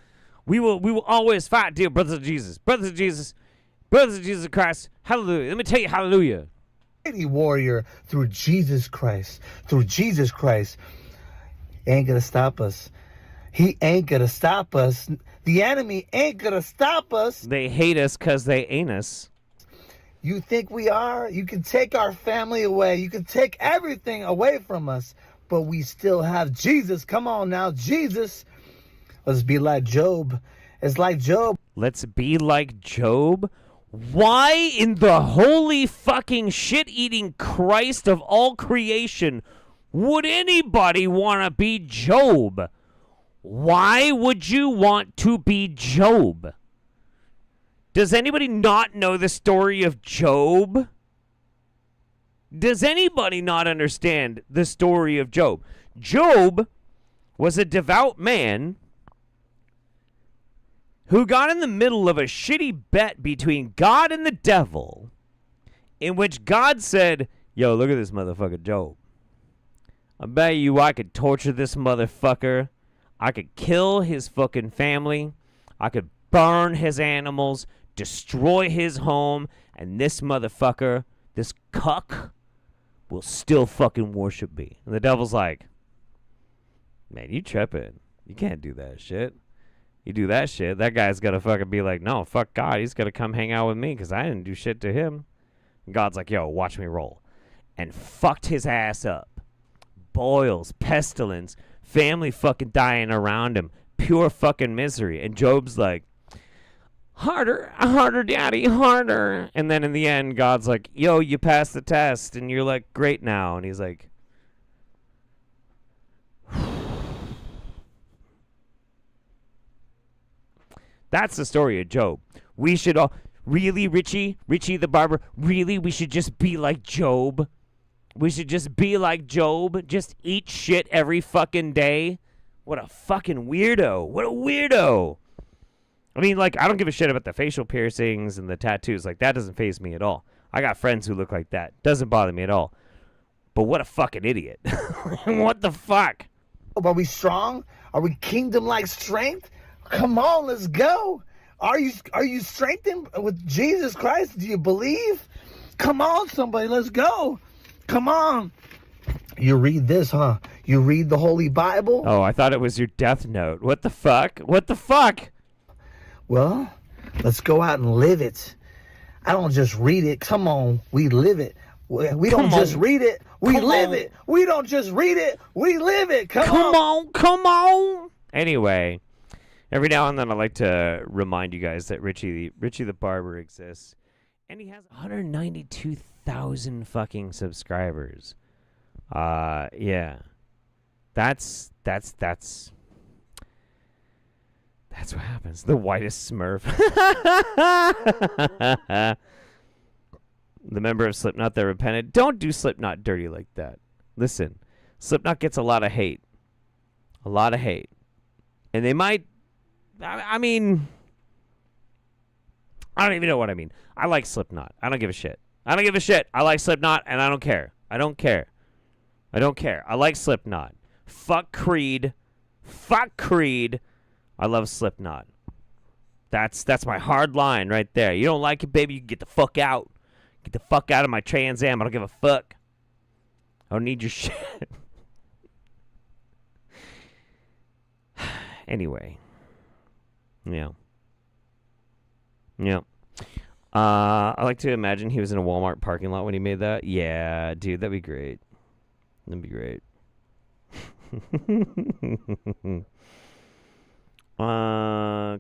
We will always fight, dear brothers of Jesus. Brothers of Jesus. Brothers of Jesus Christ. Hallelujah. Let me tell you hallelujah. Mighty warrior through Jesus Christ. Through Jesus Christ. Ain't gonna stop us. He ain't gonna stop us. The enemy ain't gonna stop us. They hate us because they ain't us. You think we are? You can take our family away. You can take everything away from us. But we still have Jesus. Come on now, Jesus. Let's be like Job. It's like Job. Let's be like Job? Why in the holy fucking shit-eating Christ of all creation would anybody want to be Job? Why would you want to be Job? Does anybody not know the story of Job? Does anybody not understand the story of Job? Job was a devout man who got in the middle of a shitty bet between God and the devil, in which God said, yo, look at this motherfucker Job. I bet you I could torture this motherfucker. I could kill his fucking family. I could burn his animals, destroy his home, and this motherfucker, this cuck, will still fucking worship me. And the devil's like, man, you tripping. You can't do that shit. You do that shit, that guy's gonna fucking be like, no, fuck God, he's gonna come hang out with me because I didn't do shit to him. And God's like, yo, watch me roll. And fucked his ass up. Boils, pestilence, family fucking dying around him, pure fucking misery. And Job's like, harder, harder, daddy, harder. And then in the end, God's like, yo, you passed the test. And you're like, great now. And he's like, that's the story of Job. We should all, really, Richie the Barber, really, we should just be like Job. We should just be like Job. Just eat shit every fucking day. What a fucking weirdo. What a weirdo. I mean, like, I don't give a shit about the facial piercings and the tattoos. Like, that doesn't faze me at all. I got friends who look like that. Doesn't bother me at all. But what a fucking idiot. What the fuck? Are we strong? Are we kingdom-like strength? Come on, let's go. Are you strengthened with Jesus Christ? Do you believe? Come on, somebody, let's go. Come on. You read this, huh? You read the Holy Bible? Oh, I thought it was your death note. What the fuck? What the fuck? Well, let's go out and live it. I don't just read it. Come on, we live it. We don't just read it. We live it. We don't just read it. We live it. Come on. Come on. Anyway, every now and then I like to remind you guys that Richie the Barber exists. And he has 192,000 fucking subscribers. Yeah. That's what happens. The whitest Smurf. The member of Slipknot that repented. Don't do Slipknot dirty like that. Listen, Slipknot gets a lot of hate. A lot of hate. And they might, I mean, I don't even know what I mean. I like Slipknot. I don't give a shit. I don't give a shit. I like Slipknot and I don't care. I don't care. I don't care. I like Slipknot. Fuck Creed. Fuck Creed. I love Slipknot. That's my hard line right there. You don't like it, baby, you can get the fuck out. Get the fuck out of my Trans Am. I don't give a fuck. I don't need your shit. Anyway. Yeah. Yeah. I like to imagine he was in a Walmart parking lot when he made that. Yeah, dude, that'd be great. That'd be great.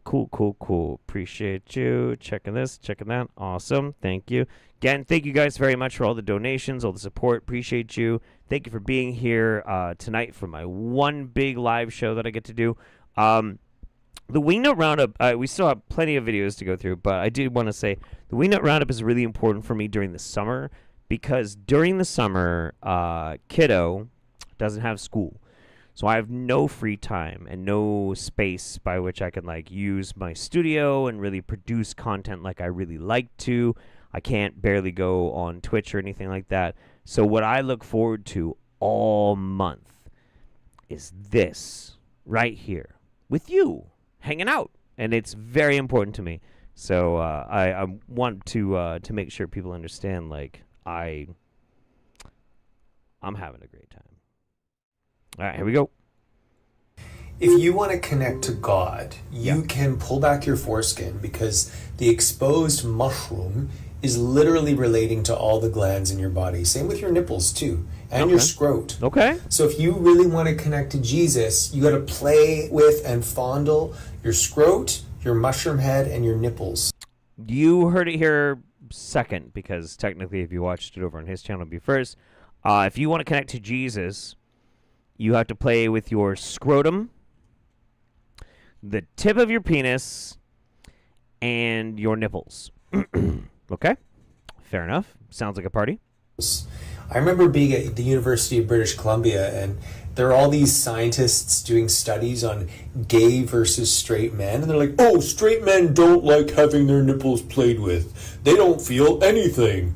Cool. Appreciate you checking this, checking that. Awesome. Thank you. Again, thank you guys very much for all the donations, all the support. Appreciate you. Thank you for being here tonight for my one big live show that I get to do. The Wingnut Roundup, we still have plenty of videos to go through, but I did want to say the Wingnut Roundup is really important for me during the summer because during the summer, kiddo doesn't have school. So I have no free time and no space by which I can like use my studio and really produce content like I really like to. I can't barely go on Twitch or anything like that. So what I look forward to all month is this right here with you hanging out, and it's very important to me. So I want to make sure people understand like I'm having a great time. All right, here we go. If you want to connect to God, you can pull back your foreskin because the exposed mushroom is literally relating to all the glands in your body. Same with your nipples too, and your scrot. Okay. So if you really want to connect to Jesus, you got to play with and fondle your scrot, your mushroom head, and your nipples. You heard it here second because technically if you watched it over on his channel, it'd be first. If you want to connect to Jesus, you have to play with your scrotum, the tip of your penis, and your nipples. Okay? Fair enough. Sounds like a party. I remember being at the University of British Columbia, and there are all these scientists doing studies on gay versus straight men, and they're like, oh, straight men don't like having their nipples played with. They don't feel anything.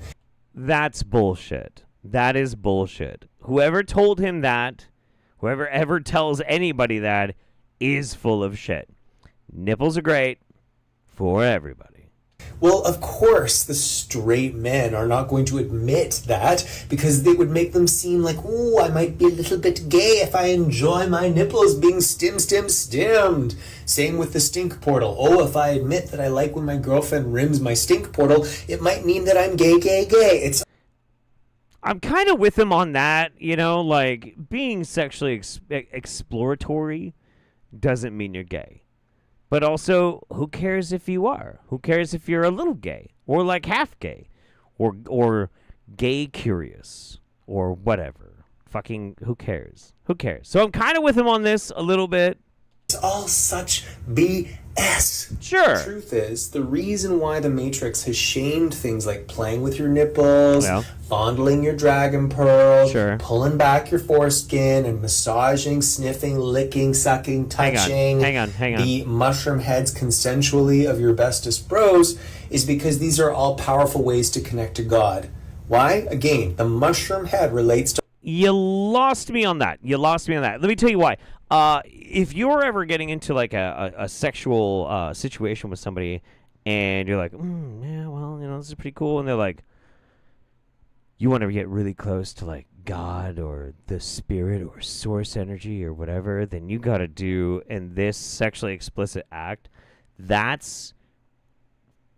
That's bullshit. That is bullshit. Whoever told him that, whoever ever tells anybody that, is full of shit. Nipples are great for everybody. Well, of course, the straight men are not going to admit that because they would make them seem like, ooh, I might be a little bit gay if I enjoy my nipples being stimmed. Same with the stink portal. Oh, if I admit that I like when my girlfriend rims my stink portal, it might mean that I'm gay. I'm kind of with him on that, you know, like being sexually exploratory doesn't mean you're gay. But also, who cares if you are? Who cares if you're a little gay or like half gay or gay curious or whatever? Fucking who cares? Who cares? So I'm kind of with him on this a little bit. It's all such BS. Sure. The truth is, the reason why the Matrix has shamed things like playing with your nipples, fondling your dragon pearl, pulling back your foreskin, and massaging, sniffing, licking, sucking, touching Hang on. the mushroom heads consensually of your bestest bros is because these are all powerful ways to connect to God. Why? Again, the mushroom head relates to... You lost me on that. Let me tell you why. If you're ever getting into like a sexual situation with somebody and you're like, yeah, well, you know, this is pretty cool, and they're like, you want to get really close to like God or the spirit or source energy or whatever, then you got to do in this sexually explicit act. That's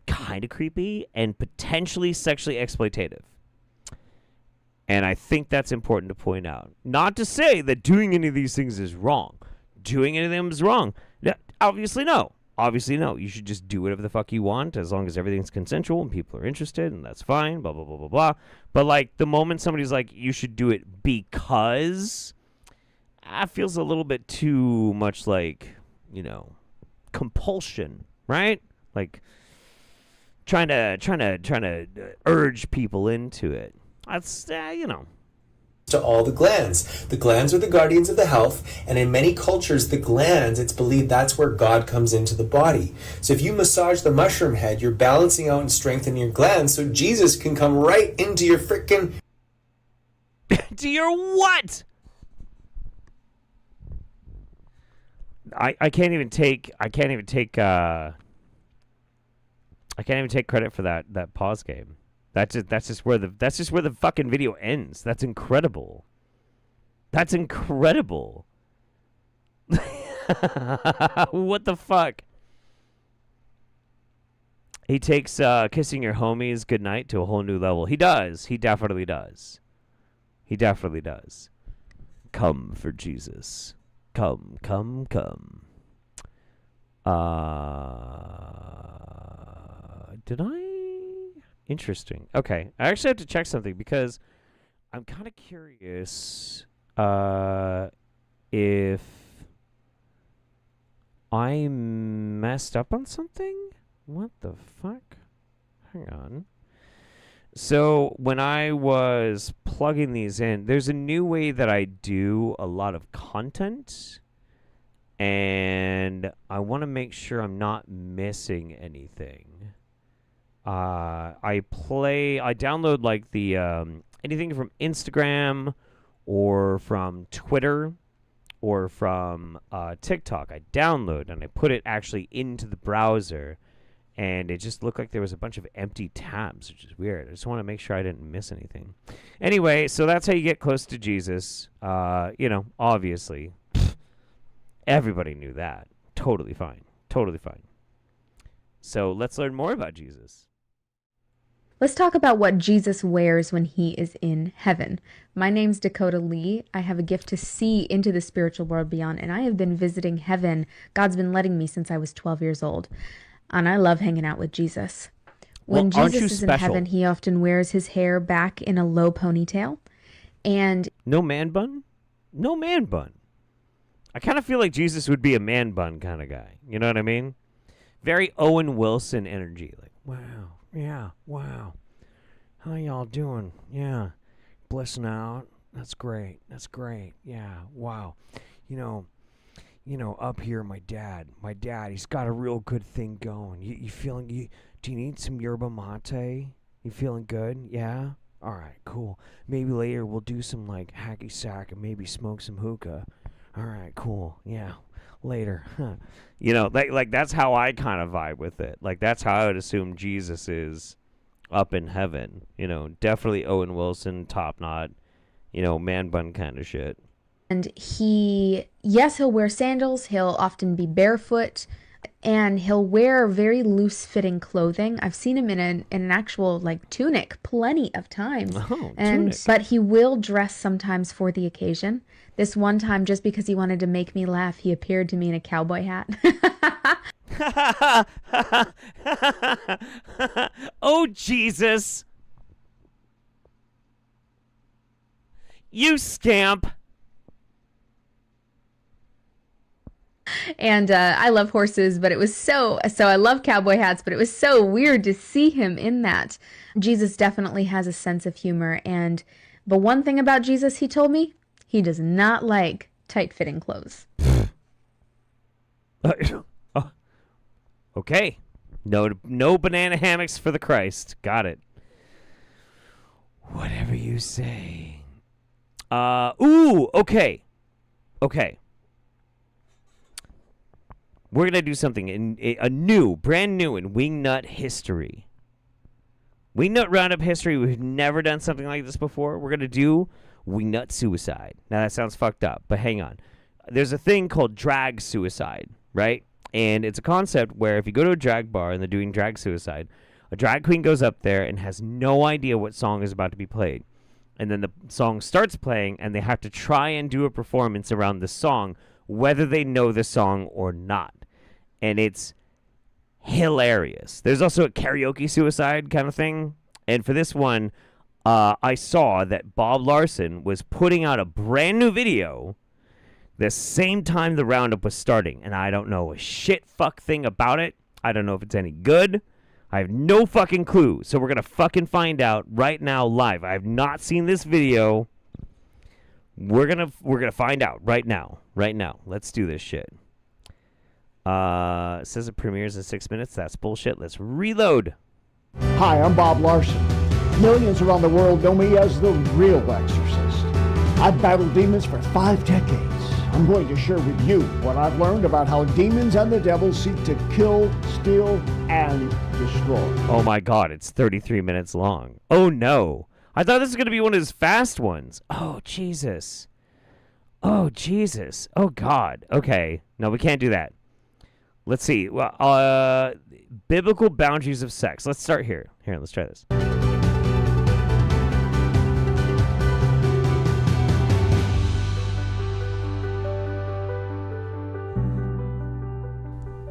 kind of creepy and potentially sexually exploitative. And I think that's important to point out. Not to say that doing any of these things is wrong. Doing any of them is wrong. Obviously, no. You should just do whatever the fuck you want as long as everything's consensual and people are interested, and that's fine, blah, blah, blah, blah, blah. But, like, the moment somebody's like, you should do it because, it feels a little bit too much like, you know, compulsion, right? Like, trying to urge people into it. That's, you know. To all the glands. The glands are the guardians of the health, and in many cultures, the glands, it's believed that's where God comes into the body. So if you massage the mushroom head, you're balancing out and strengthening your glands so Jesus can come right into your frickin'... To your what? I can't even take credit for that pause game. That's just where the fucking video ends. That's incredible. That's incredible. What the fuck? He takes kissing your homies goodnight to a whole new level. He does. He definitely does. He definitely does. Come for Jesus. Come, come, come. Did I? Interesting. Okay. I actually have to check something because I'm kind of curious if I messed up on something. What the fuck? Hang on. So when I was plugging these in, there's a new way that I do a lot of content, and I want to make sure I'm not missing anything. I download like the anything from Instagram or from Twitter or from TikTok. I download and I put it actually into the browser. And it just looked like there was a bunch of empty tabs, which is weird. I just want to make sure I didn't miss anything. Anyway, so that's how you get close to Jesus. Obviously. Everybody knew that. Totally fine. Totally fine. So let's learn more about Jesus. Let's talk about what Jesus wears when he is in heaven. My name's Dakota Lee. I have a gift to see into the spiritual world beyond, and I have been visiting heaven. God's been letting me since I was 12 years old. And I love hanging out with Jesus. When Jesus is in heaven, he often wears his hair back in a low ponytail. And no man bun? No man bun. I kind of feel like Jesus would be a man bun kind of guy. You know what I mean? Very Owen Wilson energy. Like, wow, yeah, wow. How y'all doing? Yeah, blissing out. That's great. That's great. Yeah, wow. You know, up here, my dad, he's got a real good thing going. You feeling, do you need some yerba mate? You feeling good? Yeah? All right, cool. Maybe later we'll do some, like, hacky sack and maybe smoke some hookah. All right, cool. Yeah, later. Huh. Like that's how I kind of vibe with it. Like, that's how I would assume Jesus is up in heaven. Definitely Owen Wilson, top knot, man bun kind of shit. And he'll wear sandals, he'll often be barefoot, and he'll wear very loose-fitting clothing. I've seen him in an actual, like, tunic plenty of times. Oh, tunic. But he will dress sometimes for the occasion. This one time, just because he wanted to make me laugh, he appeared to me in a cowboy hat. Oh, Jesus. You scamp. And I love horses, but it was so I love cowboy hats, but it was so weird to see him in that. Jesus definitely has a sense of humor, and the one thing about Jesus, he told me, he does not like tight-fitting clothes. Okay. No banana hammocks for the Christ. Got it. Whatever you say. Okay. Okay. We're going to do something brand new in Wingnut history. Wingnut Roundup history. We've never done something like this before. We're going to do Wingnut suicide. Now, that sounds fucked up, but hang on. There's a thing called drag suicide, right? And it's a concept where if you go to a drag bar and they're doing drag suicide, a drag queen goes up there and has no idea what song is about to be played. And then the song starts playing, and they have to try and do a performance around the song, whether they know the song or not. And it's hilarious. There's also a karaoke suicide kind of thing. And for this one, I saw that Bob Larson was putting out a brand new video the same time the Roundup was starting. And I don't know a shit fuck thing about it. I don't know if it's any good. I have no fucking clue. So we're going to fucking find out right now live. I have not seen this video. We're gonna find out right now. Right now. Let's do this shit. It says it premieres in 6 minutes. That's bullshit. Let's reload. Hi, I'm Bob Larson. Millions around the world know me as the real exorcist. I've battled demons for 5 decades. I'm going to share with you what I've learned about how demons and the devil seek to kill, steal, and destroy. Oh my god, it's 33 minutes long. Oh no. I thought this was going to be one of his fast ones. Oh, Jesus. Oh, Jesus. Oh, God. Okay. No, we can't do that. Let's see. Well, biblical boundaries of sex. Let's start here. Here, let's try this.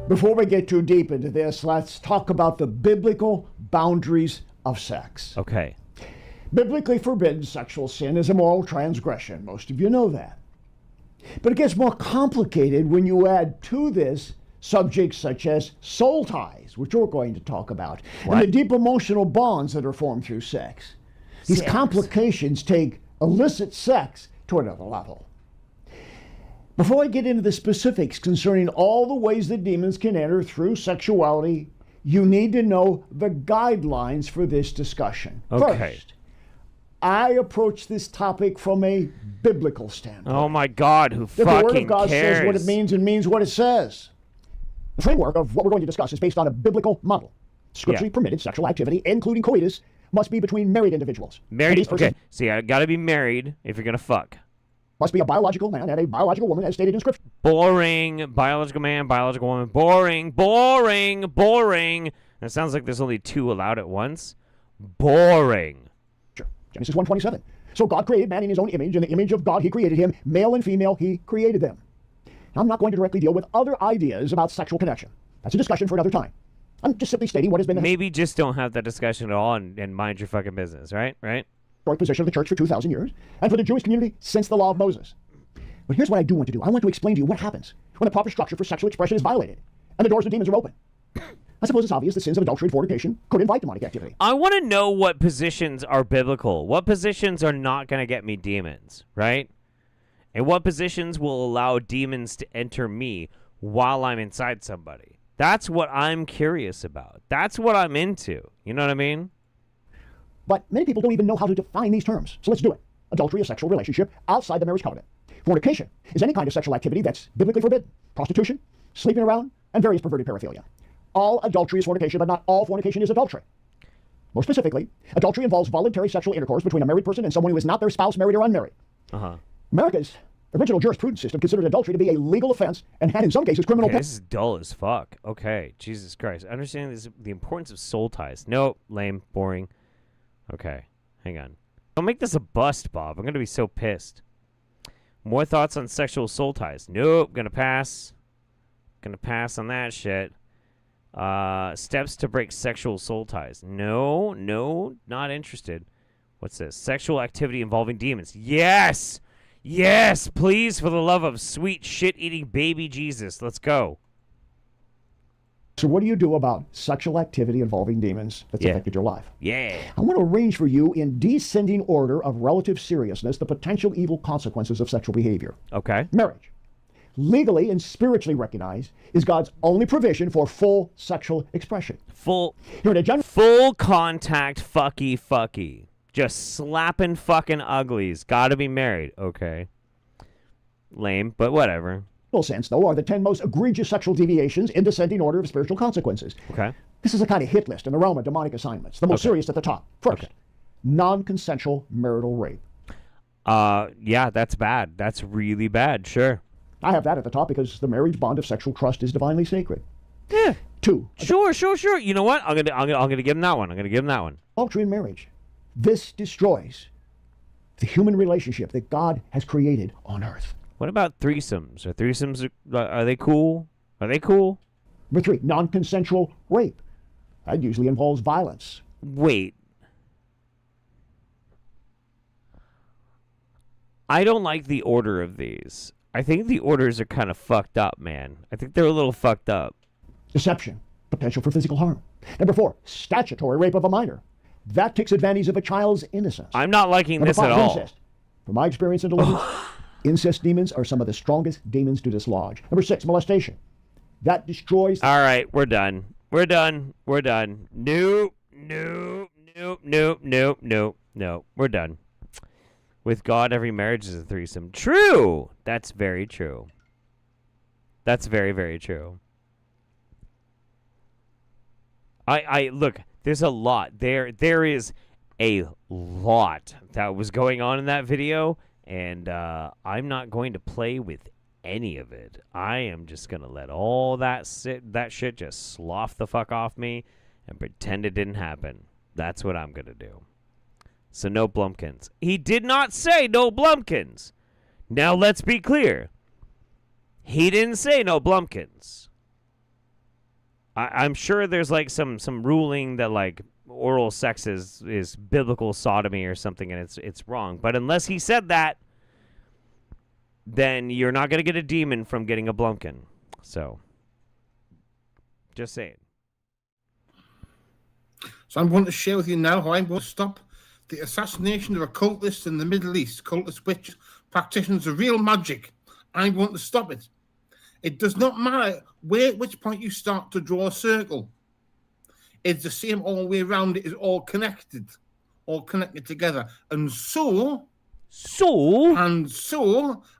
Before we get too deep into this, let's talk about the biblical boundaries of sex. Okay. Biblically forbidden sexual sin is a moral transgression. Most of you know that. But it gets more complicated when you add to this subjects such as soul ties, which we're going to talk about, and the deep emotional bonds that are formed through sex. These complications take illicit sex to another level. Before I get into the specifics concerning all the ways that demons can enter through sexuality, you need to know the guidelines for this discussion. Okay. First, I approach this topic from a biblical standpoint. Oh my God, who the fucking Word of God cares? says what it means and means what it says. The framework of what we're going to discuss is based on a biblical model. Scripturally permitted sexual activity, including coitus, must be between married individuals. Married? Okay, see, I gotta be married if you're gonna fuck. Must be a biological man and a biological woman as stated in Scripture. Boring. Biological man, biological woman. Boring, boring, boring. It sounds like there's only two allowed at once. Boring. Sure. Genesis 1:27. So God created man in his own image. In the image of God he created him. Male and female he created them. Now, I'm not going to directly deal with other ideas about sexual connection. That's a discussion for another time. I'm just simply stating what has been the Maybe just don't have that discussion at all and mind your fucking business, right? Right? historic position of the church for 2,000 years, and for the Jewish community since the law of Moses. But here's what I do want to do. I want to explain to you what happens when the proper structure for sexual expression is violated, and the doors of demons are open. I suppose it's obvious that sins of adultery and fornication could invite demonic activity. I want to know what positions are biblical. What positions are not going to get me demons, right? And what positions will allow demons to enter me while I'm inside somebody? That's what I'm curious about. That's what I'm into. You know what I mean? But many people don't even know how to define these terms. So let's do it. Adultery, a sexual relationship outside the marriage covenant. Fornication is any kind of sexual activity that's biblically forbidden. Prostitution, sleeping around, and various perverted paraphilia. All adultery is fornication, but not all fornication is adultery. More specifically, adultery involves voluntary sexual intercourse between a married person and someone who is not their spouse, married or unmarried. America's original jurisprudence system considered adultery to be a legal offense and had in some cases criminal Okay, this is dull as fuck. Okay, Jesus Christ. Understanding this, the importance of soul ties. Nope, lame, boring. Okay, hang on. Don't make this a bust, Bob. I'm going to be so pissed. More thoughts on sexual soul ties. Nope, gonna pass. Gonna pass on that shit. Steps to break sexual soul ties. No, not interested. What's this? Sexual activity involving demons. Yes! Yes, please, for the love of sweet shit-eating baby Jesus. Let's go. So what do you do about sexual activity involving demons that's affected your life? Yeah. I want to arrange for you in descending order of relative seriousness the potential evil consequences of sexual behavior. Okay. Marriage, legally and spiritually recognized, is God's only provision for full sexual expression. Full contact fucky. Just slapping fucking uglies. Gotta be married. Okay. Lame, but whatever. Sense, though, are the 10 most egregious sexual deviations in descending order of spiritual consequences. Okay. This is a kind of hit list in the realm of demonic assignments. The most serious at the top. First, non-consensual marital rape. Yeah, that's bad. That's really bad. Sure. I have that at the top because the marriage bond of sexual trust is divinely sacred. Yeah. 2. Sure. You know what? I'm gonna give him that one. Adultery in marriage. This destroys the human relationship that God has created on earth. What about threesomes? Are they cool? Number 3, non-consensual rape. That usually involves violence. Wait. I don't like the order of these. I think the orders are kind of fucked up, man. I think they're a little fucked up. Deception. Potential for physical harm. Number 4, statutory rape of a minor. That takes advantage of a child's innocence. I'm not liking Number this 5, at all. incest. From my experience in deliverance, incest demons are some of the strongest demons to dislodge. Number 6, molestation. That destroys... All right, we're done. Nope. We're done. With God, every marriage is a threesome. True. That's very true. That's very, very true. I look, there's a lot. There is a lot that was going on in that video, and I'm not going to play with any of it. I am just going to let all that shit just slough the fuck off me and pretend it didn't happen. That's what I'm going to do. So no Blumpkins. He did not say no Blumpkins. Now let's be clear. He didn't say no Blumpkins. I'm sure there's like some ruling that like oral sex is biblical sodomy or something, and it's wrong. But unless he said that, then you're not going to get a demon from getting a Blumpkin. So, just saying. So I'm going to share with you now how I'm going to stop the assassination of occultists in the Middle East, cultist witch practitioners of real magic. I'm going to stop it. It does not matter at which point you start to draw a circle. It's the same all the way around. It is all connected together. And so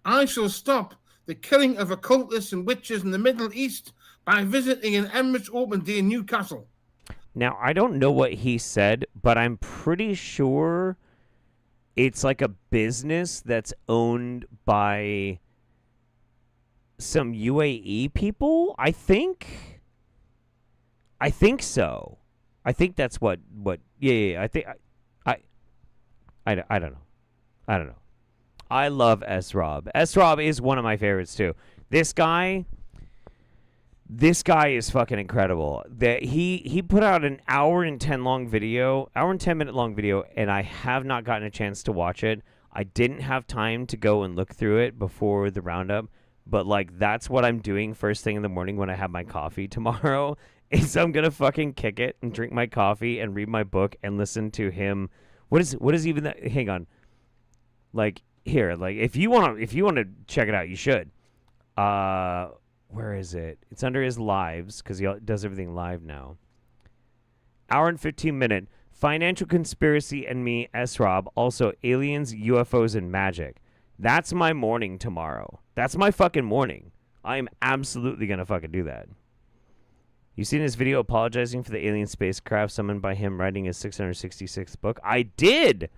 I shall stop the killing of occultists and witches in the Middle East by visiting an Emirates Open Day in Newcastle. Now, I don't know what he said, but I'm pretty sure it's like a business that's owned by some UAE people, I think. I think so. I think that's what yeah, I think I don't know. I don't know. I love S-Rob. S-Rob is one of my favorites too. This guy is fucking incredible. That he put out an hour and 10 minute long video, and I have not gotten a chance to watch it. I didn't have time to go and look through it before the roundup, but like that's what I'm doing first thing in the morning when I have my coffee tomorrow. Is I'm gonna fucking kick it and drink my coffee and read my book and listen to him. What is even that? Hang on. Like here, like if you wanna check it out, you should. Where is it? It's under his lives because he does everything live now. Hour and 15 minute. Financial Conspiracy and Me, S-Rob. Also, Aliens, UFOs, and Magic. That's my morning tomorrow. That's my fucking morning. I am absolutely going to fucking do that. You seen his video apologizing for the alien spacecraft summoned by him writing his 666th book? I did.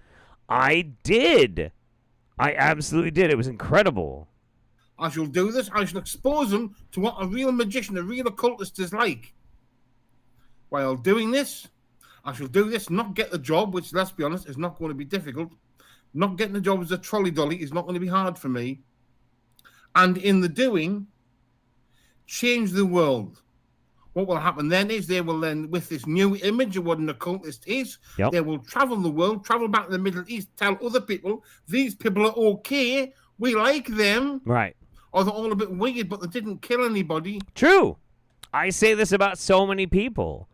I absolutely did. It was incredible. I shall do this. I shall expose them to what a real magician, a real occultist is like. While doing this, I shall do this, not get the job, which, let's be honest, is not going to be difficult. Not getting the job as a trolley dolly is not going to be hard for me. And in the doing, change the world. What will happen then is they will then, with this new image of what an occultist is, they will travel the world, travel back to the Middle East, tell other people, these people are okay, we like them. Right. Or they're all a bit weird, but they didn't kill anybody. True. I say this about so many people.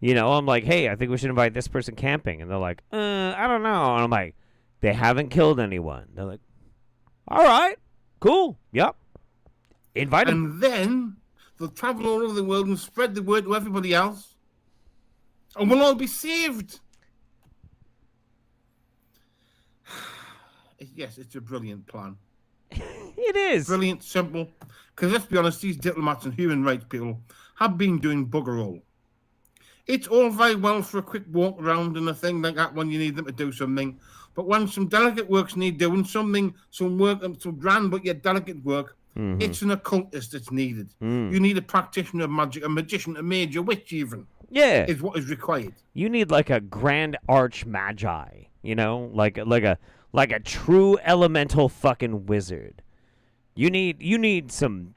You know, I'm like, hey, I think we should invite this person camping. And they're like, I don't know. And I'm like, they haven't killed anyone. They're like, all right, cool. Yep. Invite them. And then they'll travel all over the world and spread the word to everybody else. And we'll all be saved. Yes, it's a brilliant plan. It is. Brilliant, simple. Because let's be honest, these diplomats and human rights people have been doing bugger all. It's all very well for a quick walk around and a thing like that when you need them to do something. But when some delicate works need doing, some work, some grand but yet delicate work, it's an occultist that's needed. You need a practitioner of magic, a magician, a mage, a witch even. Yeah. Is what is required. You need like a grand arch magi, you know? Like a true elemental fucking wizard. You need some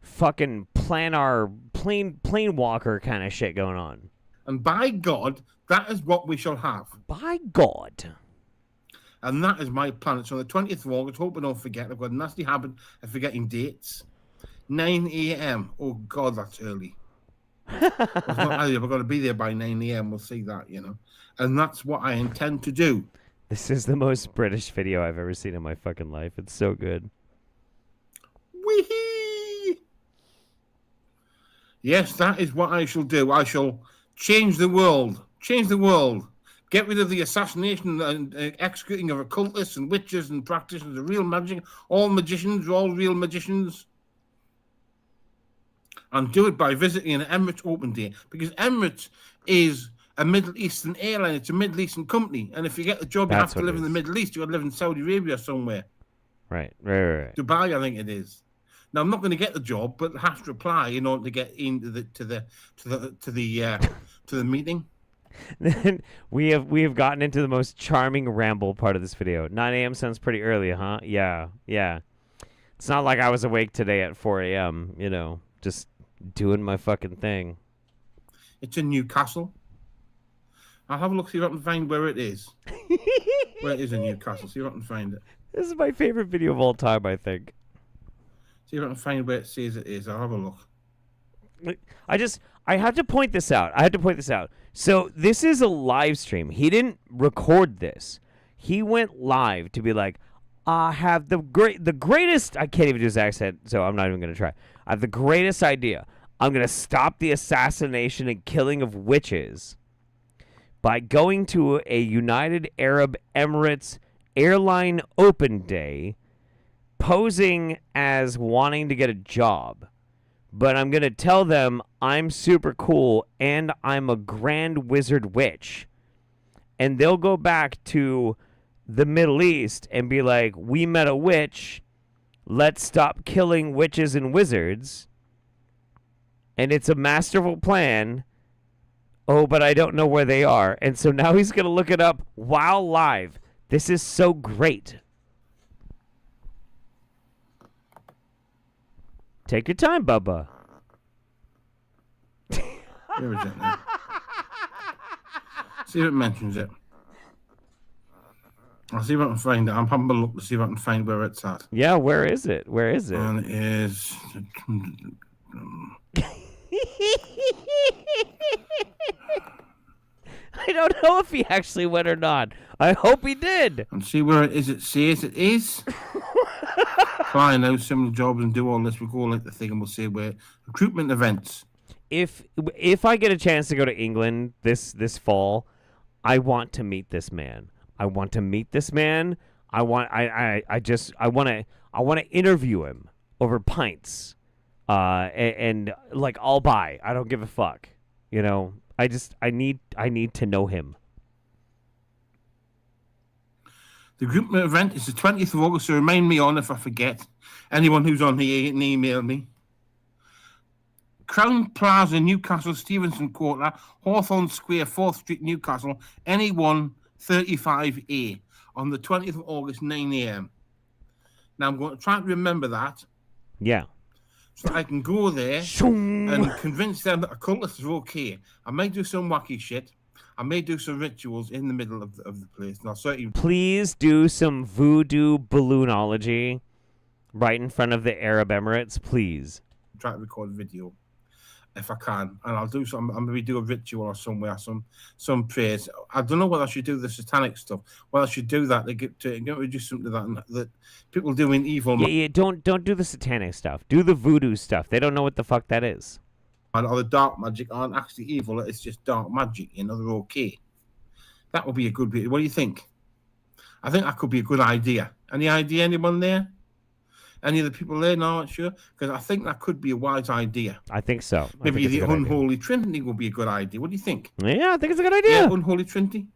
fucking plane walker kind of shit going on. And by God, that is what we shall have. By God. And that is my plan. It's on the 20th of August. Hope I don't forget. I've got a nasty habit of forgetting dates. 9 a.m. Oh, God, that's early. It's not early. We're going to be there by 9 a.m. We'll see that, you know. And that's what I intend to do. This is the most British video I've ever seen in my fucking life. It's so good. Wee-hee! Yes, that is what I shall do. I shall change the world. Change the world. Get rid of the assassination and executing of occultists and witches and practitioners of real magic. All magicians are all real magicians. And do it by visiting an Emirates Open Day. Because Emirates is a Middle Eastern airline. It's a Middle Eastern company. And if you get the job, you have to live in the Middle East. You got to live in Saudi Arabia somewhere. Right. Dubai, I think it is. Now I'm not going to get the job, but I have to apply in order to get into the meeting. Then we have gotten into the most charming ramble part of this video. 9 a.m. sounds pretty early, huh? Yeah. It's not like I was awake today at 4 a.m., you know, just doing my fucking thing. It's in Newcastle. I'll have a look, see if I can find where it is. Where it is in Newcastle, see if I can find it. This is my favorite video of all time, I think. See if I can find where it says it is. I'll have a look. I have to point this out. So this is a live stream. He didn't record this. He went live to be like, I have the greatest. I can't even do his accent, so I'm not even going to try. I have the greatest idea. I'm going to stop the assassination and killing of witches by going to a United Arab Emirates airline open day, posing as wanting to get a job. But I'm going to tell them I'm super cool and I'm a grand wizard witch. And they'll go back to the Middle East and be like, we met a witch. Let's stop killing witches and wizards. And it's a masterful plan. Oh, but I don't know where they are. And so now he's going to look it up while live. This is so great. Take your time, Bubba. Where is it now? See if it mentions it. I'll see if I can find it. I'm having a look to see if I can find where it's at. Yeah, where is it? And it is... I don't know if he actually went or not. I hope he did. And see where it is. It says it is. Apply now, similar jobs, and do all this. We'll go like the thing, and we'll say where recruitment events. If I get a chance to go to England this fall, I want to meet this man. I want to interview him over pints. And like I'll buy. I don't give a fuck. You know, I need to know him. The group event is the 20th of August, so remind me on if I forget. Anyone who's on here can email me. Crown Plaza, Newcastle, Stevenson Quarter, Hawthorne Square, 4th Street, Newcastle, NE1 35A on the 20th of August, 9 a.m. Now I'm going to try to remember that. Yeah. So I can go there and convince them that occultists are okay. I may do some wacky shit. I may do some rituals in the middle of the place. And I'll certainly... Please do some voodoo balloonology right in front of the Arab Emirates, please. Try to record a video if I can, and I'll do some. I'll maybe do a ritual or somewhere, some prayers. I don't know whether I should do the satanic stuff. Whether I should do that. They get to do something to that, and that people doing evil. Yeah. Don't do the satanic stuff. Do the voodoo stuff. They don't know what the fuck that is. Or the dark magic aren't actually evil. It's just dark magic. You know, they're okay. That would be a good. What do you think? I think that could be a good idea. Any idea? Anyone there? Any of the people there? No, I'm sure. Because I think that could be a wise idea. I think so. Maybe the Unholy Trinity would be a good idea. What do you think? Yeah, I think it's a good idea. Yeah, Unholy Trinity.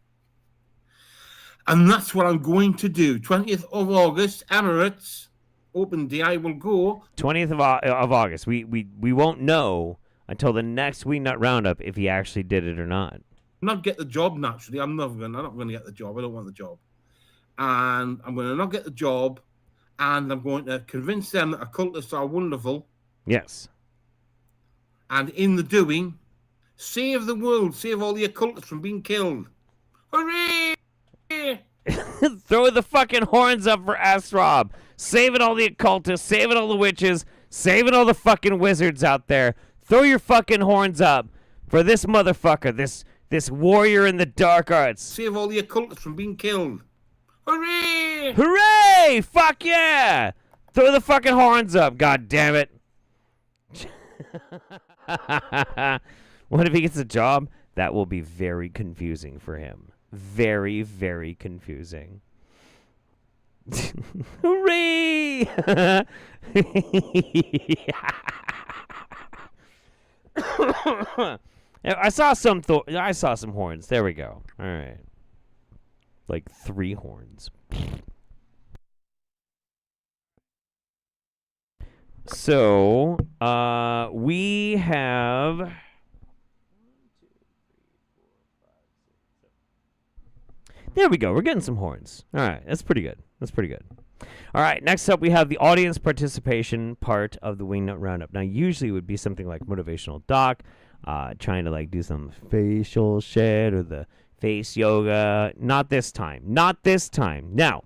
And that's what I'm going to do. 20th of August, Emirates, open day. I will go. 20th of August. We won't know until the next Wingnut Roundup if he actually did it or not. Not get the job, naturally. I'm not going to get the job. I don't want the job. And I'm going to not get the job. And I'm going to convince them that occultists are wonderful. Yes. And in the doing, save the world, save all the occultists from being killed. Hooray! Throw the fucking horns up for Asrob. Saving all the occultists, saving all the witches, saving all the fucking wizards out there. Throw your fucking horns up for this motherfucker, this warrior in the dark arts. Save all the occultists from being killed. Hooray! Hooray! Fuck yeah! Throw the fucking horns up, god damn it. What if he gets a job? That will be very confusing for him. very, very confusing. Hooray! I saw some horns. There we go. All right. Like 3 horns. So, we have... There we go. We're getting some horns. All right. That's pretty good. That's pretty good. All right. Next up, we have the audience participation part of the Wingnut Roundup. Now, usually it would be something like motivational doc, trying to like do some facial shit or the face yoga. Not this time. Not this time. Now,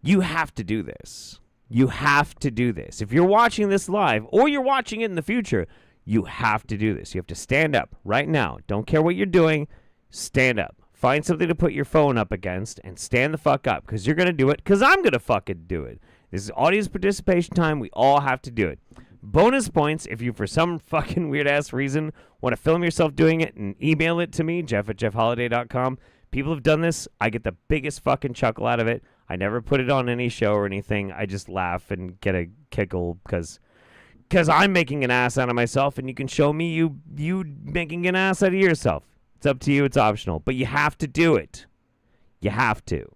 you have to do this. You have to do this. If you're watching this live or you're watching it in the future, you have to do this. You have to stand up right now. Don't care what you're doing. Stand up. Find something to put your phone up against and stand the fuck up because you're going to do it because I'm going to fucking do it. This is audience participation time. We all have to do it. Bonus points if you, for some fucking weird-ass reason, want to film yourself doing it and email it to me, jeff@jeffholiday.com. People have done this. I get the biggest fucking chuckle out of it. I never put it on any show or anything. I just laugh and get a kickle because I'm making an ass out of myself, and you can show me you making an ass out of yourself. It's up to you. It's optional. But you have to do it. You have to.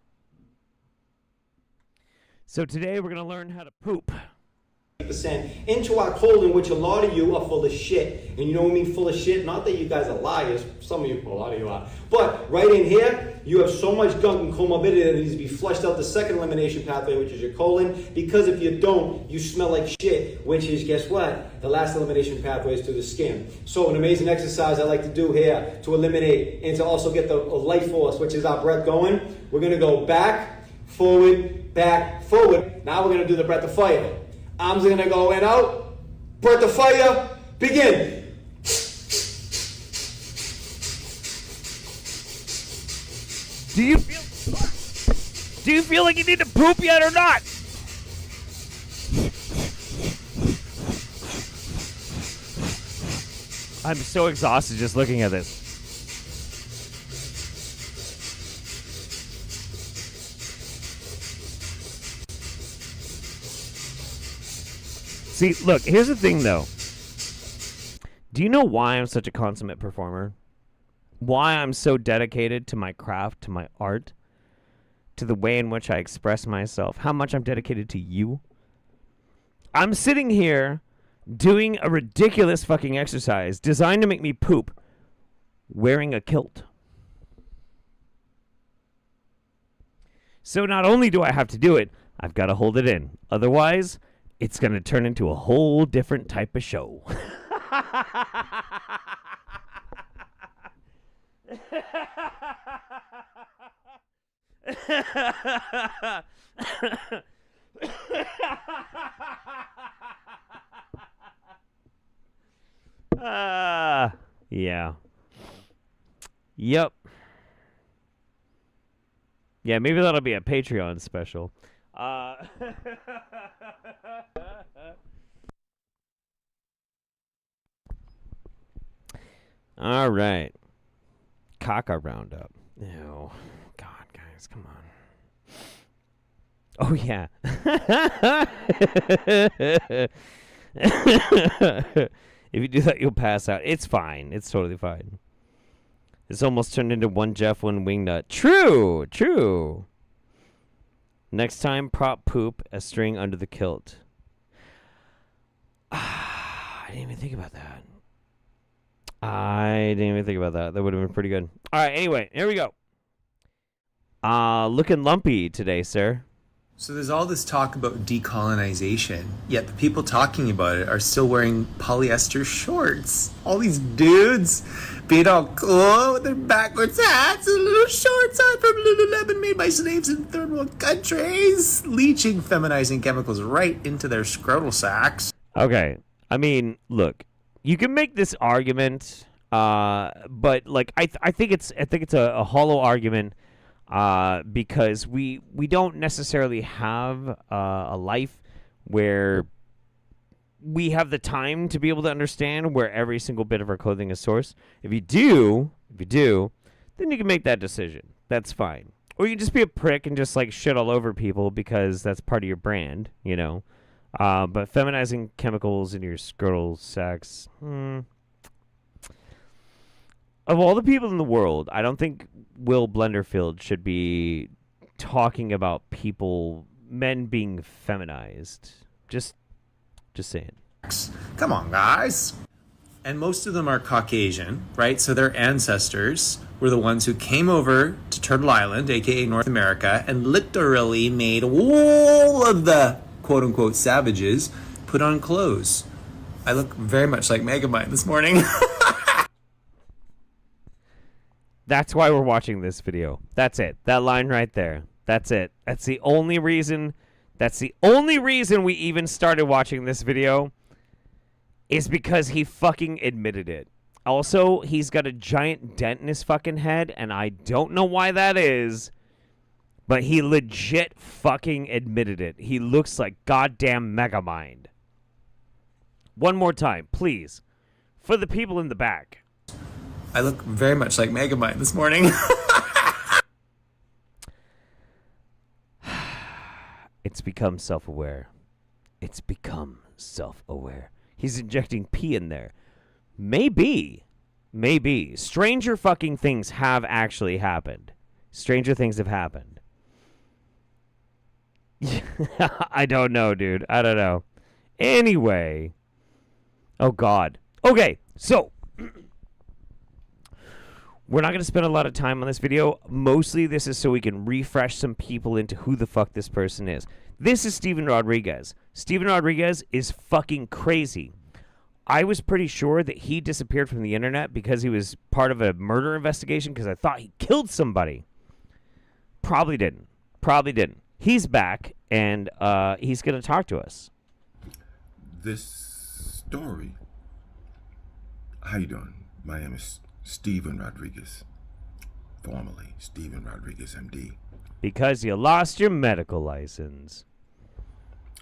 So today we're going to learn how to poop. Into our clothing, which a lot of you are full of shit. And you know what I mean, full of shit? Not that you guys are liars. Some of you, a lot of you are. But right in here, you have so much gunk and comorbidity that needs to be flushed out the second elimination pathway, which is your colon. Because if you don't, you smell like shit, which is, guess what? The last elimination pathway is through the skin. So an amazing exercise I like to do here to eliminate and to also get the life force, which is our breath going. We're going to go back, forward, back, forward. Now we're going to do the breath of fire. Arms are going to go in, out. Breath of fire. Begin. Do you feel like you need to poop yet or not? I'm so exhausted just looking at this. See, look, here's the thing, though. Do you know why I'm such a consummate performer? Why I'm so dedicated to my craft, to my art, to the way in which I express myself, how much I'm dedicated to you? I'm sitting here doing a ridiculous fucking exercise designed to make me poop wearing a kilt. So not only do I have to do it, I've got to hold it in. Otherwise, it's going to turn into a whole different type of show. Yeah. Yep. Yeah, maybe that'll be a Patreon special. All right. Caca Roundup. Ew. God, guys, come on. Oh, yeah. If you do that, you'll pass out. It's fine. It's totally fine. This almost turned into one Jeff, one Wingnut. True. True. Next time, prop poop a string under the kilt. I didn't even think about that. That would have been pretty good. All right, anyway, here we go. Looking lumpy today, sir. So there's all this talk about decolonization, yet the people talking about it are still wearing polyester shorts. All these dudes being all cool with their backwards hats and little shorts on from Lululemon made by slaves in third world countries, leaching feminizing chemicals right into their scrotal sacs. Okay, I mean, look, you can make this argument, but like I think it's a hollow argument. Because we don't necessarily have a life where we have the time to be able to understand where every single bit of our clothing is sourced. If you do, then you can make that decision. That's fine. Or you can just be a prick and just like shit all over people because that's part of your brand, you know. But feminizing chemicals in your scrotal sex. Of all the people in the world, I don't think Will Blenderfield should be talking about men being feminized. Just saying. Come on, guys. And most of them are Caucasian, right? So their ancestors were the ones who came over to Turtle Island, aka North America, and literally made all of the quote-unquote savages put on clothes. I look very much like Megamind this morning. That's why we're watching this video. That's it. That line right there. That's it. That's the only reason we even started watching this video is because he fucking admitted it. Also, he's got a giant dent in his fucking head, and I don't know why that is, but he legit fucking admitted it. He looks like goddamn Megamind. One more time, please. For the people in the back. I look very much like Megamind this morning. It's become self-aware. He's injecting pee in there. Maybe. Stranger fucking things have actually happened. Stranger things have happened. I don't know, dude. I don't know. Anyway. Oh, God. Okay, so we're not going to spend a lot of time on this video. Mostly this is so we can refresh some people into who the fuck this person is. This is Steven Rodriguez. Steven Rodriguez is fucking crazy. I was pretty sure that he disappeared from the internet because he was part of a murder investigation because I thought he killed somebody. Probably didn't. He's back, and he's going to talk to us. This story... How you doing? My name is Steven Rodriguez, formerly Steven Rodriguez, MD. Because you lost your medical license.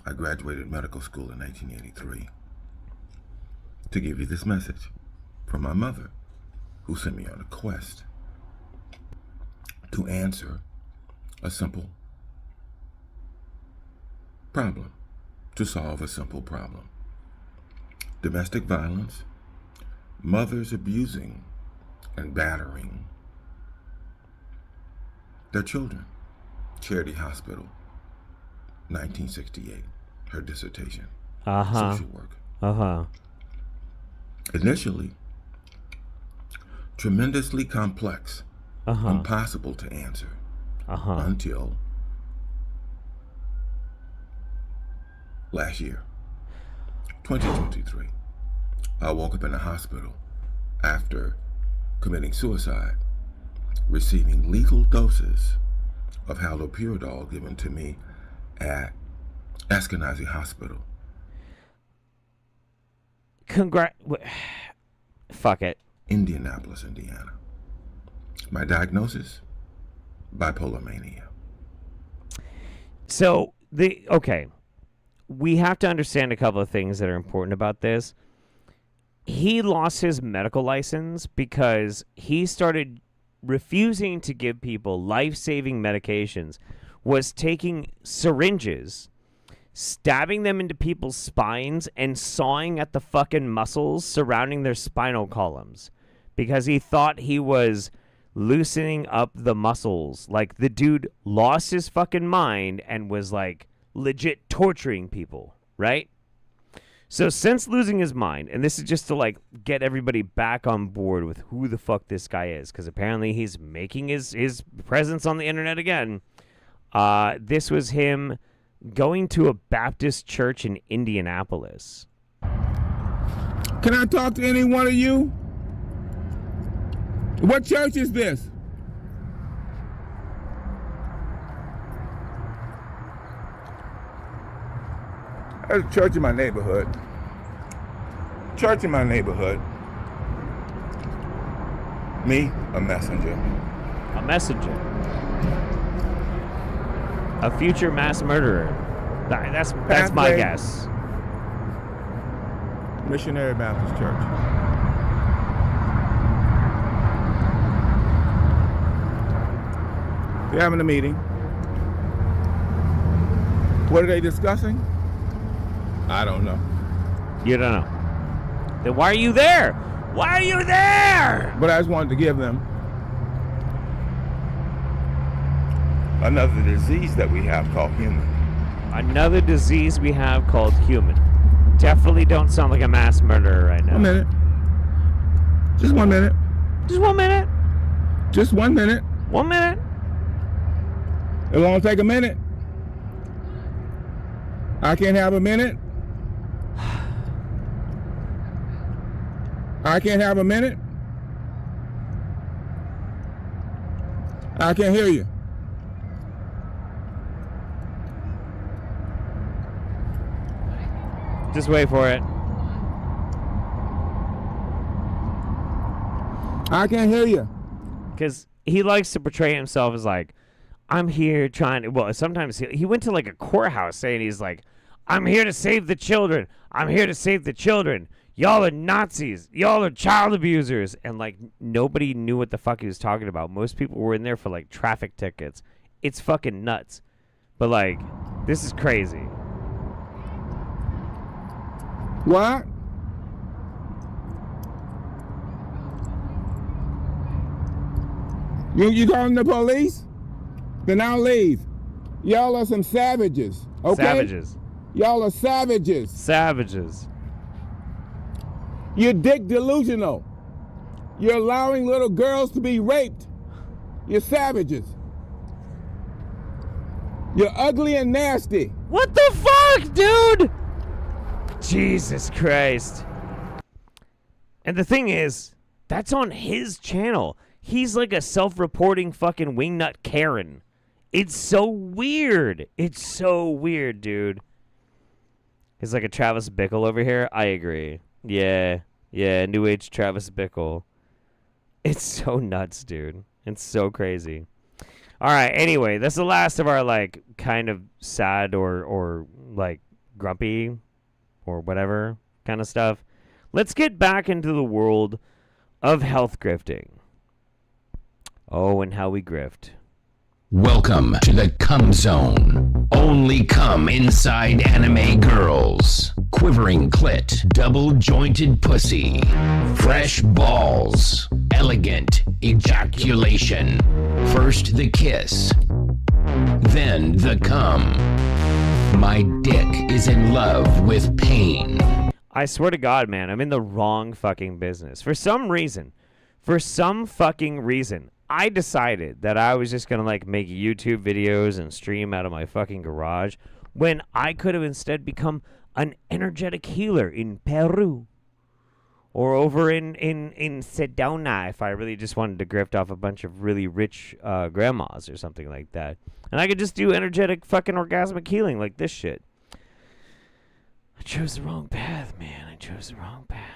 I graduated medical school in 1983. To give you this message from my mother, who sent me on a quest to answer a simple problem, to solve a simple problem. Domestic violence, mothers abusing and battering their children. Charity Hospital, 1968, her dissertation. Social work. Initially, tremendously complex, impossible to answer, until last year, 2023. I woke up in a hospital after committing suicide, receiving lethal doses of haloperidol given to me at Eskenazi Hospital. Fuck it. Indianapolis, Indiana. My diagnosis? Bipolar mania. So, okay. We have to understand a couple of things that are important about this. He lost his medical license because he started refusing to give people life-saving medications, was taking syringes, stabbing them into people's spines, and sawing at the fucking muscles surrounding their spinal columns because he thought he was loosening up the muscles. Like, the dude lost his fucking mind and was, like, legit torturing people, right? So since losing his mind, and this is just to, like, get everybody back on board with who the fuck this guy is, because apparently he's making his presence on the internet again. This was him going to a Baptist church in Indianapolis. Can I talk to any one of you? What church is this? There's a church in my neighborhood. Me, a messenger. A messenger. A future mass murderer. That's my guess. Missionary Baptist Church. They're having a meeting. What are they discussing? I don't know. You don't know. Then why are you there? Why are you there? But I just wanted to give them another disease that we have called human. Another disease we have called human. Definitely don't sound like a mass murderer right now. 1 minute. Just 1 minute. Just 1 minute. Just 1 minute. 1 minute. It won't take a minute. I can't have a minute. I can't have a minute. I can't hear you. Just wait for it. I can't hear you. Because he likes to portray himself as like, I'm here trying to, well, sometimes he went to like a courthouse saying he's like, I'm here to save the children. I'm here to save the children. Y'all are Nazis. Y'all are child abusers. And like nobody knew what the fuck he was talking about. Most people were in there for like traffic tickets. It's fucking nuts. But like, this is crazy. What? You calling the police? Then I'll leave. Y'all are some savages, okay? Savages. Y'all are savages. Savages. You're dick delusional. You're allowing little girls to be raped. You're savages. You're ugly and nasty. What the fuck, dude? Jesus Christ. And the thing is, that's on his channel. He's like a self-reporting fucking wingnut Karen. It's so weird. It's so weird, dude. He's like a Travis Bickle over here. I agree. Yeah, New Age Travis Bickle. It's so nuts, dude. It's so crazy. All right, anyway, that's the last of our, like, kind of sad or like, grumpy or whatever kind of stuff. Let's get back into the world of health grifting. Oh, and how we grift. Welcome to the Cum Zone. Only cum inside anime girls. Quivering clit, double-jointed pussy. Fresh balls. Elegant ejaculation. First the kiss. Then the cum. My dick is in love with pain. I swear to God, man, I'm in the wrong fucking business. For some fucking reason, I decided that I was just going to like make YouTube videos and stream out of my fucking garage when I could have instead become an energetic healer in Peru or over in Sedona if I really just wanted to grift off a bunch of really rich grandmas or something like that. And I could just do energetic fucking orgasmic healing like this shit. I chose the wrong path, man. I chose the wrong path.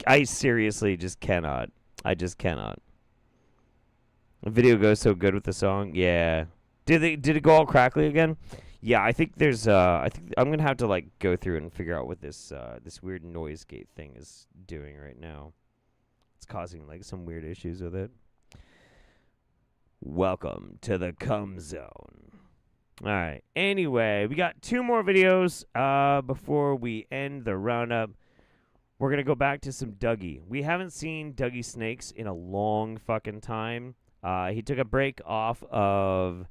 I seriously just cannot. I just cannot. The video goes so good with the song. Yeah. Did it go all crackly again? Yeah, I think there's I think I'm gonna have to like go through and figure out what this this weird noise gate thing is doing right now. It's causing like some weird issues with it. Welcome to the Cum Zone. All right. Anyway, we got 2 more videos before we end the roundup. We're going to go back to some Dougie. We haven't seen Dougie Snakes in a long fucking time. He took a break off of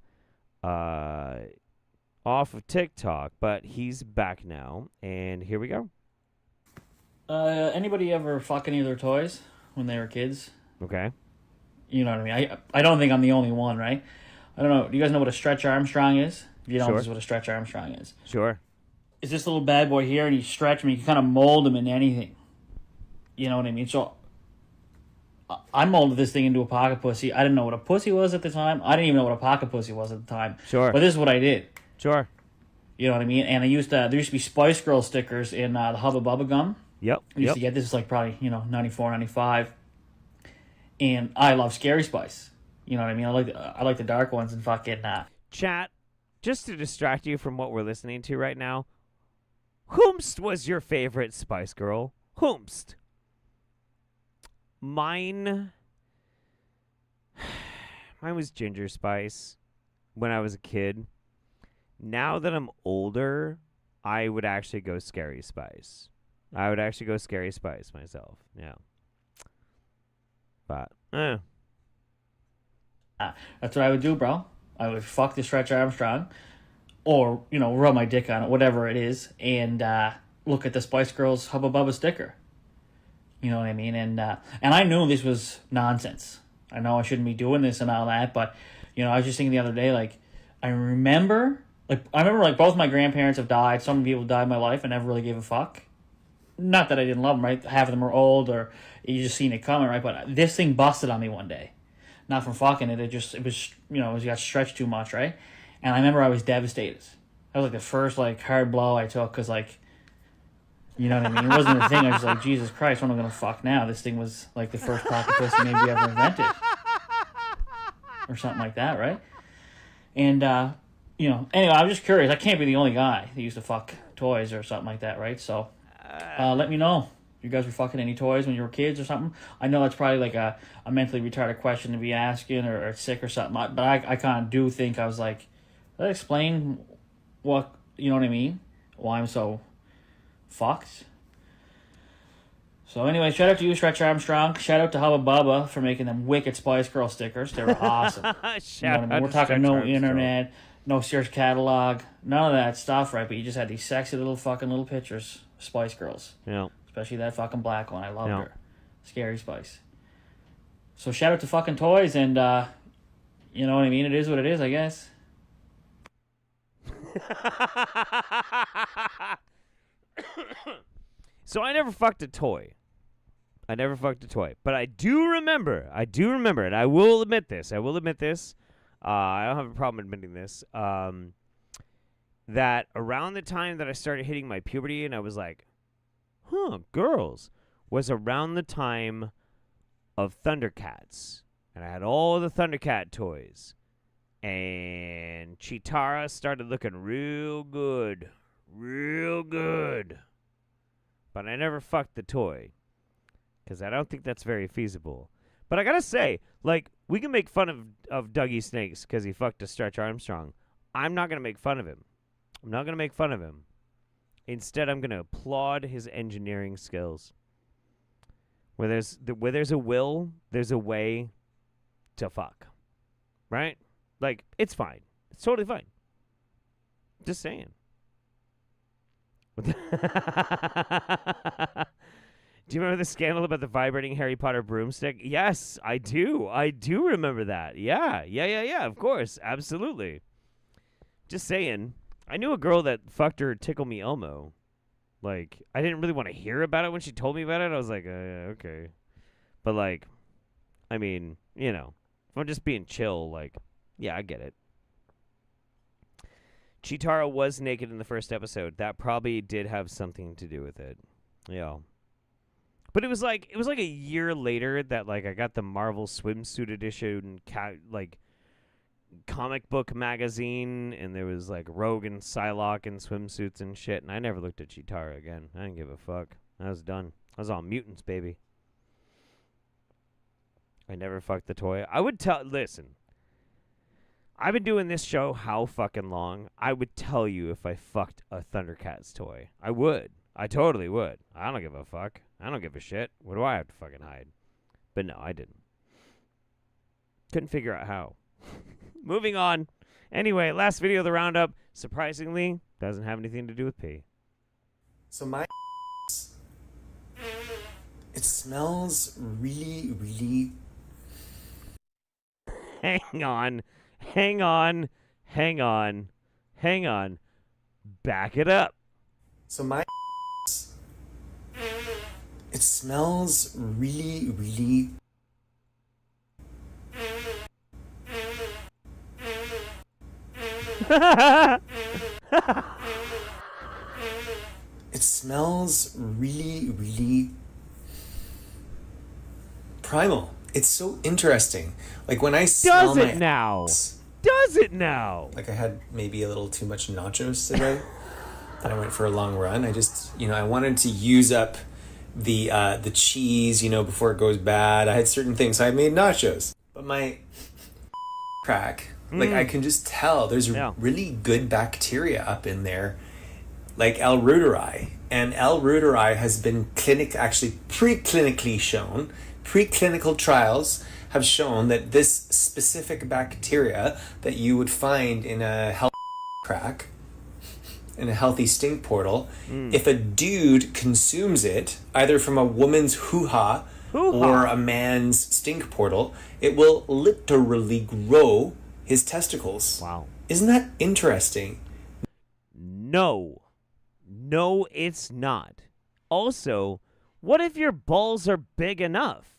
TikTok, but he's back now. And here we go. Anybody ever fuck any of their toys when they were kids? Okay. You know what I mean? I don't think I'm the only one, right? I don't know. Do you guys know what a Stretch Armstrong is? If you don't, this is what a Stretch Armstrong is. Sure. It's this little bad boy here, and you stretch him, you can kind of mold him into anything. You know what I mean? So I molded this thing into a pocket pussy. I didn't know what a pussy was at the time. I didn't even know what a pocket pussy was at the time. Sure. But this is what I did. Sure. You know what I mean? And there used to be Spice Girl stickers in the Hubba Bubba gum. Yep. I used to get this is like probably, 94, 95. And I love Scary Spice. You know what I mean? I like the dark ones and fucking Chat, just to distract you from what we're listening to right now, whomst was your favorite Spice Girl? Whomst? Mine was Ginger Spice when I was a kid. Now that I'm older, I would actually go Scary Spice. I would actually go Scary Spice myself. Yeah. But, That's what I would do, bro. I would fuck the Stretch Armstrong, or, you know, rub my dick on it, whatever it is, and look at the Spice Girls Hubba Bubba sticker. You know what I mean? And I knew this was nonsense. I know I shouldn't be doing this and all that, but, you know, I was just thinking the other day, like, I remember both my grandparents have died. Some people died in my life. I never really gave a fuck. Not that I didn't love them, right? Half of them were old, or you just seen it coming, right? But this thing busted on me one day. Not from fucking it. It was, you know, it got stretched too much, right? And I remember I was devastated. That was like the first like hard blow I took, because like, you know what I mean? It wasn't a thing. I was like, Jesus Christ, what am I gonna fuck now? This thing was like the first pocket pussy maybe ever invented, or something like that, right? And you know, anyway, I was just curious. I can't be the only guy that used to fuck toys or something like that, right? So, let me know. You guys were fucking any toys when you were kids or something? I know that's probably like a mentally retarded question to be asking, or sick or something. But I kind of do think, I was like, did I explain what, you know what I mean? Why I'm so fucked. So anyway, shout out to you, Stretch Armstrong. Shout out to Hubba Bubba for making them wicked Spice Girl stickers. They were awesome. You know what I mean? We're talking no internet, no search catalog, none of that stuff, right? But you just had these sexy little pictures of Spice Girls. Yeah. Especially that fucking black one. I loved her. Scary Spice. So shout out to fucking toys, and you know what I mean? It is what it is, I guess. So I never fucked a toy. But I do remember, and I will admit this. I don't have a problem admitting this. That around the time that I started hitting my puberty and I was like, girls, was around the time of Thundercats. And I had all the Thundercat toys. And Cheetara started looking real good. But I never fucked the toy, because I don't think that's very feasible. But I gotta say, like, we can make fun of Dougie Snakes because he fucked a Stretch Armstrong. I'm not gonna make fun of him. Instead, I'm gonna applaud his engineering skills. Where there's a will, there's a way to fuck, right? Like, it's fine. It's totally fine. Just saying. Do you remember the scandal about the vibrating Harry Potter broomstick? Yes, I do. I do remember that. Yeah, of course. Absolutely. Just saying. I knew a girl that fucked her Tickle Me Elmo. Like, I didn't really want to hear about it when she told me about it. I was like, okay. But, like, I mean, you know, if I'm just being chill, like, yeah, I get it. Cheetara was naked in the first episode. That probably did have something to do with it. Yeah. But it was like a year later that, like, I got the Marvel swimsuit edition, like, comic book magazine, and there was, like, Rogue and Psylocke in swimsuits and shit, and I never looked at Cheetara again. I didn't give a fuck. I was done. I was all mutants, baby. I never fucked the toy. Listen, I've been doing this show how fucking long? I would tell you if I fucked a Thundercats toy. I would. I totally would. I don't give a fuck. I don't give a shit. What do I have to fucking hide? But no, I didn't. Couldn't figure out how. Moving on. Anyway, last video of the roundup, surprisingly, doesn't have anything to do with pee. So my it smells really, really... Hang on. Back it up. So my it smells really, really... It smells really, really primal. It's so interesting. Like when I smell Does it now? Does was it now? Like I had maybe a little too much nachos today. And I went for a long run. I just, I wanted to use up the cheese, before it goes bad. I had certain things, so I made nachos. But my crack, like I can just tell there's really good bacteria up in there, like L. reuteri. And L. reuteri has been preclinically shown, preclinical trials have shown that this specific bacteria that you would find in a healthy crack, in a healthy stink portal, if a dude consumes it, either from a woman's hoo-ha or a man's stink portal, it will literally grow his testicles. Wow. Isn't that interesting? No. No, it's not. Also, what if your balls are big enough?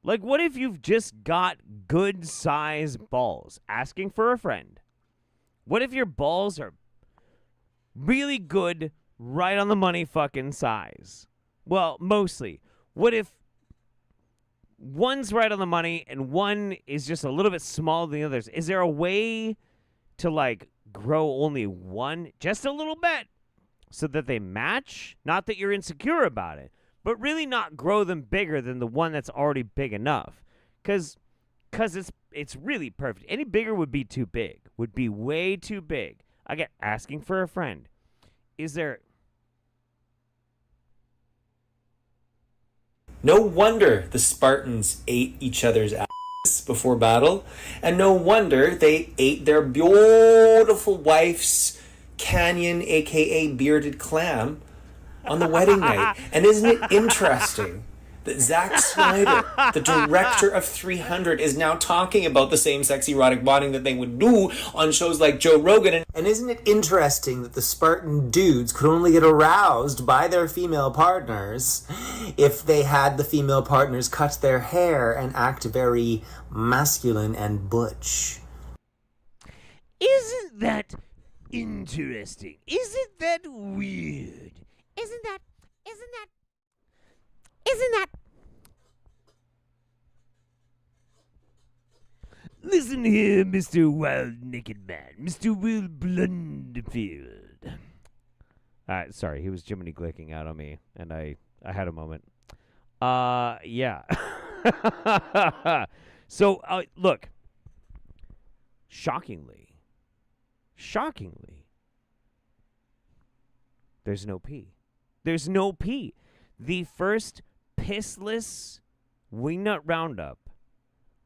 Like, what if you've just got good size balls? Asking for a friend. What if your balls are really good, right on the money fucking size? Well, mostly. What if one's right on the money and one is just a little bit smaller than the others? Is there a way to, like, grow only one just a little bit so that they match? Not that you're insecure about it, but really not grow them bigger than the one that's already big enough. Because it's really perfect. Any bigger would be too big. Would be way too big. Again, asking for a friend. Is there... No wonder the Spartans ate each other's ass before battle. And no wonder they ate their beautiful wife's canyon, a.k.a. bearded clam, on the wedding night. And isn't it interesting that Zack Snyder, the director of 300, is now talking about the same-sex erotic bonding that they would do on shows like Joe Rogan? And isn't it interesting that the Spartan dudes could only get aroused by their female partners if they had the female partners cut their hair and act very masculine and butch? Isn't that interesting? Isn't that weird? Isn't that... Listen here, Mr. Wild Naked Man, Mr. Will Blunderfield. Sorry, he was Jiminy Glicking out on me, and I had a moment. Yeah. So, look. Shockingly, there's no pee. There's no pee. The first pissless Wingnut Roundup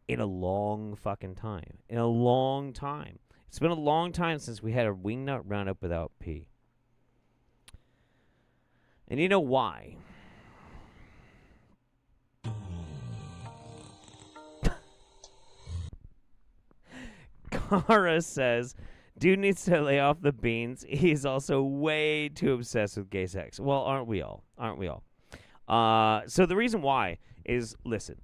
in a long fucking time. In a long time. It's been a long time since we had a Wingnut Roundup without pee. And you know why? Kara says, dude needs to lay off the beans. He's also way too obsessed with gay sex. Well, aren't we all? Aren't we all? So the reason why is, listen,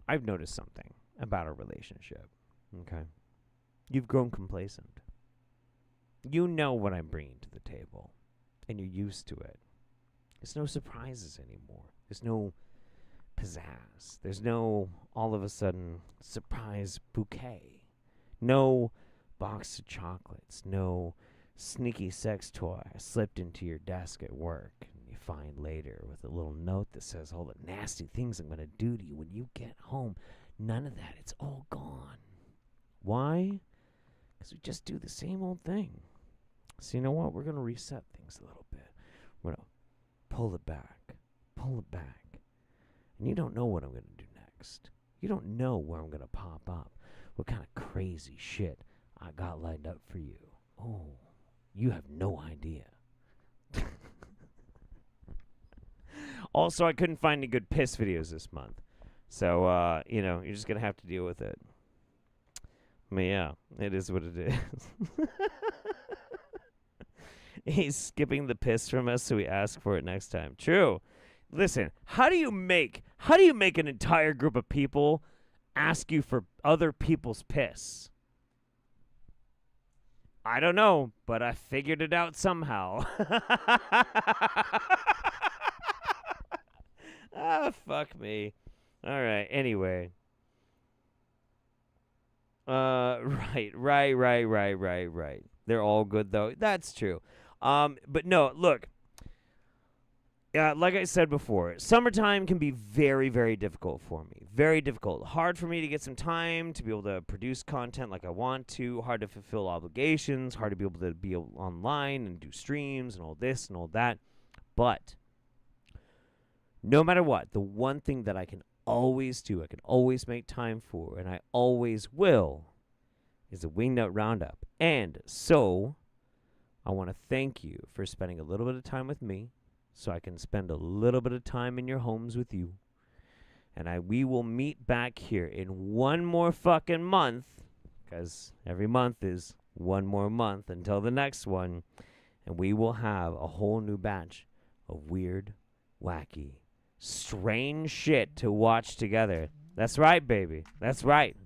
I've noticed something about our relationship, okay? You've grown complacent. You know what I'm bringing to the table, and you're used to it. There's no surprises anymore. There's no pizzazz. There's no, all of a sudden, surprise bouquet. No box of chocolates. No sneaky sex toy slipped into your desk at work and you find later with a little note that says all the nasty things I'm going to do to you when you get home. None of that. It's all gone. Why? Because we just do the same old thing. So you know what? We're going to reset things a little bit. We're going to pull it back. Pull it back. And you don't know what I'm going to do next. You don't know where I'm going to pop up. What kind of crazy shit I got lined up for you. Oh, you have no idea. Also, I couldn't find any good piss videos this month. So, you're just going to have to deal with it. I mean, yeah, it is what it is. He's skipping the piss from us, so we ask for it next time. True. Listen, how do you make an entire group of people ask you for other people's piss? I don't know, but I figured it out somehow. Ah, fuck me. All right, anyway. Right. They're all good though. That's true. But no, look. Like I said before, summertime can be very, very difficult for me. Very difficult. Hard for me to get some time to be able to produce content like I want to. Hard to fulfill obligations. Hard to be able to be online and do streams and all this and all that. But no matter what, the one thing that I can always do, I can always make time for, and I always will, is a Wingnut Roundup. And so I want to thank you for spending a little bit of time with me, so I can spend a little bit of time in your homes with you. And we will meet back here in one more fucking month, because every month is one more month until the next one, and we will have a whole new batch of weird, wacky, strange shit to watch together. That's right, baby. That's right.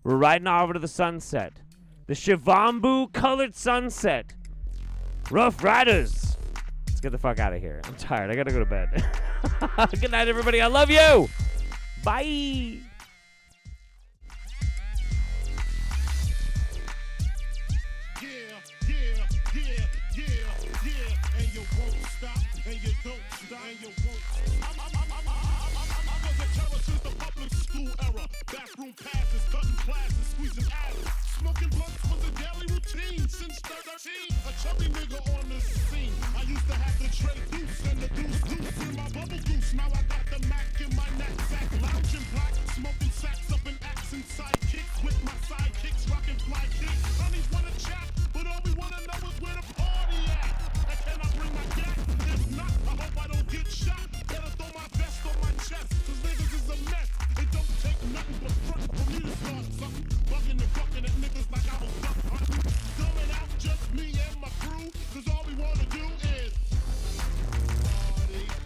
We're riding over to the sunset. The Shivambu colored sunset. Rough Riders. Let's get the fuck out of here. I'm tired. I gotta go to bed. Good night, everybody. I love you. Bye. And you won't stop, and you don't stop, and you won't. I was a terror since the public school era.